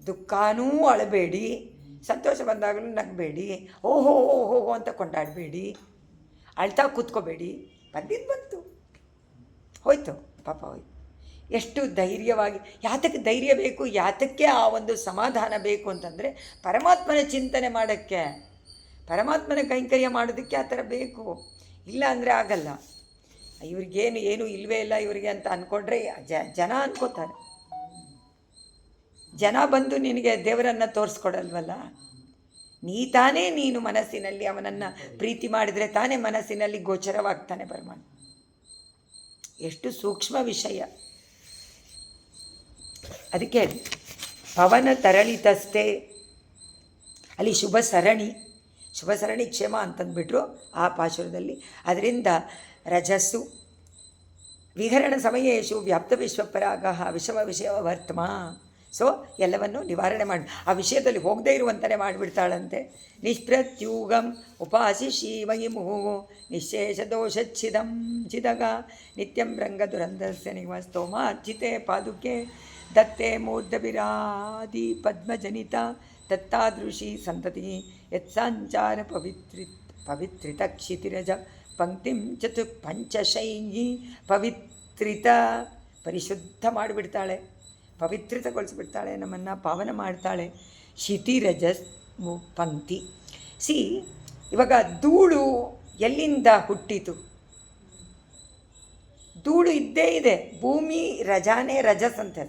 ದುಃಖನೂ ಅಳಬೇಡಿ, ಸಂತೋಷ ಬಂದಾಗಲೂ ನಗಬೇಡಿ, ಓಹೋ ಓಹೋ ಅಂತ ಕೊಂಡಾಡಬೇಡಿ, ಅಳ್ತಾ ಕೂತ್ಕೋಬೇಡಿ. ಬಂತು, ಹೋಯ್ತು, ಪಾಪ ಹೋಯ್ತು. ಎಷ್ಟು ಧೈರ್ಯವಾಗಿ, ಯಾತಕ್ಕೆ ಧೈರ್ಯ ಬೇಕು, ಯಾತಕ್ಕೆ ಆ ಒಂದು ಸಮಾಧಾನ ಬೇಕು ಅಂತಂದರೆ ಪರಮಾತ್ಮನ ಚಿಂತನೆ ಮಾಡೋಕ್ಕೆ, ಪರಮಾತ್ಮನ ಕೈಂಕರ್ಯ ಮಾಡೋದಕ್ಕೆ ಆ ಥರ ಬೇಕು. ಇಲ್ಲ ಅಂದರೆ ಆಗಲ್ಲ. ಇವ್ರಿಗೇನು ಏನೂ ಇಲ್ಲವೇ ಇಲ್ಲ ಇವರಿಗೆ ಅಂತ ಅಂದ್ಕೊಂಡ್ರೆ ಜನ ಅನ್ಕೋತಾರೆ. ಜನ ಬಂದು ನಿನಗೆ ದೇವರನ್ನು ತೋರಿಸ್ಕೊಡಲ್ವಲ್ಲ. ನೀನು ಮನಸ್ಸಿನಲ್ಲಿ ಅವನನ್ನು ಪ್ರೀತಿ ಮಾಡಿದರೆ ತಾನೇ ಮನಸ್ಸಿನಲ್ಲಿ ಗೋಚರವಾಗ್ತಾನೆ ಪರಮಾತ್ಮ. ಎಷ್ಟು ಸೂಕ್ಷ್ಮ ವಿಷಯ. ಅದಕ್ಕೆ ಪವನ ತರಳಿತಸ್ತೆ, ಅಲ್ಲಿ ಶುಭ ಸರಣಿ ಕ್ಷೇಮ ಅಂತಂದ್ಬಿಟ್ರು ಆ ಪಾಶುರದಲ್ಲಿ. ಅದರಿಂದ ರಜಸ್ಸು ವಿಹರಣ ಸಮಯೇಶು ವ್ಯಾಪ್ತ ವಿಶ್ವಪರಾಗ ವಿಷಮ ವಿಷಯ ವರ್ತಮ. ಸೊ ಎಲ್ಲವನ್ನು ನಿವಾರಣೆ ಮಾಡಿ ಆ ವಿಷಯದಲ್ಲಿ ಹೋಗದೇ ಇರುವಂತಲೇ ಮಾಡಿಬಿಡ್ತಾಳಂತೆ. ನಿಷ್ಪ್ರತ್ಯೂಗಂ ಉಪಾಸಿ ಶಿವಹಿಮುಹು ನಿಶೇಷ ದೋಷಚ್ಛಿದಂ ಚಿದಗ ನಿತ್ಯಂ ರಂಗ ದುರಂಧಸ್ಯ ನಿವಸ್ತೋಮಾರ್ಚಿತೆ ಪಾದುಕೆ ದತ್ತೆ ಮೂರ್ಧವಿರಾದಿ ಪದ್ಮಜನಿತ ತತ್ತಾದೃಶಿ ಸಂತತಿ ಯತ್ಸಂಚಾರ ಪವಿತ್ರಿತ ಕ್ಷಿತಿರಜ ಪಂಕ್ತಿಂ ಪಂಚಶೈಹಿ ಪವಿತ್ರಿತ, ಪರಿಶುದ್ಧ ಮಾಡಿಬಿಡ್ತಾಳೆ, ಪವಿತ್ರಿತಗೊಳಿಸಿಬಿಡ್ತಾಳೆ, ನಮ್ಮನ್ನು ಪಾವನ ಮಾಡ್ತಾಳೆ. ಶಿತಿರಜಸ್ ಪಂಕ್ತಿ. ಇವಾಗ ಧೂಳು ಎಲ್ಲಿಂದ ಹುಟ್ಟಿತು? ಧೂಳು ಇದ್ದೇ ಇದೆ. ಭೂಮಿ ರಜಾನೇ ರಜಸ್ ಅಂತ,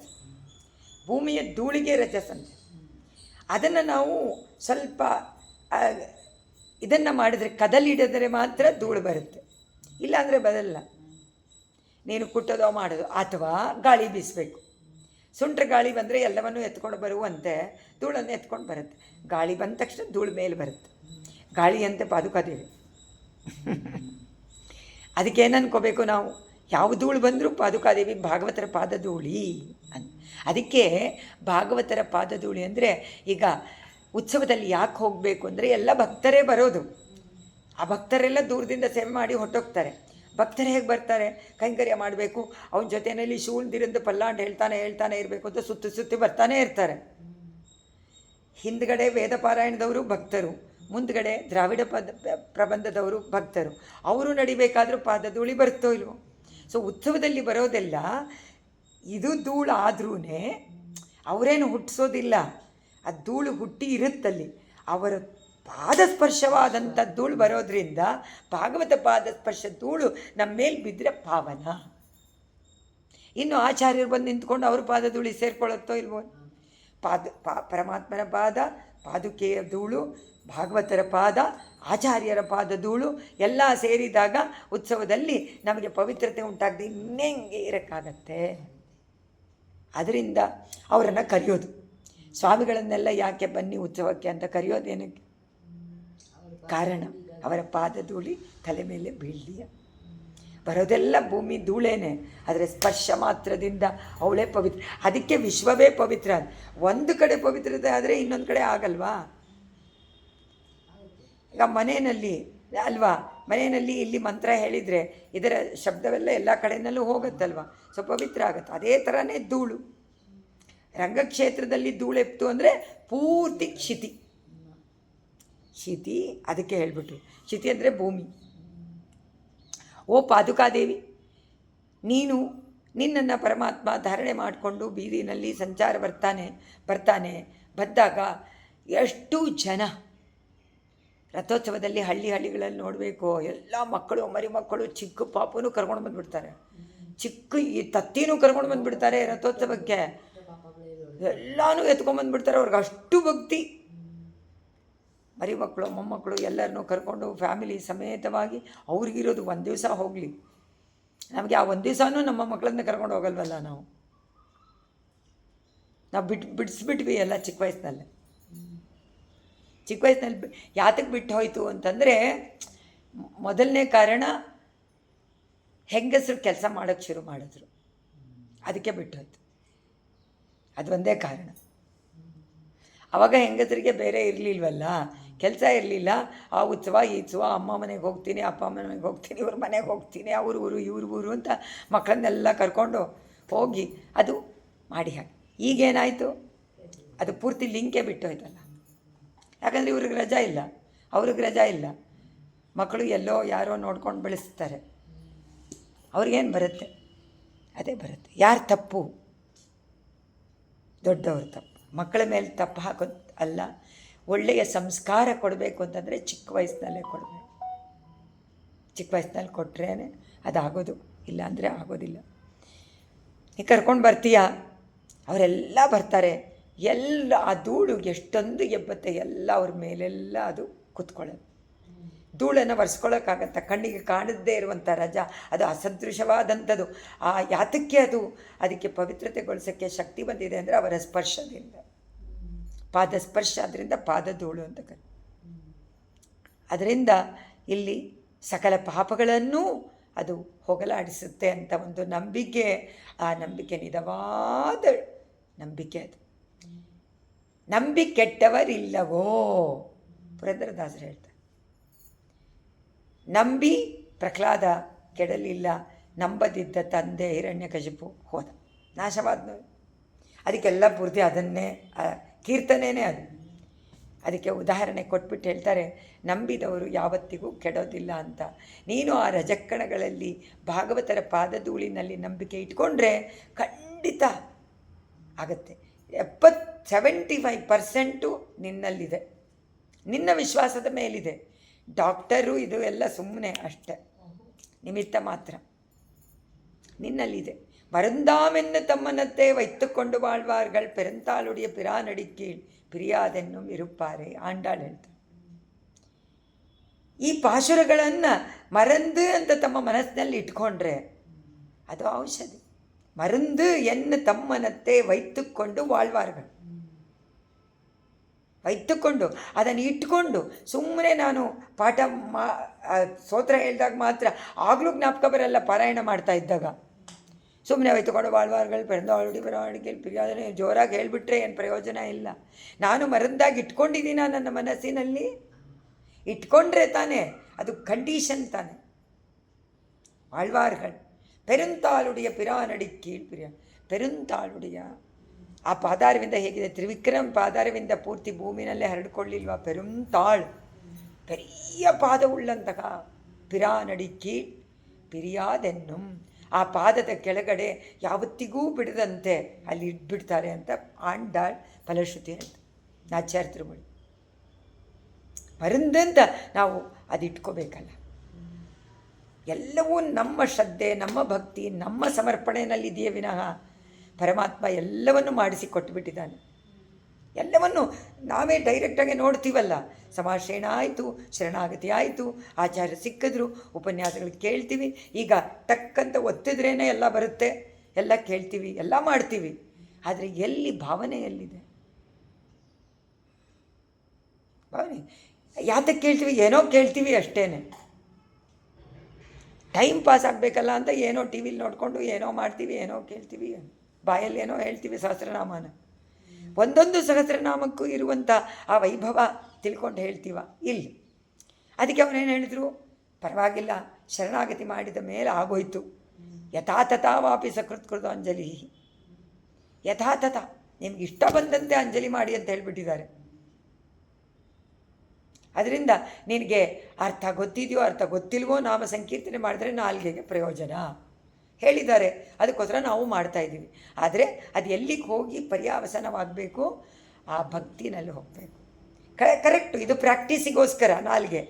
ಭೂಮಿಯ ಧೂಳಿಗೆ ರಜಸ್ ಅಂತ. ಅದನ್ನು ನಾವು ಸ್ವಲ್ಪ ಇದನ್ನು ಮಾಡಿದರೆ, ಕದಲಿಡಿದರೆ ಮಾತ್ರ ಧೂಳು ಬರುತ್ತೆ, ಇಲ್ಲಾಂದರೆ ಬರಲ್ಲ. ನೀನು ಕುಟ್ಟೋದೋ ಮಾಡೋದು, ಅಥವಾ ಗಾಳಿ ಬೀಸಬೇಕು. ಸುಂಟ್ರ ಗಾಳಿ ಬಂದರೆ ಎಲ್ಲವನ್ನೂ ಎತ್ಕೊಂಡು ಬರುವಂತೆ ಧೂಳನ್ನು ಎತ್ಕೊಂಡು ಬರುತ್ತೆ. ಗಾಳಿ ಬಂದ ತಕ್ಷಣ ಧೂಳು ಮೇಲೆ ಬರುತ್ತೆ. ಗಾಳಿಯಂತೆ ಪಾದುಕಾದೇವಿ. ಅದಕ್ಕೇನು ಅನ್ಕೋಬೇಕು ನಾವು? ಯಾವ ಧೂಳು ಬಂದರೂ ಪಾದುಕಾದೇವಿ ಭಾಗವತರ ಪಾದಧೂಳಿ ಅಂತ. ಅದಕ್ಕೆ ಭಾಗವತರ ಪಾದಧೂಳಿ ಅಂದರೆ, ಈಗ ಉತ್ಸವದಲ್ಲಿ ಯಾಕೆ ಹೋಗಬೇಕು ಅಂದರೆ ಎಲ್ಲ ಭಕ್ತರೇ ಬರೋದು. ಆ ಭಕ್ತರೆಲ್ಲ ದೂರದಿಂದ ಸೇವೆ ಮಾಡಿ ಹೊಟ್ಟೋಗ್ತಾರೆ. ಭಕ್ತರು ಹೇಗೆ ಬರ್ತಾರೆ? ಕೈಂಕರ್ಯ ಮಾಡಬೇಕು, ಅವನ ಜೊತೆಯಲ್ಲಿ ಶೂಳ್ದಿರಂದು ಪಲ್ಲಾಂಡು ಹೇಳ್ತಾನೆ ಇರಬೇಕು ಅಂತ ಸುತ್ತಿ ಬರ್ತಾನೆ ಇರ್ತಾರೆ. ಹಿಂದ್ಗಡೆ ವೇದ ಪಾರಾಯಣದವರು ಭಕ್ತರು, ಮುಂದ್ಗಡೆ ದ್ರಾವಿಡ ಪ್ರಬಂಧದವರು ಭಕ್ತರು. ಅವರು ನಡಿಬೇಕಾದ್ರೂ ಪಾದಧೂಳಿ ಬರುತ್ತೋ ಇಲ್ವೋ? ಸೊ ಉತ್ಸವದಲ್ಲಿ ಬರೋದೆಲ್ಲ ಇದು ಧೂಳು ಆದ್ರೂ ಅವರೇನು ಹುಟ್ಟಿಸೋದಿಲ್ಲ, ಆ ಧೂಳು ಹುಟ್ಟಿ ಇರುತ್ತಲ್ಲಿ. ಅವರ ಪಾದಸ್ಪರ್ಶವಾದಂಥ ಧೂಳು ಬರೋದ್ರಿಂದ ಭಾಗವತ ಪಾದಸ್ಪರ್ಶ ಧೂಳು ನಮ್ಮ ಮೇಲೆ ಬಿದ್ದರೆ ಪಾವನ. ಇನ್ನು ಆಚಾರ್ಯರು ಬಂದು ನಿಂತ್ಕೊಂಡು ಅವ್ರ ಪಾದ ಧೂಳಿ ಸೇರ್ಕೊಳ್ಳುತ್ತೋ ಇಲ್ವೋ? ಪರಮಾತ್ಮನ ಪಾದ, ಪಾದುಕೆಯ ಧೂಳು, ಭಾಗವತರ ಪಾದ, ಆಚಾರ್ಯರ ಪಾದ ಧೂಳು ಎಲ್ಲ ಸೇರಿದಾಗ ಉತ್ಸವದಲ್ಲಿ ನಮಗೆ ಪವಿತ್ರತೆ ಉಂಟಾಗದೆ ಇನ್ನೆಂಗೆ ಇರೋಕ್ಕಾಗತ್ತೆ? ಅದರಿಂದ ಅವರನ್ನು ಕರೆಯೋದು. ಸ್ವಾಮಿಗಳನ್ನೆಲ್ಲ ಯಾಕೆ ಬನ್ನಿ ಉತ್ಸವಕ್ಕೆ ಅಂತ ಕರೆಯೋದೇನಕ್ಕೆ? ಕಾರಣ ಅವರ ಪಾದ ಧೂಳಿ ತಲೆ ಮೇಲೆ ಬೀಳಲಿಯ. ಬರೋದೆಲ್ಲ ಭೂಮಿ ಧೂಳೇನೆ, ಆದರೆ ಸ್ಪರ್ಶ ಮಾತ್ರದಿಂದ ಅವಳೇ ಪವಿತ್ರ. ಅದಕ್ಕೆ ವಿಶ್ವವೇ ಪವಿತ್ರ. ಒಂದು ಕಡೆ ಪವಿತ್ರತೆ ಆದರೆ ಇನ್ನೊಂದು ಕಡೆ ಆಗಲ್ವಾ? ಈಗ ಮನೆಯಲ್ಲಿ ಅಲ್ವಾ, ಮನೆಯಲ್ಲಿ ಇಲ್ಲಿ ಮಂತ್ರ ಹೇಳಿದರೆ ಇದರ ಶಬ್ದವೆಲ್ಲ ಎಲ್ಲ ಕಡೆಯಲ್ಲೂ ಹೋಗುತ್ತಲ್ವ, ಸೊ ಪವಿತ್ರ ಆಗುತ್ತೆ. ಅದೇ ಥರನೇ ಧೂಳು ರಂಗಕ್ಷೇತ್ರದಲ್ಲಿ ಧೂಳೆಪ್ತು ಅಂದರೆ ಪೂರ್ತಿ ಶಿತಿ. ಶಿತಿ ಅದಕ್ಕೆ ಹೇಳ್ಬಿಟ್ರು. ಶಿತಿ ಅಂದರೆ ಭೂಮಿ. ಓ ಪಾದುಕಾದೇವಿ, ನೀನು ನಿನ್ನನ್ನು ಪರಮಾತ್ಮ ಧಾರಣೆ ಮಾಡಿಕೊಂಡು ಬೀದಿನಲ್ಲಿ ಸಂಚಾರ ಬರ್ತಾನೆ. ಬಂದಾಗ ಎಷ್ಟು ಜನ ರಥೋತ್ಸವದಲ್ಲಿ ಹಳ್ಳಿಗಳಲ್ಲಿ ನೋಡಬೇಕು, ಎಲ್ಲ ಮಕ್ಕಳು, ಮರಿ ಮಕ್ಕಳು, ಚಿಕ್ಕ ಪಾಪನೂ ಕರ್ಕೊಂಡು ಬಂದುಬಿಡ್ತಾರೆ, ಚಿಕ್ಕ ಈ ತತ್ತಿನೂ ಕರ್ಕೊಂಡು ಬಂದುಬಿಡ್ತಾರೆ ರಥೋತ್ಸವಕ್ಕೆ. ಎಲ್ಲನೂ ಎತ್ಕೊಂಡ್ಬಂದುಬಿಡ್ತಾರೆ. ಅವ್ರಿಗೆ ಅಷ್ಟು ಭಕ್ತಿ. ಮರಿ ಮಕ್ಕಳು, ಮೊಮ್ಮಕ್ಕಳು ಎಲ್ಲರನ್ನೂ ಕರ್ಕೊಂಡು ಫ್ಯಾಮಿಲಿ ಸಮೇತವಾಗಿ. ಅವ್ರಿಗಿರೋದು ಒಂದು ದಿವಸ ಹೋಗಲಿ, ನಮಗೆ ಆ ಒಂದು ದಿವಸನೂ ನಮ್ಮ ಮಕ್ಕಳನ್ನ ಕರ್ಕೊಂಡು ಹೋಗಲ್ವಲ್ಲ. ನಾವು ಬಿಡಿಸ್ಬಿಟ್ವಿ ಎಲ್ಲ ಚಿಕ್ಕ ವಯಸ್ಸಿನಲ್ಲಿ. ಯಾತಕ್ಕೆ ಬಿಟ್ಟು ಹೋಯಿತು ಅಂತಂದರೆ, ಮೊದಲನೇ ಕಾರಣ ಹೆಂಗಸರು ಕೆಲಸ ಮಾಡೋಕ್ಕೆ ಶುರು ಮಾಡಿದ್ರು, ಅದಕ್ಕೆ ಬಿಟ್ಟು ಹೋಯ್ತು. ಅದು ಒಂದೇ ಕಾರಣ. ಆವಾಗ ಹೆಂಗಸರಿಗೆ ಬೇರೆ ಇರಲಿಲ್ವಲ್ಲ, ಕೆಲಸ ಇರಲಿಲ್ಲ. ಆ ಉತ್ಸವ ಈ ಉತ್ಸವ, ಅಮ್ಮ ಮನೆಗೆ ಹೋಗ್ತೀನಿ, ಅಪ್ಪ ಮನೆಗೆ ಹೋಗ್ತೀನಿ, ಇವ್ರ ಮನೆಗೆ ಹೋಗ್ತೀನಿ, ಅವ್ರ ಊರು ಇವ್ರ ಊರು ಅಂತ ಮಕ್ಕಳನ್ನೆಲ್ಲ ಕರ್ಕೊಂಡು ಹೋಗಿ ಅದು ಮಾಡಿ ಹಾಕಿ. ಈಗೇನಾಯಿತು, ಅದು ಪೂರ್ತಿ ಲಿಂಕೇ ಬಿಟ್ಟು ಹೋಯ್ತಲ್ಲ. ಯಾಕಂದರೆ ಇವ್ರಿಗೆ ರಜಾ ಇಲ್ಲ, ಅವ್ರಿಗೆ ರಜಾ ಇಲ್ಲ. ಮಕ್ಕಳು ಎಲ್ಲೋ ಯಾರೋ ನೋಡ್ಕೊಂಡು ಬೆಳೆಸ್ತಾರೆ. ಅವ್ರಿಗೇನು ಬರುತ್ತೆ? ಅದೇ ಬರುತ್ತೆ. ಯಾರು ತಪ್ಪು? ದೊಡ್ಡವ್ರ ತಪ್ಪು. ಮಕ್ಕಳ ಮೇಲೆ ತಪ್ಪು ಹಾಕೋದು ಅಲ್ಲ. ಒಳ್ಳೆಯ ಸಂಸ್ಕಾರ ಕೊಡಬೇಕು ಅಂತಂದರೆ ಚಿಕ್ಕ ವಯಸ್ಸಿನಲ್ಲೇ ಕೊಡಬೇಕು. ಚಿಕ್ಕ ವಯಸ್ಸಿನಲ್ಲಿ ಕೊಟ್ಟರೆ ಅದಾಗೋದು, ಇಲ್ಲಾಂದರೆ ಆಗೋದಿಲ್ಲ. ನೀ ಕರ್ಕೊಂಡು ಬರ್ತೀಯ, ಅವರೆಲ್ಲ ಬರ್ತಾರೆ. ಎಲ್ಲ ಆ ಧೂಳು ಎಷ್ಟೊಂದು ಎಬ್ಬತ್ತೆ, ಎಲ್ಲ ಅವ್ರ ಮೇಲೆಲ್ಲ ಅದು ಕೂತ್ಕೊಳ್ಳೋದು. ಧೂಳನ್ನು ಒರೆಸ್ಕೊಳ್ಳೋಕ್ಕಾಗತ್ತ? ಕಣ್ಣಿಗೆ ಕಾಣದೇ ಇರುವಂಥ ರಜಾ, ಅದು ಅಸದೃಶವಾದಂಥದ್ದು. ಆ ಯಾತಕ್ಕೆ ಅದಕ್ಕೆ ಪವಿತ್ರತೆಗೊಳಿಸೋಕ್ಕೆ ಶಕ್ತಿ ಬಂದಿದೆ ಅಂದರೆ ಅವರ ಸ್ಪರ್ಶದಿಂದ. ಪಾದ ಸ್ಪರ್ಶ, ಅದರಿಂದ ಪಾದ ಧೂಳು ಅಂತ ಅದರಿಂದ ಇಲ್ಲಿ ಸಕಲ ಪಾಪಗಳನ್ನೂ ಅದು ಹೋಗಲಾಡಿಸುತ್ತೆ ಅಂತ ಒಂದು ನಂಬಿಕೆ. ಆ ನಂಬಿಕೆ ನಿಜವಾದ ನಂಬಿಕೆ. ಅದು ನಂಬಿಕೆಟ್ಟವರಿಲ್ಲವೋ? ಪುರಂದರದಾಸರು ಹೇಳ್ತಾರೆ, ನಂಬಿ ಪ್ರಹ್ಲಾದ ಕೆಡಲಿಲ್ಲ, ನಂಬದಿದ್ದ ತಂದೆ ಹಿರಣ್ಯಕಶಿಪು ಹೋದ, ನಾಶವಾದ. ಅದಕ್ಕೆಲ್ಲ ಪೂರ್ತಿ ಅದನ್ನೇ ಕೀರ್ತನೇನೆ ಅದು. ಅದಕ್ಕೆ ಉದಾಹರಣೆ ಕೊಟ್ಬಿಟ್ಟು ಹೇಳ್ತಾರೆ, ನಂಬಿದವರು ಯಾವತ್ತಿಗೂ ಕೆಡೋದಿಲ್ಲ ಅಂತ. ನೀನು ಆ ರಜಕ್ಕಣಗಳಲ್ಲಿ ಭಾಗವತರ ಪಾದಧೂಳಿನಲ್ಲಿ ನಂಬಿಕೆ ಇಟ್ಕೊಂಡ್ರೆ ಖಂಡಿತ ಆಗುತ್ತೆ. 75% ನಿನ್ನಲ್ಲಿದೆ, ನಿನ್ನ ವಿಶ್ವಾಸದ ಮೇಲಿದೆ. ಡಾಕ್ಟರು ಇದು ಎಲ್ಲ ಸುಮ್ಮನೆ ಅಷ್ಟೆ, ನಿಮಿತ್ತ ಮಾತ್ರ. ನಿನ್ನಲ್ಲಿದೆ. மருந்தாமென்னு தம்மனத்தை வைத்துக்கொண்டு வாழ்வார்கள் பெருந்தாளுடைய பிரானடி கீழ் பிரியாದೆನ್ನುம் ಇರುತ್ತಾರೆ. ಆಂಡಾಳು ಹೇಳ್ತಾರೆ, ಈ ಪಾಶುರಗಳನ್ನು ಮರಂದು ಅಂತ ತಮ್ಮ ಮನಸ್ಸಿನಲ್ಲಿ ಇಟ್ಕೊಂಡ್ರೆ ಅದು ಔಷಧಿ. ಮರಂದು ಎನ್ನು ತಮ್ಮನತ್ತೆ ವೈತುಕೊಂಡು வாழ்வார்கள். ವೈತುಕೊಂಡು ಅದನ್ನು ಇಟ್ಕೊಂಡು ಸುಮ್ಮನೆ ನಾನು ಪಾಠ ಸ್ತೋತ್ರ ಹೇಳಿದಾಗ ಮಾತ್ರ, ಆಗಲೂ ಜ್ಞಾಪಕ ಬರಲ್ಲ ಪಾರಾಯಣ ಮಾಡ್ತಾ ಇದ್ದಾಗ. ಸುಮ್ಮನೆ ವೈತುಕೊಂಡು வாழ்வார்கள் பெருந்தாளுடைய பிரானடிக்கு பிரியாதನೆ ಜೋರಾಗಿ ಹೇಳಿಬಿಟ್ರೆ ಏನು ಪ್ರಯೋಜನ ಇಲ್ಲ. ನಾನು ಮರಂದಾಗಿ ಇಟ್ಕೊಂಡಿದ್ದೀನ ನನ್ನ ಮನಸ್ಸಿನಲ್ಲಿ, ಇಟ್ಕೊಂಡ್ರೆ ತಾನೇ ಅದು ಕಂಡೀಷನ್ ತಾನೆ. வாழ்வார்கள் பெருந்தாளுடைய பிரானடி கீழ் பெருந்தாளுடைய ಆ ಪಾದಾರವಿಂದ ಹೇಗಿದೆ, ತ್ರಿವಿಕ್ರಮ್ ಪಾದಾರವಿಂದ ಪೂರ್ತಿ ಭೂಮಿನಲ್ಲೇ ಹರಡಿಕೊಳ್ಳಿಲ್ವಾ? ಪೆರುಂತಾಳ್, ಪೆರಿಯ ಪಾದವುಳ್ಳಂತಹ ಪಿರಾನಡಿ ಕೀಳ್ ಪಿರಿಯಾದೆನ್ನುಂ, ಆ ಪಾದದ ಕೆಳಗಡೆ ಯಾವತ್ತಿಗೂ ಬಿಡದಂತೆ ಅಲ್ಲಿ ಇಟ್ಬಿಡ್ತಾರೆ ಅಂತ ಆಂಡಾಳ್ ಫಲಶ್ರುತಿ ಹೇಳ್ತಾರೆ. ನಾಚ್ಯಾರ ತಿರುಮಳಿ ಮರಿಂದಂತ ನಾವು ಅದಿಟ್ಕೋಬೇಕಲ್ಲ. ಎಲ್ಲವೂ ನಮ್ಮ ಶ್ರದ್ಧೆ, ನಮ್ಮ ಭಕ್ತಿ, ನಮ್ಮ ಸಮರ್ಪಣೆಯಲ್ಲಿದೆಯೇ ವಿನಃ ಪರಮಾತ್ಮ ಎಲ್ಲವನ್ನು ಮಾಡಿಸಿ ಕೊಟ್ಟುಬಿಟ್ಟಿದ್ದಾನೆ. ಎಲ್ಲವನ್ನು ನಾವೇ ಡೈರೆಕ್ಟಾಗಿ ನೋಡ್ತೀವಲ್ಲ. ಸಮಾಶ್ರಯಣ ಆಯಿತು, ಶರಣಾಗತಿ ಆಯಿತು, ಆಚಾರ್ಯ ಸಿಕ್ಕಿದ್ರು, ಉಪನ್ಯಾಸಗಳು ಕೇಳ್ತೀವಿ. ಈಗ ಟಕ್ಕಂತ ಒತ್ತಿದ್ರೇ ಎಲ್ಲ ಬರುತ್ತೆ, ಎಲ್ಲ ಕೇಳ್ತೀವಿ, ಎಲ್ಲ ಮಾಡ್ತೀವಿ. ಆದರೆ ಎಲ್ಲಿ ಭಾವನೆ ಎಲ್ಲಿದೆ? ಭಾವನೆ ಯಾತಕ್ಕೆ ಕೇಳ್ತೀವಿ? ಏನೋ ಕೇಳ್ತೀವಿ ಅಷ್ಟೇ. ಟೈಮ್ ಪಾಸ್ ಆಗಬೇಕಲ್ಲ ಅಂತ ಏನೋ ಟಿ ವಿಲಿ ನೋಡಿಕೊಂಡು ಏನೋ ಮಾಡ್ತೀವಿ, ಏನೋ ಕೇಳ್ತೀವಿ, ಬಾಯಲ್ಲಿ ಏನೋ ಹೇಳ್ತೀವಿ ಸಹಸ್ರನಾಮನ. ಒಂದೊಂದು ಸಹಸ್ರನಾಮಕ್ಕೂ ಇರುವಂಥ ಆ ವೈಭವ ತಿಳ್ಕೊಂಡು ಹೇಳ್ತೀವ ಇಲ್ಲಿ. ಅದಕ್ಕೆ ಅವನೇನು ಹೇಳಿದರು, ಪರವಾಗಿಲ್ಲ, ಶರಣಾಗತಿ ಮಾಡಿದ ಮೇಲೆ ಆಗೋಯ್ತು. ಯಥಾತಥಾ ವಾಪಿ ಸಕೃತ್ಕೃತ ಅಂಜಲಿ, ಯಥಾತಥ ನಿಮ್ಗೆ ಇಷ್ಟ ಬಂದಂತೆ ಅಂಜಲಿ ಮಾಡಿ ಅಂತ ಹೇಳಿಬಿಟ್ಟಿದ್ದಾರೆ. ಅದರಿಂದ ನಿನಗೆ ಅರ್ಥ ಗೊತ್ತಿದೆಯೋ ಅರ್ಥ ಗೊತ್ತಿಲ್ವೋ ನಾಮ ಸಂಕೀರ್ತನೆ ಮಾಡಿದ್ರೆ ನಾಲ್ಗೆಗೆ ಪ್ರಯೋಜನ ಹೇಳಿದ್ದಾರೆ. ಅದಕ್ಕೋಸ್ಕರ ನಾವು ಮಾಡ್ತಾಯಿದ್ದೀವಿ. ಆದರೆ ಅದು ಎಲ್ಲಿಗೆ ಹೋಗಿ ಪರ್ಯಾವಸನವಾಗಬೇಕು? ಆ ಭಕ್ತಿನಲ್ಲಿ ಹೋಗಬೇಕು. ಕರೆಕ್ಟು. ಇದು ಪ್ರಾಕ್ಟೀಸಿಗೋಸ್ಕರ ನಾಲ್ಗೆ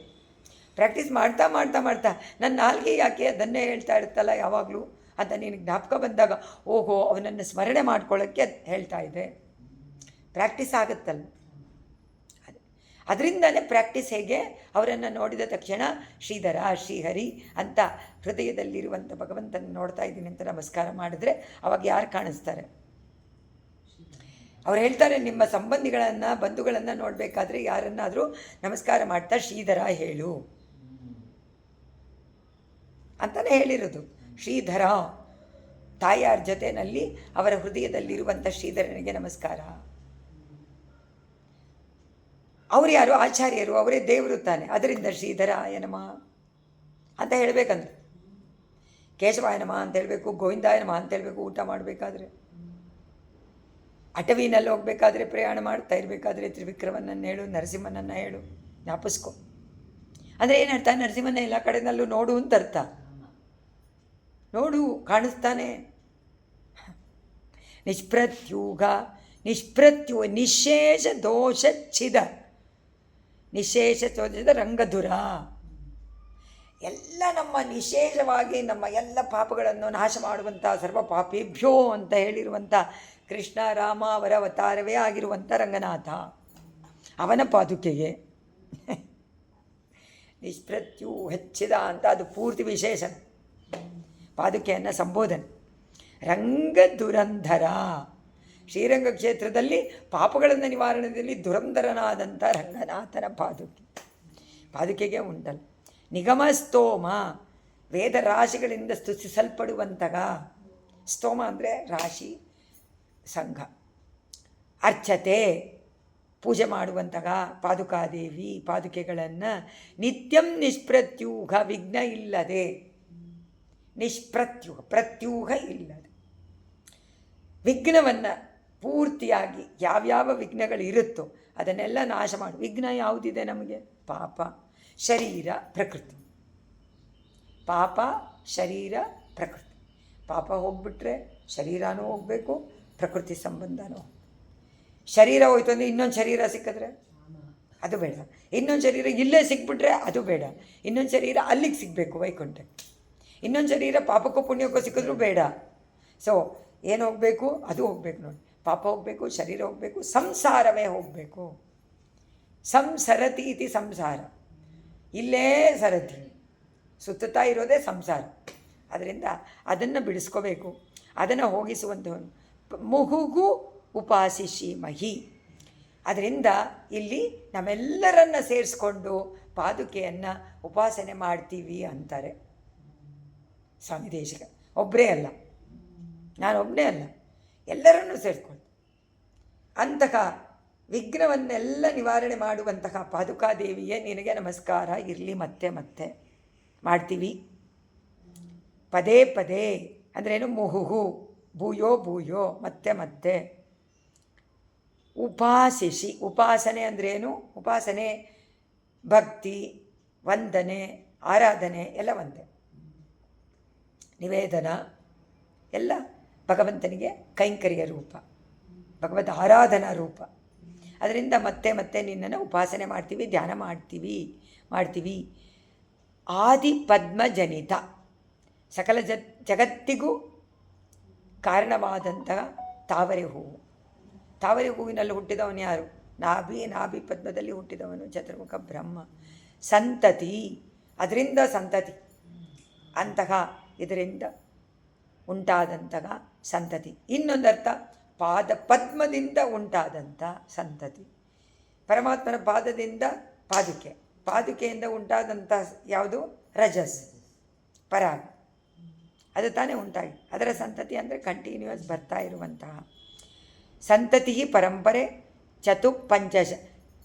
ಪ್ರಾಕ್ಟೀಸ್ ಮಾಡ್ತಾ ಮಾಡ್ತಾ ಮಾಡ್ತಾ ನನ್ನ ನಾಲ್ಗೆ ಯಾಕೆ ಅದನ್ನೇ ಹೇಳ್ತಾ ಇರುತ್ತಲ್ಲ ಯಾವಾಗಲೂ ಅಂತ ನಿನಗೆ ಜ್ಞಾಪಕ ಬಂದಾಗ ಓಹೋ ಅವನನ್ನು ಸ್ಮರಣೆ ಮಾಡ್ಕೊಳ್ಳೋಕ್ಕೆ ಹೇಳ್ತಾ ಇದೆ. ಪ್ರಾಕ್ಟೀಸ್ ಆಗುತ್ತಲ್ಲ. ಅದರಿಂದಲೇ ಪ್ರಾಕ್ಟೀಸ್. ಹೇಗೆ ಅವರನ್ನು ನೋಡಿದ ತಕ್ಷಣ ಶ್ರೀಧರ ಶ್ರೀಹರಿ ಅಂತ ಹೃದಯದಲ್ಲಿರುವಂಥ ಭಗವಂತನ ನೋಡ್ತಾ ಇದ್ದೀನಿ ಅಂತ ನಮಸ್ಕಾರ ಮಾಡಿದ್ರೆ ಅವಾಗ ಯಾರು ಕಾಣಿಸ್ತಾರೆ? ಅವ್ರು ಹೇಳ್ತಾರೆ, ನಿಮ್ಮ ಸಂಬಂಧಿಗಳನ್ನು ಬಂಧುಗಳನ್ನು ನೋಡಬೇಕಾದ್ರೆ ಯಾರನ್ನಾದರೂ ನಮಸ್ಕಾರ ಮಾಡ್ತಾ ಶ್ರೀಧರ ಹೇಳು ಅಂತಲೇ ಹೇಳಿರೋದು. ಶ್ರೀಧರ ತಾಯಾರ ಜೊತೆಯಲ್ಲಿ ಅವರ ಹೃದಯದಲ್ಲಿರುವಂಥ ಶ್ರೀಧರನಿಗೆ ನಮಸ್ಕಾರ. ಅವರು ಯಾರು? ಆಚಾರ್ಯರು, ಅವರೇ ದೇವರು ತಾನೆ. ಅದರಿಂದ ಶ್ರೀಧರಾಯ ನಮಃ ಅಂತ ಹೇಳಬೇಕಂದ್ರೆ, ಕೇಶವಾಯ ನಮಃ ಅಂತ ಹೇಳಬೇಕು, ಗೋವಿಂದಾಯ ನಮಃ ಅಂತ ಹೇಳಬೇಕು. ಊಟ ಮಾಡಬೇಕಾದ್ರೆ, ಅಟವಿನಲ್ಲಿ ಹೋಗಬೇಕಾದ್ರೆ, ಪ್ರಯಾಣ ಮಾಡ್ತಾ ಇರಬೇಕಾದ್ರೆ ತ್ರಿವಿಕ್ರಮನನ್ನು ಹೇಳು, ನರಸಿಂಹನನ್ನು ಹೇಳು, ಜ್ಞಾಪಿಸ್ಕೊ. ಅಂದರೆ ಏನರ್ಥ? ನರಸಿಂಹನ ಎಲ್ಲ ಕಡೆಯಲ್ಲೂ ನೋಡು ಅಂತ ಅರ್ಥ. ನೋಡು, ಕಾಣಿಸ್ತಾನೆ. ನಿಷ್ಪ್ರತ್ಯೂಗ ನಿಶೇಷ ದೋಷಚ್ಛಿದ ನಿಶೇಷ ದೋಷದ ರಂಗಧುರ. ಎಲ್ಲ ನಮ್ಮ ನಿಶೇಷವಾಗಿ ನಮ್ಮ ಎಲ್ಲ ಪಾಪಗಳನ್ನು ನಾಶ ಮಾಡುವಂಥ ಸರ್ವ ಪಾಪೇಭ್ಯೋ ಅಂತ ಹೇಳಿರುವಂಥ ಕೃಷ್ಣ ರಾಮ ಅವರ ಅವತಾರವೇ ಆಗಿರುವಂಥ ರಂಗನಾಥ, ಅವನ ಪಾದುಕೆಗೆ ನಿಷ್ಪ್ರತ್ಯು ಹೆಚ್ಚಿದ ಅಂತ ಅದು ಪೂರ್ತಿ ವಿಶೇಷಣ. ಪಾದುಕೆಯನ್ನು ಸಂಬೋಧನೆ. ರಂಗದುರಂಧರ, ಶ್ರೀರಂಗ ಕ್ಷೇತ್ರದಲ್ಲಿ ಪಾಪಗಳನ್ನು ನಿವಾರಣೆಯಲ್ಲಿ ದುರಂಧರನಾದಂಥ ರಂಗನಾಥನ ಪಾದುಕೆಗೆ ಉಂಟಲ್ಲ. ನಿಗಮಸ್ತೋಮ, ವೇದ ರಾಶಿಗಳಿಂದ ಸ್ತುತಿಸಲ್ಪಡುವಂತಹ, ಸ್ತೋಮ ಅಂದರೆ ರಾಶಿ ಸಂಘ, ಅರ್ಚತೆ ಪೂಜೆ ಮಾಡುವಂತಹ ಪಾದುಕಾದೇವಿ ಪಾದುಕೆಗಳನ್ನು ನಿತ್ಯಂ ನಿಷ್ಪ್ರತ್ಯೂಹ, ವಿಘ್ನ ಇಲ್ಲದೆ, ಪ್ರತ್ಯೂಹ ಇಲ್ಲದೆ, ವಿಘ್ನವನ್ನು ಪೂರ್ತಿಯಾಗಿ ಯಾವ್ಯಾವ ವಿಘ್ನಗಳಿರುತ್ತೋ ಅದನ್ನೆಲ್ಲ ನಾಶ ಮಾಡು. ವಿಘ್ನ ಯಾವುದಿದೆ ನಮಗೆ? ಪಾಪ, ಶರೀರ, ಪ್ರಕೃತಿ. ಪಾಪ, ಶರೀರ, ಪ್ರಕೃತಿ. ಪಾಪ ಹೋಗ್ಬಿಟ್ರೆ ಶರೀರನೂ ಹೋಗಬೇಕು, ಪ್ರಕೃತಿ ಸಂಬಂಧನೂ. ಶರೀರ ಹೋಯ್ತು ಅಂದರೆ ಇನ್ನೊಂದು ಶರೀರ ಸಿಕ್ಕಿದ್ರೆ ಅದು ಬೇಡ, ಇನ್ನೊಂದು ಶರೀರ ಇಲ್ಲೇ ಸಿಕ್ಬಿಟ್ರೆ ಅದು ಬೇಡ, ಇನ್ನೊಂದು ಶರೀರ ಅಲ್ಲಿಗೆ ಸಿಗಬೇಕು ವೈಕುಂಠಕ್ಕೆ, ಇನ್ನೊಂದು ಶರೀರ ಪಾಪಕ್ಕೂ ಪುಣ್ಯಕ್ಕೂ ಸಿಕ್ಕಿದ್ರೂ ಬೇಡ. ಸೊ ಏನು ಹೋಗಬೇಕು? ಅದು ಹೋಗಬೇಕು ನೋಡಿ. ಪಾಪ ಹೋಗಬೇಕು, ಶರೀರ ಹೋಗಬೇಕು, ಸಂಸಾರವೇ ಹೋಗಬೇಕು. ಸಂಸರತಿ ಇತಿ ಸಂಸಾರ, ಇಲ್ಲೇ ಸರತಿ, ಸುತ್ತುತ್ತಾ ಇರೋದೇ ಸಂಸಾರ. ಅದರಿಂದ ಅದನ್ನು ಬಿಡಿಸ್ಕೋಬೇಕು, ಅದನ್ನು ಹೋಗಿಸುವಂಥವನು. ಮುಹುಗು ಉಪಾಸಿಷಿ ಮಹಿ. ಅದರಿಂದ ಇಲ್ಲಿ ನಮ್ಮೆಲ್ಲರನ್ನ ಸೇರಿಸ್ಕೊಂಡು ಪಾದುಕೆಯನ್ನು ಉಪಾಸನೆ ಮಾಡ್ತೀವಿ ಅಂತಾರೆ ಸ್ವಾಮಿ ದೇಶಿಕ. ಒಬ್ಬರೇ ಅಲ್ಲ, ನಾನೊಬ್ಬನೇ ಅಲ್ಲ, ಎಲ್ಲರನ್ನೂ ಸೇರಿಸ್ಕೊಂಡು ಅಂತಹ ವಿಘ್ನವನ್ನೆಲ್ಲ ನಿವಾರಣೆ ಮಾಡುವಂತಹ ಪಾದುಕಾದೇವಿಯೇ ನಿನಗೆ ನಮಸ್ಕಾರ ಇರಲಿ. ಮತ್ತೆ ಮತ್ತೆ ಮಾಡ್ತೀವಿ ಪದೇ ಪದೇ. ಅಂದ್ರೇನು? ಮುಹುಹು, ಭೂಯೋ ಭೂಯೋ, ಮತ್ತೆ ಮತ್ತೆ. ಉಪಾಸಿಷಿ, ಉಪಾಸನೆ ಅಂದ್ರೇನು? ಉಪಾಸನೆ ಭಕ್ತಿ, ವಂದನೆ, ಆರಾಧನೆ ಎಲ್ಲ ಒಂದೇ. ನಿವೇದನ ಎಲ್ಲ ಭಗವಂತನಿಗೆ ಕೈಂಕರ್ಯ ರೂಪ, ಭಗವದ್ ಆರಾಧನಾ ರೂಪ. ಅದರಿಂದ ಮತ್ತೆ ಮತ್ತೆ ನಿನ್ನನ್ನು ಉಪಾಸನೆ ಮಾಡ್ತೀವಿ, ಧ್ಯಾನ ಮಾಡ್ತೀವಿ. ಆದಿ ಪದ್ಮಜನಿತ, ಸಕಲ ಜಗತ್ತಿಗೂ ಕಾರಣವಾದಂತಹ ತಾವರೆ ಹೂವು. ತಾವರೆ ಹೂವಿನಲ್ಲಿ ಹುಟ್ಟಿದವನು ಯಾರು? ನಾಭಿ ಪದ್ಮದಲ್ಲಿ ಹುಟ್ಟಿದವನು ಚತುರ್ಮುಖ ಬ್ರಹ್ಮ. ಸಂತತಿ, ಅದರಿಂದ ಸಂತತಿ, ಅಂತಹ ಇದರಿಂದ ಉಂಟಾದಂತಹ ಸಂತತಿ. ಇನ್ನೊಂದರ್ಥ ಪಾದ ಪದ್ಮದಿಂದ ಉಂಟಾದಂಥ ಸಂತತಿ. ಪರಮಾತ್ಮನ ಪಾದದಿಂದ ಪಾದುಕೆಯಿಂದ ಉಂಟಾದಂಥ ಯಾವುದು? ರಜಸ್, ಪರಾಗ, ಅದು ತಾನೇ ಉಂಟಾಗಿ ಅದರ ಸಂತತಿ ಅಂದರೆ ಕಂಟಿನ್ಯೂಯಸ್ ಬರ್ತಾ ಇರುವಂತಹ ಸಂತತಿ. ಪರಂಪರೆ ಚತುಪಂಚಶ,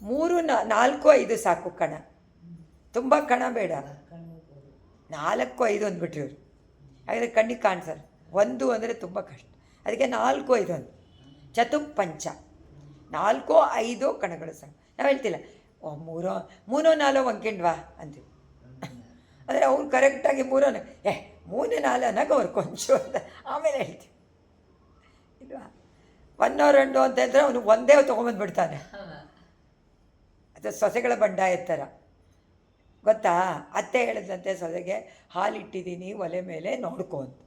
3 4 5 ಸಾಕು ಕಣ, ತುಂಬ ಕಣ ಬೇಡ. 4 5 ಅಂದ್ಬಿಟ್ರಿ ಇವರು, ಹಾಗಾದರೆ ಕಣ್ಣಿಗೆ ಕಾಣಿಸಲ್ಲ. 1 ಅಂದರೆ ತುಂಬ ಕಷ್ಟ, ಅದಕ್ಕೆ 4 5 ಅಂದು ಚತುಪಂಚ, 4 5 ಕಣಗಳು ಸಾಕು. ನಾವು ಹೇಳ್ತಿಲ್ಲ 3 4 ಒಂದ್ಕಿಂಡ್ವಾ ಅಂತೀವಿ, ಅಂದರೆ ಅವ್ರು ಕರೆಕ್ಟಾಗಿ 3 3 4 ಅನ್ನೋಕೆ ಅವ್ರು ಕೊಂಚು ಅಂತ ಆಮೇಲೆ ಹೇಳ್ತೀವಿ ಇಲ್ವಾ. 1 or 2 ಅಂತ ಹೇಳಿದ್ರೆ ಅವನು ಒಂದೇ ತೊಗೊಂಬಂದ್ಬಿಡ್ತಾನೆ. ಅದು ಸೊಸೆಗಳ ಬಂಡಾಯ ಥರ ಗೊತ್ತಾ. ಅತ್ತೆ ಹೇಳಿದಂತೆ ಸೊಸೆಗೆ ಹಾಲಿಟ್ಟಿದ್ದೀನಿ ಒಲೆ ಮೇಲೆ ನೋಡ್ಕೊ ಅಂತ.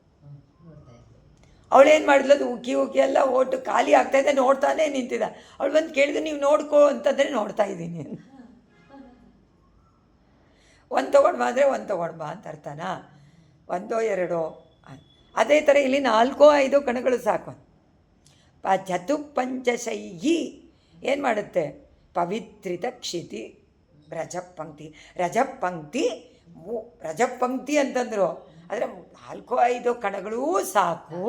ಅವಳೇನು ಮಾಡಿದ್ಲು? ಅದು ಉಕ್ಕಿ ಎಲ್ಲ ಓಟು ಖಾಲಿ ಆಗ್ತಾಯಿದ್ದೆ ನೋಡ್ತಾನೆ ನಿಂತಿದ್ದ. ಅವಳು ಬಂದು ಕೇಳಿದ್ರು, ನೀವು ನೋಡ್ಕೋ ಅಂತಂದರೆ ನೋಡ್ತಾ ಇದ್ದೀನಿ. ಒಂದು ತೊಗೊಂಡು ಬಾ ಅಂದರೆ 1 ತೊಗೊಂಡು ಬಾ ಅಂತ ಅರ್ಥನಾ? 1 2 ಅದೇ ಥರ ಇಲ್ಲಿ 4 5 ಕಣಗಳು ಸಾಕು. ಚತುಪಂಚಶೈಹಿ ಏನು ಮಾಡುತ್ತೆ? ಪವಿತ್ರಿತ ಕ್ಷಿತಿ ರಜಪಂಕ್ತಿ ಅಂತಂದರು. ಆದರೆ 4 5 ಕಣಗಳೂ ಸಾಕು,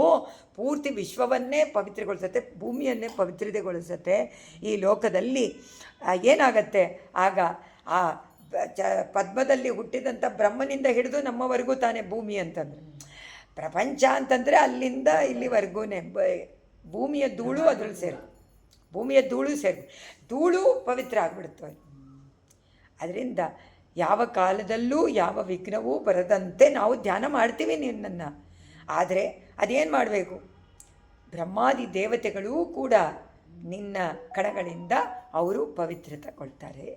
ಪೂರ್ತಿ ವಿಶ್ವವನ್ನೇ ಪವಿತ್ರಗೊಳಿಸುತ್ತೆ, ಭೂಮಿಯನ್ನೇ ಪವಿತ್ರತೆಗೊಳಿಸುತ್ತೆ. ಈ ಲೋಕದಲ್ಲಿ ಏನಾಗತ್ತೆ ಆಗ? ಆ ಪದ್ಮದಲ್ಲಿ ಹುಟ್ಟಿದಂಥ ಬ್ರಹ್ಮನಿಂದ ಹಿಡಿದು ನಮ್ಮವರೆಗೂ ತಾನೇ ಭೂಮಿ ಅಂತಂದರೆ. ಪ್ರಪಂಚ ಅಂತಂದರೆ ಅಲ್ಲಿಂದ ಇಲ್ಲಿವರೆಗೂ ಭೂಮಿಯ ಧೂಳು ಅದ್ರಲ್ಲಿ ಧೂಳು ಪವಿತ್ರ ಆಗಿಬಿಡುತ್ತೆ. ಅದರಿಂದ ಯಾವ ಕಾಲದಲ್ಲೂ ಯಾವ ವಿಘ್ನವೂ ಬರದಂತೆ ನಾವು ಧ್ಯಾನ ಮಾಡ್ತೀವಿ ನಿನ್ನನ್ನು. ಆದರೆ ಅದೇನು ಮಾಡಬೇಕು? ಬ್ರಹ್ಮಾದಿ ದೇವತೆಗಳೂ ಕೂಡ ನಿನ್ನ ಕಣಗಳಿಂದ ಅವರು ಪವಿತ್ರತೆಗೊಳ್ತಾರೆ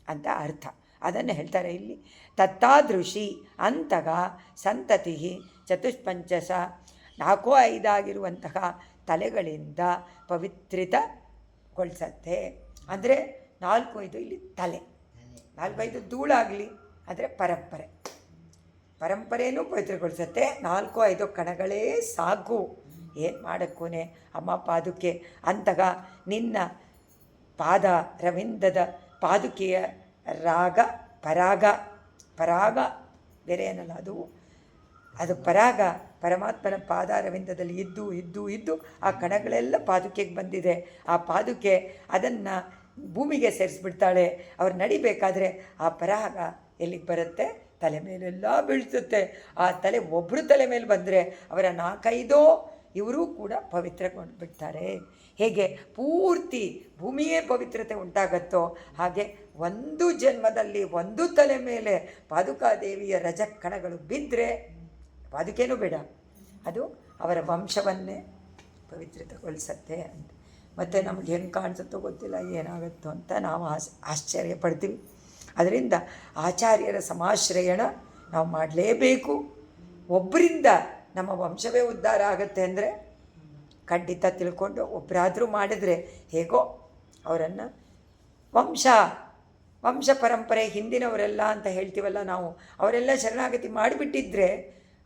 ಅಂತ ಅರ್ಥ. ಅದನ್ನು ಹೇಳ್ತಾರೆ ಇಲ್ಲಿ. ತತ್ತಾದೃಶಿ ಅಂತಗ ಸಂತತಿ ಚತುಷ್ಪಂಚಸ, 4 5 ಆಗಿರುವಂತಹ ತಲೆಗಳಿಂದ ಪವಿತ್ರಗೊಳಿಸತ್ತೆ. ಅಂದರೆ 4 5 ಇಲ್ಲಿ ತಲೆ, 4 5 ಧೂಳಾಗಲಿ ಅಂದರೆ ಪರಂಪರೆಯೂ ಪವಿತ್ರಗೊಳಿಸುತ್ತೆ. 4 5 ಕಣಗಳೇ ಸಾಕು ಏನು ಮಾಡೋಕ್ಕೂನೆ. ಅಮ್ಮ ಪಾದುಕೆ ಅಂತಗ ನಿನ್ನ ಪಾದ ರವಿಂದದ ಪಾದುಕೆಯ ಪರಾಗ ಬೇರೆ ಏನಲ್ಲ, ಅದು ಪರಾಗ ಪರಮಾತ್ಮನ ಪಾದಾರವಿಂದದಲ್ಲಿ ಇದ್ದು ಆ ಕಣಗಳೆಲ್ಲ ಪಾದುಕೆಗೆ ಬಂದಿದೆ. ಆ ಪಾದುಕೆ ಅದನ್ನು ಭೂಮಿಗೆ ಸೇರಿಸ್ಬಿಡ್ತಾಳೆ. ಅವ್ರು ನಡಿಬೇಕಾದ್ರೆ ಆ ಪರಾಗ ಎಲ್ಲಿಗೆ ಬರುತ್ತೆ? ತಲೆ ಮೇಲೆಲ್ಲ ಬೀಳ್ಸುತ್ತೆ. ಆ ತಲೆ ಒಬ್ಬರು ತಲೆ ಮೇಲೆ ಬಂದರೆ ಅವರ 4 5 ಇವರೂ ಕೂಡ ಪವಿತ್ರಗೊಂಡು ಬಿಡ್ತಾರೆ. ಹೇಗೆ ಪೂರ್ತಿ ಭೂಮಿಯೇ ಪವಿತ್ರತೆ ಉಂಟಾಗತ್ತೋ ಹಾಗೆ ಒಂದು ಜನ್ಮದಲ್ಲಿ ಒಂದು ತಲೆ ಮೇಲೆ ಪಾದುಕಾದೇವಿಯ ರಜಕಣಗಳು ಬಿದ್ದರೆ, ಪಾದುಕೇನೂ ಬೇಡ, ಅದು ಅವರ ವಂಶವನ್ನೇ ಪವಿತ್ರತೆಗೊಳಿಸತ್ತೆ ಅಂತ. ಮತ್ತು ನಮ್ಗೆ ಹೆಂಗೆ ಕಾಣಿಸುತ್ತೋ ಗೊತ್ತಿಲ್ಲ, ಏನಾಗುತ್ತೋ ಅಂತ ನಾವು ಆಶ್ಚರ್ಯ ಪಡ್ತೀವಿ. ಅದರಿಂದ ಆಚಾರ್ಯರ ಸಮಾಶ್ರಯಣ ನಾವು ಮಾಡಲೇಬೇಕು. ಒಬ್ಬರಿಂದ ನಮ್ಮ ವಂಶವೇ ಉದ್ಧಾರ ಆಗುತ್ತೆ ಅಂದರೆ ಖಂಡಿತ ತಿಳ್ಕೊಂಡು ಒಬ್ಬರಾದರೂ ಮಾಡಿದರೆ ಹೇಗೋ ಅವರನ್ನು ವಂಶ ಪರಂಪರೆ ಹಿಂದಿನವರೆಲ್ಲ ಅಂತ ಹೇಳ್ತೀವಲ್ಲ ನಾವು, ಅವರೆಲ್ಲ ಶರಣಾಗತಿ ಮಾಡಿಬಿಟ್ಟಿದ್ರೆ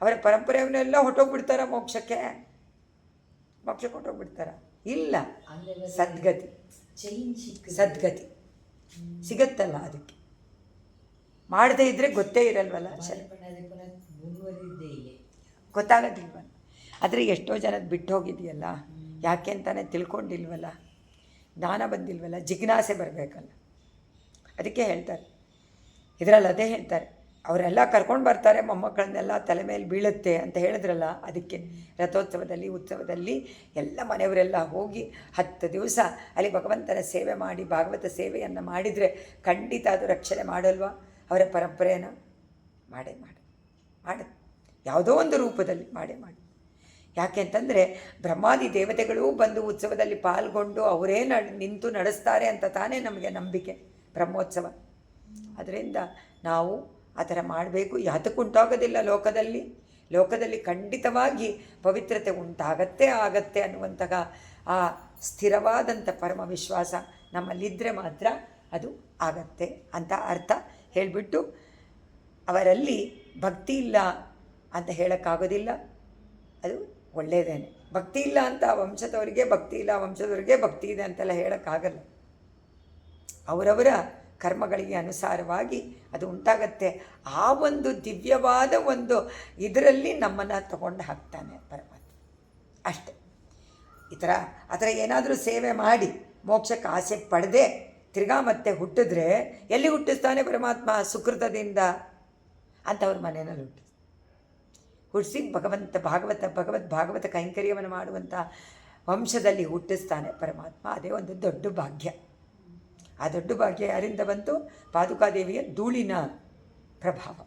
ಅವರ ಪರಂಪರೆಯವನ್ನೆಲ್ಲ ಹೊಟ್ಟೋಗ್ಬಿಡ್ತಾರ ಮೋಕ್ಷಕ್ಕೆ ಹೊಟ್ಟೋಗ್ಬಿಡ್ತಾರ? ಇಲ್ಲ, ಸದ್ಗತಿ ಸಿಗತ್ತಲ್ಲ. ಅದಕ್ಕೆ ಮಾಡದೇ ಇದ್ದರೆ ಗೊತ್ತೇ ಇರಲ್ವಲ್ಲ, ಗೊತ್ತಾಗೋದಿಲ್ವಲ್ಲ. ಆದರೆ ಎಷ್ಟೋ ಜನದ ಬಿಟ್ಟು ಹೋಗಿದೆಯಲ್ಲ, ಯಾಕೆ ಅಂತಾನೆ ತಿಳ್ಕೊಂಡಿಲ್ವಲ್ಲ, ಜ್ಞಾನ ಬಂದಿಲ್ವಲ್ಲ, ಜಿಜ್ಞಾಸೆ ಬರಬೇಕಲ್ಲ. ಅದಕ್ಕೆ ಹೇಳ್ತಾರೆ ಇದರಲ್ಲಿ, ಅದೇ ಹೇಳ್ತಾರೆ, ಅವರೆಲ್ಲ ಕರ್ಕೊಂಡು ಬರ್ತಾರೆ ಮೊಮ್ಮಕ್ಕಳನ್ನೆಲ್ಲ ತಲೆ ಮೇಲೆ ಬೀಳುತ್ತೆ ಅಂತ ಹೇಳಿದ್ರಲ್ಲ. ಅದಕ್ಕೆ ರಥೋತ್ಸವದಲ್ಲಿ ಉತ್ಸವದಲ್ಲಿ ಎಲ್ಲ ಮನೆಯವರೆಲ್ಲ ಹೋಗಿ 10 ದಿವಸ ಅಲ್ಲಿ ಭಗವಂತನ ಸೇವೆ ಮಾಡಿ ಭಾಗವತ ಸೇವೆಯನ್ನು ಮಾಡಿದರೆ ಖಂಡಿತ ಅದು ರಕ್ಷಣೆ ಮಾಡಲ್ವಾ? ಅವರ ಪರಂಪರೆಯನ್ನು ಮಾಡೇ ಮಾಡುತ್ತೆ, ಯಾವುದೋ ಒಂದು ರೂಪದಲ್ಲಿ ಮಾಡೇ ಮಾಡಿ. ಯಾಕೆ ಅಂತಂದರೆ ಬ್ರಹ್ಮಾದಿ ದೇವತೆಗಳು ಬಂದು ಉತ್ಸವದಲ್ಲಿ ಪಾಲ್ಗೊಂಡು ಅವರೇ ನಿಂತು ನಡೆಸ್ತಾರೆ ಅಂತ ತಾನೇ ನಮಗೆ ನಂಬಿಕೆ ಬ್ರಹ್ಮೋತ್ಸವ. ಅದರಿಂದ ನಾವು ಆ ಥರ ಮಾಡಬೇಕು. ಯಾತಕ್ಕುಂಟಾಗೋದಿಲ್ಲ ಲೋಕದಲ್ಲಿ ಖಂಡಿತವಾಗಿ ಪವಿತ್ರತೆ ಆಗತ್ತೆ ಅನ್ನುವಂತಹ ಆ ಸ್ಥಿರವಾದಂಥ ಪರಮ ವಿಶ್ವಾಸ ನಮ್ಮಲ್ಲಿದ್ದರೆ ಮಾತ್ರ ಅದು ಆಗತ್ತೆ ಅಂತ ಅರ್ಥ ಹೇಳಿಬಿಟ್ಟು, ಅವರಲ್ಲಿ ಭಕ್ತಿ ಇಲ್ಲ ಅಂತ ಹೇಳೋಕ್ಕಾಗೋದಿಲ್ಲ. ಅದು ಒಳ್ಳೆಯದೇನೆ. ಭಕ್ತಿ ಇಲ್ಲ ಅಂತ ವಂಶದವರಿಗೆ ಭಕ್ತಿ ಇಲ್ಲ, ವಂಶದವರಿಗೆ ಭಕ್ತಿ ಇದೆ ಅಂತೆಲ್ಲ ಹೇಳೋಕ್ಕಾಗಲ್ಲ. ಅವರವರ ಕರ್ಮಗಳಿಗೆ ಅನುಸಾರವಾಗಿ ಅದು ಉಂಟಾಗತ್ತೆ. ಆ ಒಂದು ದಿವ್ಯವಾದ ಒಂದು ಇದರಲ್ಲಿ ನಮ್ಮನ್ನು ತಗೊಂಡು ಹಾಕ್ತಾನೆ ಪರಮಾತ್ಮ ಅಷ್ಟೆ. ಆ ಥರ ಏನಾದರೂ ಸೇವೆ ಮಾಡಿ ಮೋಕ್ಷಕ್ಕೆ ಆಸೆ ಪಡೆದೇ ತಿರ್ಗಾ ಮತ್ತೆ ಹುಟ್ಟಿದ್ರೆ ಎಲ್ಲಿ ಹುಟ್ಟಿಸ್ತಾನೆ ಪರಮಾತ್ಮ? ಸುಕೃತದಿಂದ ಅಂಥವ್ರ ಮನೆಯಲ್ಲಿ ಹುಟ್ಟಿಸಿ ಭಾಗವತ ಕೈಂಕರ್ಯವನ್ನು ಮಾಡುವಂಥ ವಂಶದಲ್ಲಿ ಹುಟ್ಟಿಸ್ತಾನೆ ಪರಮಾತ್ಮ. ಅದೇ ಒಂದು ದೊಡ್ಡ ಭಾಗ್ಯ. ಆ ದೊಡ್ಡ ಭಾಗ್ಯ ಯಾರಿಂದ ಬಂತು? ಪಾದುಕಾದೇವಿಯ ಧೂಳಿನ ಪ್ರಭಾವ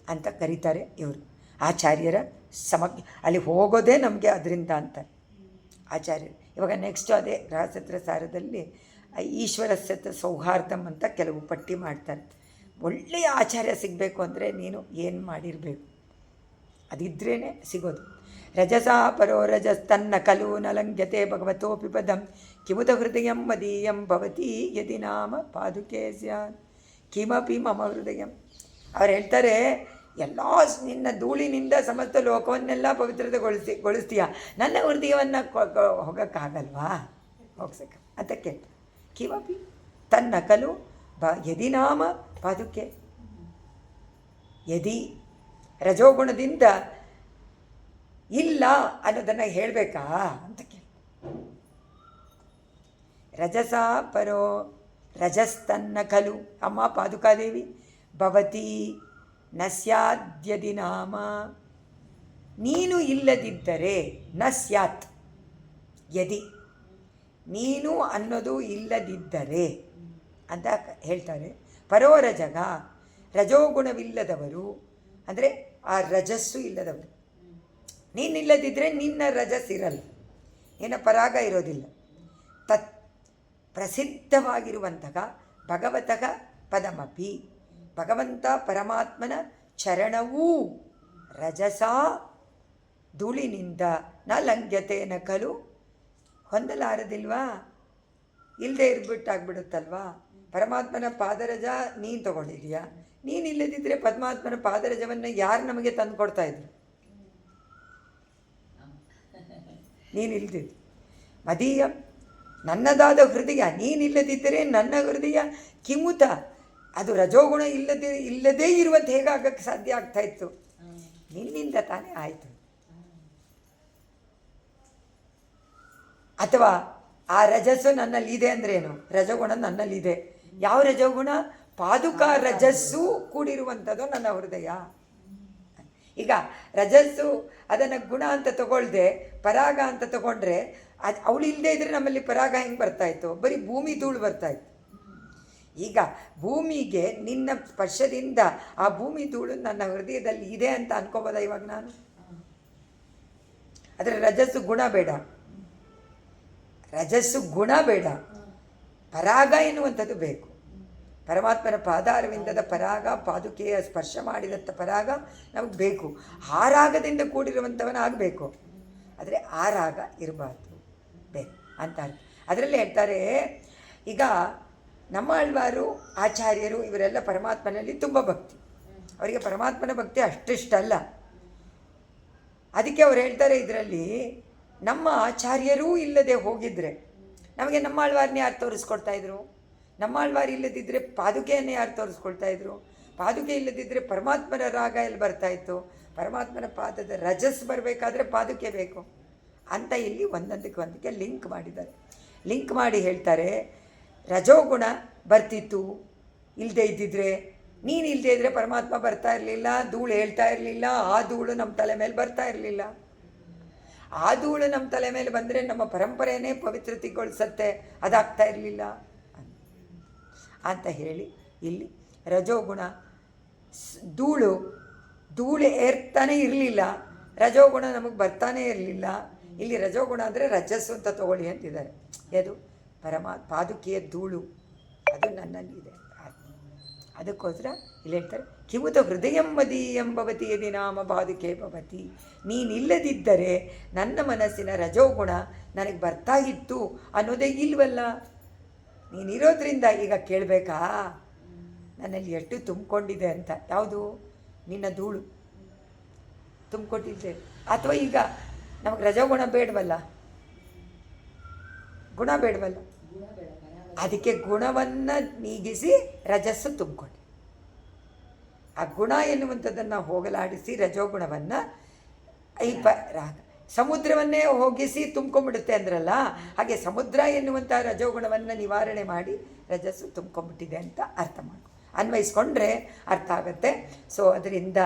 ಅಂತ ಕರೀತಾರೆ ಇವರು. ಆಚಾರ್ಯರ ಅಲ್ಲಿ ಹೋಗೋದೇ ನಮಗೆ ಅದರಿಂದ ಅಂತಾರೆ ಆಚಾರ್ಯರು. ಇವಾಗ ನೆಕ್ಸ್ಟು ಅದೇ ರಹಸ್ಯತ್ರ ಸಾರದಲ್ಲಿ ಈಶ್ವರಸ್ಯ ಸೌಹಾರ್ದಂ ಅಂತ ಕೆಲವು ಪಟ್ಟಿ ಮಾಡ್ತಾರೆ. ಒಳ್ಳೆಯ ಆಚಾರ್ಯ ಸಿಗಬೇಕು ಅಂದರೆ ನೀನು ಏನು ಮಾಡಿರಬೇಕು, ಅದಿದ್ರೇ ಸಿಗೋದು. ರಜಸಾ ಪರೋ ರಜಸ್ತನ್ನ ಕಲು ನಲಂಘ್ಯತೆ ಭಗವತೋಪಿ ಪದಂ ಕಿಮುತ ಹೃದಯಂ ಮದೀಯಂ ಭವತಿ ಯದಿ ನಾಮ ಪಾದುಕೆ ಸ್ಯಾತ್ ಕಿಮಪಿ ಮಮ ಹೃದಯಂ. ಅವ್ರು ಹೇಳ್ತಾರೆ, ಎಲ್ಲ ನಿನ್ನ ಧೂಳಿನಿಂದ ಸಮಸ್ತ ಲೋಕವನ್ನೆಲ್ಲ ಪವಿತ್ರತೆಗೊಳಿಸ್ತೀಯ, ನನ್ನ ಹೃದಯವನ್ನು ಹೋಗೋಕ್ಕಾಗಲ್ವಾ? ಹೋಗ್ಸಕ್ಕೆ ಅಂತ ಕೇಳ್ತಾರೆ. ಕಿಮಪಿ ತನ್ನ ಕಲು ಯದಿ ನಾಮ ಪಾದುಕೆ. ಯದಿ ರಜೋಗುಣದಿಂದ ಇಲ್ಲ ಅನ್ನೋದನ್ನು ಹೇಳಬೇಕಾ ಅಂತ ಕೇಳಿ. ರಜಸಾ ಪರೋ ರಜಸ್ತನ್ನ ಖಲು ಅಮ್ಮ ಪಾದುಕಾದೇವಿ ಭವತಿ ನ ಸ್ಯಾದ್ಯದಿ ನಾಮ. ನೀನು ಇಲ್ಲದಿದ್ದರೆ ನ ಸ್ಯಾತ್ ಯದಿ, ನೀನು ಅನ್ನೋದು ಇಲ್ಲದಿದ್ದರೆ ಅಂತ ಹೇಳ್ತಾರೆ. ಪರೋರಜಗ ರಜೋಗುಣವಿಲ್ಲದವರು ಅಂದರೆ ಆ ರಜಸ್ಸು ಇಲ್ಲದವರು. ನೀನಿಲ್ಲದಿದ್ದರೆ ನಿನ್ನ ರಜಸ್ಸಿರಲ್ಲ, ನಿನ್ನ ಪರಾಗ ಇರೋದಿಲ್ಲ. ತತ್ ಪ್ರಸಿದ್ಧವಾಗಿರುವಂತಹ ಭಗವತಃ ಪದಮಪಿ, ಭಗವಂತ ಪರಮಾತ್ಮನ ಚರಣವೂ ರಜಸಾ ಧೂಳಿನಿಂದ ನ ಲಂಘ್ಯತೆನ ಕಲು ಹೊಂದಲಾರದಿಲ್ವಾ? ಇಲ್ಲದೆ ಇರ್ಬಿಟ್ಟಾಗ್ಬಿಡುತ್ತಲ್ವಾ? ಪರಮಾತ್ಮನ ಪಾದರಜ ನೀನು ತಗೊಂಡಿದೀಯಾ, ನೀನಿಲ್ಲದಿದ್ದರೆ ಪರಮಾತ್ಮನ ಪಾದರಜವನ್ನು ಯಾರು ನಮಗೆ ತಂದು ಕೊಡ್ತಾಯಿದ್ರು? ನೀನಿಲ್ದಿದ್ದು ಮದೀಯ ನನ್ನದಾದ ಹೃದಯ, ನೀನಿಲ್ಲದಿದ್ದರೆ ನನ್ನ ಹೃದಯ ಕಿಮುತ, ಅದು ರಜೋಗುಣ ಇಲ್ಲದೇ ಇರುವಂತೆ ಹೇಗಾಗಕ್ಕೆ ಸಾಧ್ಯ ಆಗ್ತಾಯಿತ್ತು? ನಿನ್ನಿಂದ ತಾನೇ ಆಯಿತು. ಅಥವಾ ಆ ರಜಸ್ಸು ನನ್ನಲ್ಲಿದೆ ಅಂದ್ರೇನು? ರಜಗುಣ ನನ್ನಲ್ಲಿದೆ. ಯಾವ ರಜಗುಣ? ಪಾದುಕಾ ರಜಸ್ಸು ಕೂಡಿರುವಂಥದ್ದು ನನ್ನ ಹೃದಯ. ಈಗ ರಜಸ್ಸು ಅದನ್ನು ಗುಣ ಅಂತ ತಗೊಳ್ದೆ ಪರಾಗ ಅಂತ ತಗೊಂಡ್ರೆ ಅದು ಅವಳು ಇಲ್ಲದೆ ಇದ್ದರೆ ನಮ್ಮಲ್ಲಿ ಪರಾಗ ಹೆಂಗೆ ಬರ್ತಾಯಿತ್ತು? ಬರೀ ಭೂಮಿ ಧೂಳು ಬರ್ತಾಯಿತ್ತು. ಈಗ ಭೂಮಿಗೆ ನಿನ್ನ ಸ್ಪರ್ಶದಿಂದ ಆ ಭೂಮಿ ಧೂಳು ನನ್ನ ಹೃದಯದಲ್ಲಿ ಇದೆ ಅಂತ ಅನ್ಕೋಬೋದ ಇವಾಗ ನಾನು? ಆದರೆ ರಜಸ್ಸು ಗುಣ ಬೇಡ, ಪರಾಗ ಎನ್ನುವಂಥದ್ದು ಬೇಕು. ಪರಮಾತ್ಮನ ಪಾದಾರವಿಂದದ ಪರಾಗ, ಪಾದುಕೆಯ ಸ್ಪರ್ಶ ಮಾಡಿದಂಥ ಪರಾಗ ನಮಗೆ ಬೇಕು. ಆ ರಾಗದಿಂದ ಕೂಡಿರುವಂಥವನಾಗಬೇಕು, ಆದರೆ ಆ ರಾಗ ಇರಬಾರ್ದು, ಬೇಕು ಅಂತ. ಅದರಲ್ಲಿ ಹೇಳ್ತಾರೆ, ಈಗ ನಮ್ಮ ಆಳ್ವಾರು ಆಚಾರ್ಯರು ಇವರೆಲ್ಲ ಪರಮಾತ್ಮನಲ್ಲಿ ತುಂಬ ಭಕ್ತಿ, ಅವರಿಗೆ ಪರಮಾತ್ಮನ ಭಕ್ತಿ ಅಷ್ಟಿಷ್ಟಲ್ಲ. ಅದಕ್ಕೆ ಅವ್ರು ಹೇಳ್ತಾರೆ, ಇದರಲ್ಲಿ ನಮ್ಮ ಆಚಾರ್ಯರೂ ಇಲ್ಲದೆ ಹೋಗಿದ್ರೆ ನಮಗೆ ನಮ್ಮ ಆಳ್ವಾರನ್ನ ಯಾರು ತೋರಿಸ್ಕೊಡ್ತಾಯಿದ್ರು? ನಮ್ಮ ಆಳ್ವಾರು ಇಲ್ಲದಿದ್ದರೆ ಪಾದುಕೆಯನ್ನು ಯಾರು ತೋರಿಸ್ಕೊಳ್ತಾಯಿದ್ರು? ಪಾದುಕೆ ಇಲ್ಲದಿದ್ದರೆ ಪರಮಾತ್ಮನ ರಾಗ ಎಲ್ಲಿ ಬರ್ತಾಯಿತ್ತು? ಪರಮಾತ್ಮನ ಪಾದದ ರಜಸ್ ಬರಬೇಕಾದ್ರೆ ಪಾದುಕೆ ಬೇಕು ಅಂತ ಇಲ್ಲಿ ಒಂದೊಂದಕ್ಕೆ ಲಿಂಕ್ ಮಾಡಿದ್ದಾರೆ. ಲಿಂಕ್ ಮಾಡಿ ಹೇಳ್ತಾರೆ, ರಜೋಗುಣ ಬರ್ತಿತ್ತು ಇಲ್ಲದೆ ಇದ್ದಿದ್ರೆ, ನೀನು ಇಲ್ಲದೆ ಇದ್ದರೆ ಪರಮಾತ್ಮ ಬರ್ತಾ ಇರಲಿಲ್ಲ, ಧೂಳು ಹೇಳ್ತಾ ಇರಲಿಲ್ಲ, ಆ ಧೂಳು ನಮ್ಮ ತಲೆ ಮೇಲೆ ಬರ್ತಾ ಇರಲಿಲ್ಲ. ಆ ಧೂಳು ನಮ್ಮ ತಲೆ ಮೇಲೆ ಬಂದರೆ ನಮ್ಮ ಪರಂಪರೆಯೇ ಪವಿತ್ರತೆಗೊಳಿಸತ್ತೆ, ಅದಾಗ್ತಾ ಇರಲಿಲ್ಲ ಅಂತ ಹೇಳಿ ಇಲ್ಲಿ ರಜೋಗುಣ ಧೂಳು ಏರ್ತಾನೆ ಇರಲಿಲ್ಲ, ರಜೋಗುಣ ನಮಗೆ ಬರ್ತಾನೇ ಇರಲಿಲ್ಲ. ಇಲ್ಲಿ ರಜೋಗುಣ ಅಂದರೆ ರಜಸ್ಸು ಅಂತ ತಗೊಳ್ಳಿ ಅಂತಿದ್ದಾರೆ. ಅದು ಪಾದುಕೆಯ ಧೂಳು ಅದು ನನ್ನಲ್ಲಿದೆ. ಅದಕ್ಕೋಸ್ಕರ ಇಲ್ಲಿ ಹೇಳ್ತಾರೆ, ಕಿವುತ ಹೃದಯ ಮದೀಯಂಬವತಿ ಯದಿ ನಾಮ ಪಾದುಕೆ ಭವತಿ. ನೀನಿಲ್ಲದಿದ್ದರೆ ನನ್ನ ಮನಸ್ಸಿನ ರಜೋಗುಣ ನನಗೆ ಬರ್ತಾ ಇತ್ತು ಅನ್ನೋದೇ ಇಲ್ವಲ್ಲ. ನೀನಿರೋದ್ರಿಂದ ಈಗ ಕೇಳಬೇಕಾ ನನ್ನಲ್ಲಿ ಎಷ್ಟು ತುಂಬಿಕೊಂಡಿದೆ ಅಂತ. ಯಾವುದು? ನಿನ್ನ ಧೂಳು ತುಂಬಿಕೊಟ್ಟಿದ್ದೆ. ಅಥವಾ ಈಗ ನಮಗೆ ರಜೋಗುಣ ಬೇಡವಲ್ಲ, ಗುಣ ಬೇಡವಲ್ಲ, ಅದಕ್ಕೆ ಗುಣವನ್ನು ನೀಗಿಸಿ ರಜಸ್ಸು ತುಂಬಿಕೊಂಡೆ. ಆ ಗುಣ ಎನ್ನುವಂಥದ್ದನ್ನು ಹೋಗಲಾಡಿಸಿ ರಜೋಗುಣವನ್ನು ರಾಗ ಸಮುದ್ರವನ್ನೇ ಹೋಗಿಸಿ ತುಂಬ್ಕೊಂಡ್ಬಿಡುತ್ತೆ ಅಂದ್ರಲ್ಲ, ಹಾಗೆ ಸಮುದ್ರ ಎನ್ನುವಂಥ ರಜೋಗುಣವನ್ನು ನಿವಾರಣೆ ಮಾಡಿ ರಜಸ್ಸು ತುಂಬ್ಕೊಂಡ್ಬಿಟ್ಟಿದೆ ಅಂತ ಅರ್ಥ ಮಾಡಿ ಅನ್ವಯಿಸ್ಕೊಂಡ್ರೆ ಅರ್ಥ ಆಗುತ್ತೆ. ಸೊ ಅದರಿಂದ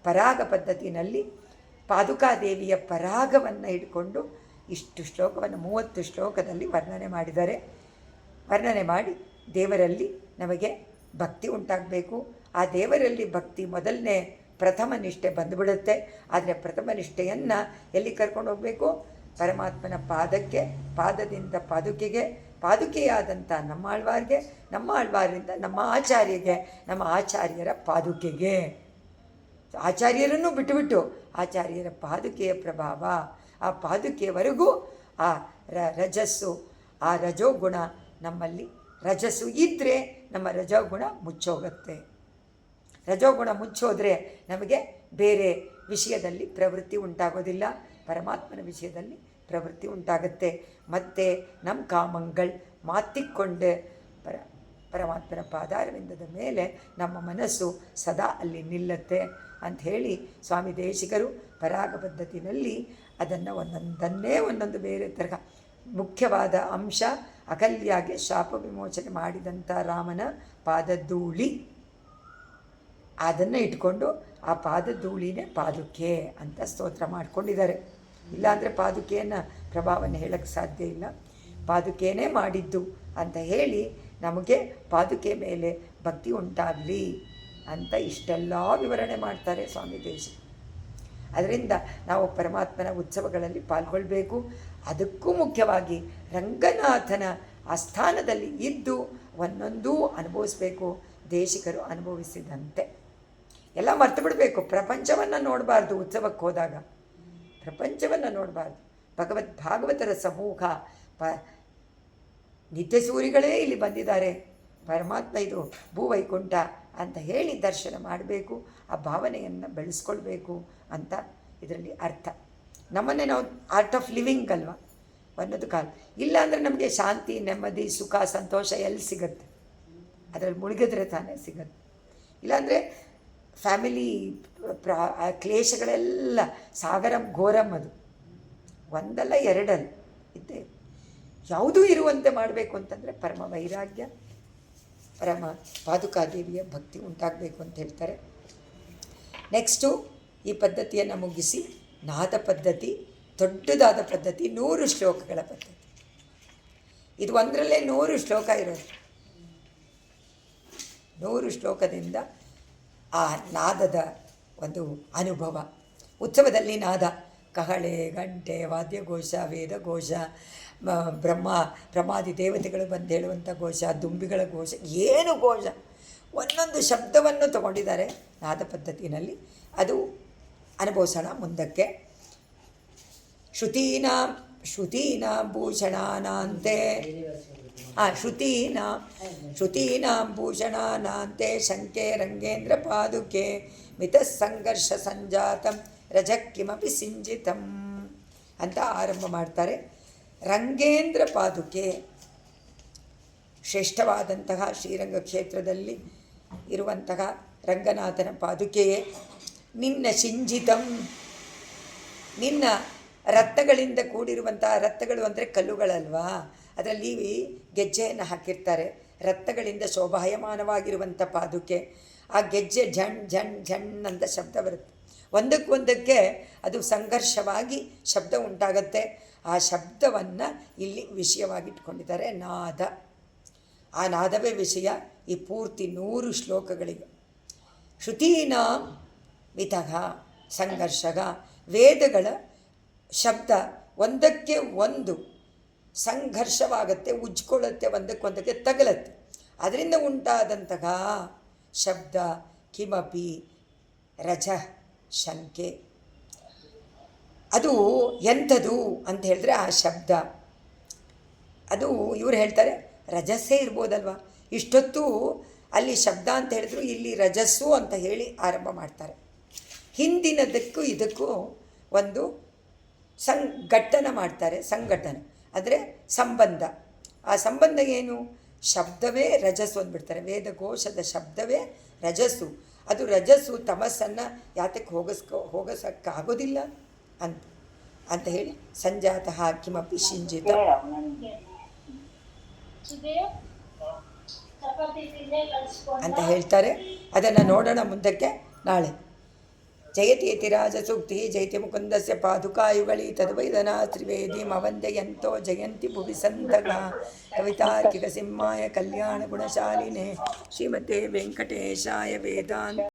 ಪರಾಗ ಪದ್ಧತಿನಲ್ಲಿ ಪಾದುಕಾದೇವಿಯ ಪರಾಗವನ್ನು ಇಟ್ಕೊಂಡು ಇಷ್ಟು ಶ್ಲೋಕವನ್ನು 30 ಶ್ಲೋಕದಲ್ಲಿ ವರ್ಣನೆ ಮಾಡಿದ್ದಾರೆ. ವರ್ಣನೆ ಮಾಡಿ ದೇವರಲ್ಲಿ ನಮಗೆ ಭಕ್ತಿ ಉಂಟಾಗಬೇಕು. ಆ ದೇವರಲ್ಲಿ ಭಕ್ತಿ ಮೊದಲನೇ ಪ್ರಥಮ ನಿಷ್ಠೆ ಬಂದುಬಿಡುತ್ತೆ. ಆದರೆ ಪ್ರಥಮ ನಿಷ್ಠೆಯನ್ನು ಎಲ್ಲಿ ಕರ್ಕೊಂಡು ಹೋಗಬೇಕು? ಪರಮಾತ್ಮನ ಪಾದಕ್ಕೆ, ಪಾದದಿಂದ ಪಾದುಕೆಗೆ, ಪಾದುಕೆಯಾದಂಥ ನಮ್ಮ ಆಳ್ವಾರ್ಗೆ, ನಮ್ಮ ಆಳ್ವಾರಿಂದ ನಮ್ಮ ಆಚಾರ್ಯಗೆ, ನಮ್ಮ ಆಚಾರ್ಯರ ಪಾದುಕೆಗೆ. ಆಚಾರ್ಯರನ್ನು ಬಿಟ್ಟುಬಿಟ್ಟು ಆಚಾರ್ಯರ ಪಾದುಕೆಯ ಪ್ರಭಾವ, ಆ ಪಾದುಕೆಯವರೆಗೂ ಆ ರಜಸ್ಸು, ಆ ರಜೋಗುಣ ನಮ್ಮಲ್ಲಿ ರಜಸ್ಸು ಇದ್ದರೆ ನಮ್ಮ ರಜೋಗುಣ ಮುಚ್ಚೋಗುತ್ತೆ. ರಜೋಗುಣ ಮುಚ್ಚೋದ್ರೆ ನಮಗೆ ಬೇರೆ ವಿಷಯದಲ್ಲಿ ಪ್ರವೃತ್ತಿ ಉಂಟಾಗೋದಿಲ್ಲ, ಪರಮಾತ್ಮನ ವಿಷಯದಲ್ಲಿ ಪ್ರವೃತ್ತಿ ಉಂಟಾಗುತ್ತೆ. ಮತ್ತು ನಮ್ಮ ಕಾಮಂಗಳು ಮಾತಿಕ್ಕೊಂಡೆ ಪರಮಾತ್ಮನ ಪಾದಾರವಿಂದದ ಮೇಲೆ ನಮ್ಮ ಮನಸ್ಸು ಸದಾ ಅಲ್ಲಿ ನಿಲ್ಲುತ್ತೆ ಅಂಥೇಳಿ ಸ್ವಾಮಿ ದೇಶಿಕರು ಪರಾಗ ಪದ್ಧತಿನಲ್ಲಿ ಅದನ್ನು ಒಂದೊಂದು ಬೇರೆ ತರಹ ಮುಖ್ಯವಾದ ಅಂಶ ಅಕಲ್ಯಾಗೆ ಶಾಪ ವಿಮೋಚನೆ ಮಾಡಿದಂಥ ರಾಮನ ಪಾದಧೂಳಿ, ಅದನ್ನು ಇಟ್ಕೊಂಡು ಆ ಪಾದಧೂಳಿನೇ ಪಾದುಕೆ ಅಂತ ಸ್ತೋತ್ರ ಮಾಡಿಕೊಂಡಿದ್ದಾರೆ. ಇಲ್ಲಾಂದರೆ ಪಾದುಕೆಯನ್ನು ಪ್ರಭಾವವನ್ನು ಹೇಳೋಕ್ಕೆ ಸಾಧ್ಯ ಇಲ್ಲ. ಪಾದುಕೆಯೇ ಮಾಡಿದ್ದು ಅಂತ ಹೇಳಿ ನಮಗೆ ಪಾದುಕೆ ಮೇಲೆ ಭಕ್ತಿ ಉಂಟಾಗಲಿ ಅಂತ ಇಷ್ಟೆಲ್ಲ ವಿವರಣೆ ಮಾಡ್ತಾರೆ ಸ್ವಾಮಿ ದೇಶ. ಅದರಿಂದ ನಾವು ಪರಮಾತ್ಮನ ಉತ್ಸವಗಳಲ್ಲಿ ಪಾಲ್ಗೊಳ್ಬೇಕು. ಅದಕ್ಕೂ ಮುಖ್ಯವಾಗಿ ರಂಗನಾಥನ ಆಸ್ಥಾನದಲ್ಲಿ ಇದ್ದು ಒಂದೊಂದೂ ಅನುಭವಿಸ್ಬೇಕು. ದೇಶಿಕರು ಅನುಭವಿಸಿದಂತೆ ಎಲ್ಲ ಮರ್ತು ಬಿಡಬೇಕು. ಪ್ರಪಂಚವನ್ನು ನೋಡಬಾರ್ದು. ಉತ್ಸವಕ್ಕೆ ಹೋದಾಗ ಪ್ರಪಂಚವನ್ನು ನೋಡಬಾರ್ದು. ಭಾಗವತರ ಸಮೂಹ ನಿತ್ಯ ಸೂರಿಗಳೇ ಇಲ್ಲಿ ಬಂದಿದ್ದಾರೆ, ಪರಮಾತ್ಮ ಇದು ಭೂವೈಕುಂಠ ಅಂತ ಹೇಳಿ ದರ್ಶನ ಮಾಡಬೇಕು. ಆ ಭಾವನೆಯನ್ನು ಬೆಳೆಸ್ಕೊಳ್ಬೇಕು ಅಂತ ಇದರಲ್ಲಿ ಅರ್ಥ. ನಮ್ಮನ್ನೇ ನಾವು ಆರ್ಟ್ ಆಫ್ ಲಿವಿಂಗ್ ಅಲ್ವಾ ಅನ್ನೋದು ಕಾಲ. ಇಲ್ಲಾಂದರೆ ನಮಗೆ ಶಾಂತಿ, ನೆಮ್ಮದಿ, ಸುಖ, ಸಂತೋಷ ಎಲ್ಲಿ ಸಿಗುತ್ತೆ? ಅದರಲ್ಲಿ ಮುಳುಗಿದ್ರೆ ತಾನೇ ಸಿಗುತ್ತೆ. ಇಲ್ಲಾಂದರೆ ಫ್ಯಾಮಿಲಿ ಕ್ಲೇಶಗಳೆಲ್ಲ ಸಾಗರಂ ಘೋರಂ, ಅದು ಒಂದಲ್ಲ ಎರಡಲ್ಲ ಇದ್ದೇ ಯಾವುದೂ ಇರುವಂತೆ ಮಾಡಬೇಕು ಅಂತಂದರೆ ಪರಮ ವೈರಾಗ್ಯ, ಪರಮ ಪಾದುಕಾದೇವಿಯ ಭಕ್ತಿ ಉಂಟಾಗಬೇಕು ಅಂತ ಹೇಳ್ತಾರೆ. ನೆಕ್ಸ್ಟು ಈ ಪದ್ಧತಿಯನ್ನು ಮುಗಿಸಿ ನಾದ ಪದ್ಧತಿ, ದೊಡ್ಡದಾದ ಪದ್ಧತಿ, 100 ಶ್ಲೋಕಗಳ ಪದ್ಧತಿ. ಇದು ಒಂದರಲ್ಲೇ 100 ಶ್ಲೋಕ ಇರೋದು. 100 ಶ್ಲೋಕದಿಂದ ಆ ನಾದದ ಒಂದು ಅನುಭವ. ಉತ್ಸವದಲ್ಲಿ ನಾದ, ಕಹಳೆ, ಗಂಟೆ, ವಾದ್ಯಘೋಷ, ವೇದಘೋಷ, ಬ್ರಹ್ಮಾದಿ ದೇವತೆಗಳು ಬಂದು ಹೇಳುವಂಥ ಘೋಷ, ದುಂಬಿಗಳ ಘೋಷ, ಏನು ಘೋಷ, ಒಂದೊಂದು ಶಬ್ದವನ್ನು ತಗೊಂಡಿದ್ದಾರೆ ನಾದ ಪದ್ಧತಿನಲ್ಲಿ. ಅದು ಅನುಭವಿಸೋಣ ಮುಂದಕ್ಕೆ. ಶ್ರುತೀನಾಂ ಭೂಷಣಾನಾಂತೆ ಶ್ರುತೀನಾಂ ಭೂಷಣಾನಾಂತೆ ಶಂಕೆ ರಂಗೇಂದ್ರ ಪಾದುಕೆ ಮಿತಃ ಸಂಘರ್ಷ ಸಂಜಾತಂ ರಜಃ ಕಿಮಪಿ ಸಿಂಜಿತಂ ಅಂತ ಆರಂಭ ಮಾಡ್ತಾರೆ. ರಂಗೇಂದ್ರ ಪಾದುಕೆ, ಶ್ರೇಷ್ಠವಾದಂತಹ ಶ್ರೀರಂಗ ಕ್ಷೇತ್ರದಲ್ಲಿ ಇರುವಂತಹ ರಂಗನಾಥನ ಪಾದುಕೆಯೇ, ನಿನ್ನ ಸಿಂಜಿತಂ, ನಿನ್ನ ರತ್ನಗಳಿಂದ ಕೂಡಿರುವಂತಹ, ರತ್ನಗಳು ಅಂದರೆ ಕಲ್ಲುಗಳಲ್ವಾ, ಅದರಲ್ಲಿ ಗೆಜ್ಜೆಯನ್ನು ಹಾಕಿರ್ತಾರೆ. ರತ್ನಗಳಿಂದ ಶೋಭಾಯಮಾನವಾಗಿರುವಂಥ ಪಾದುಕೆ, ಆ ಗೆಜ್ಜೆ ಝಣ್ ಝಣ್ ಝಣ್ ಅಂತ ಶಬ್ದ ಬರುತ್ತೆ. ಒಂದಕ್ಕೊಂದಕ್ಕೆ ಅದು ಸಂಘರ್ಷವಾಗಿ ಶಬ್ದ ಉಂಟಾಗತ್ತೆ. ಆ ಶಬ್ದವನ್ನು ಇಲ್ಲಿ ವಿಷಯವಾಗಿಟ್ಕೊಂಡಿದ್ದಾರೆ ನಾದ. ಆ ನಾದವೇ ವಿಷಯ ಈ ಪೂರ್ತಿ 100 ಶ್ಲೋಕಗಳಿಗೆ. ಶ್ರುತೀನಾಂ ಮಿತಃ ಸಂಘರ್ಷಗ, ವೇದಗಳ ಶಬ್ದ ಒಂದಕ್ಕೆ ಒಂದು ಸಂಘರ್ಷವಾಗತ್ತೆ, ಉಜ್ಕೊಳ್ಳುತ್ತೆ, ಒಂದಕ್ಕೊಂದಕ್ಕೆ ತಗಲತ್ತೆ. ಅದರಿಂದ ಉಂಟಾದಂತಹ ಶಬ್ದ ಕಿಮಪಿ ರಜ ಶಂಕೆ. ಅದು ಎಂಥದು ಅಂತ ಹೇಳಿದ್ರೆ ಆ ಶಬ್ದ ಅದು ಇವ್ರು ಹೇಳ್ತಾರೆ ರಜಸ್ಸೇ ಇರ್ಬೋದಲ್ವ. ಇಷ್ಟೊತ್ತು ಅಲ್ಲಿ ಶಬ್ದ ಅಂತ ಹೇಳಿದ್ರು, ಇಲ್ಲಿ ರಜಸ್ಸು ಅಂತ ಹೇಳಿ ಆರಂಭ ಮಾಡ್ತಾರೆ. ಹಿಂದಿನದಕ್ಕೂ ಇದಕ್ಕೂ ಒಂದು ಸಂಘಟನ ಮಾಡ್ತಾರೆ. ಸಂಘಟನೆ ಅಂದರೆ ಸಂಬಂಧ. ಆ ಸಂಬಂಧ ಏನು? ಶಬ್ದವೇ ರಜಸ್ಸು ಅಂದ್ಬಿಡ್ತಾರೆ. ವೇದಘೋಷದ ಶಬ್ದವೇ ರಜಸ್ಸು. ಅದು ರಜಸ್ಸು ತಮಸ್ಸನ್ನು ಯಾತಕ್ಕೆ ಹೋಗಿಸೋಕ್ಕಾಗೋದಿಲ್ಲ ಅಂತ ಹೇಳಿ ಸಂಜಾತಃ ಕಿಮಪಿ ಶಿಂಜಿತ ಅಂತ ಹೇಳ್ತಾರೆ. ಅದನ್ನು ನೋಡೋಣ ಮುಂದಕ್ಕೆ ನಾಳೆ. ಜಯತಿ ಯತಿರಾಜ ಸೂಕ್ತಿ ಜಯತಿ ಮುಕುಂದಸ್ಯ ಪಾದುಕಾಯುಗಳಿ ತದ್ವೈದನಾ ತ್ರಿವೇದಿಮವಂದಯಂತೋ ಜಯಂತಿ ಭುವಿ ಸಂತಗ ಕವಿತಾರ್ಕಿಕ ಸಿಂಹಾಯ ಕಲ್ಯಾಣ ಗುಣಶಾಲಿನೇ ಶ್ರೀಮತೆ ವೆಂಕಟೇಶಾಯ ವೇದಾಂತ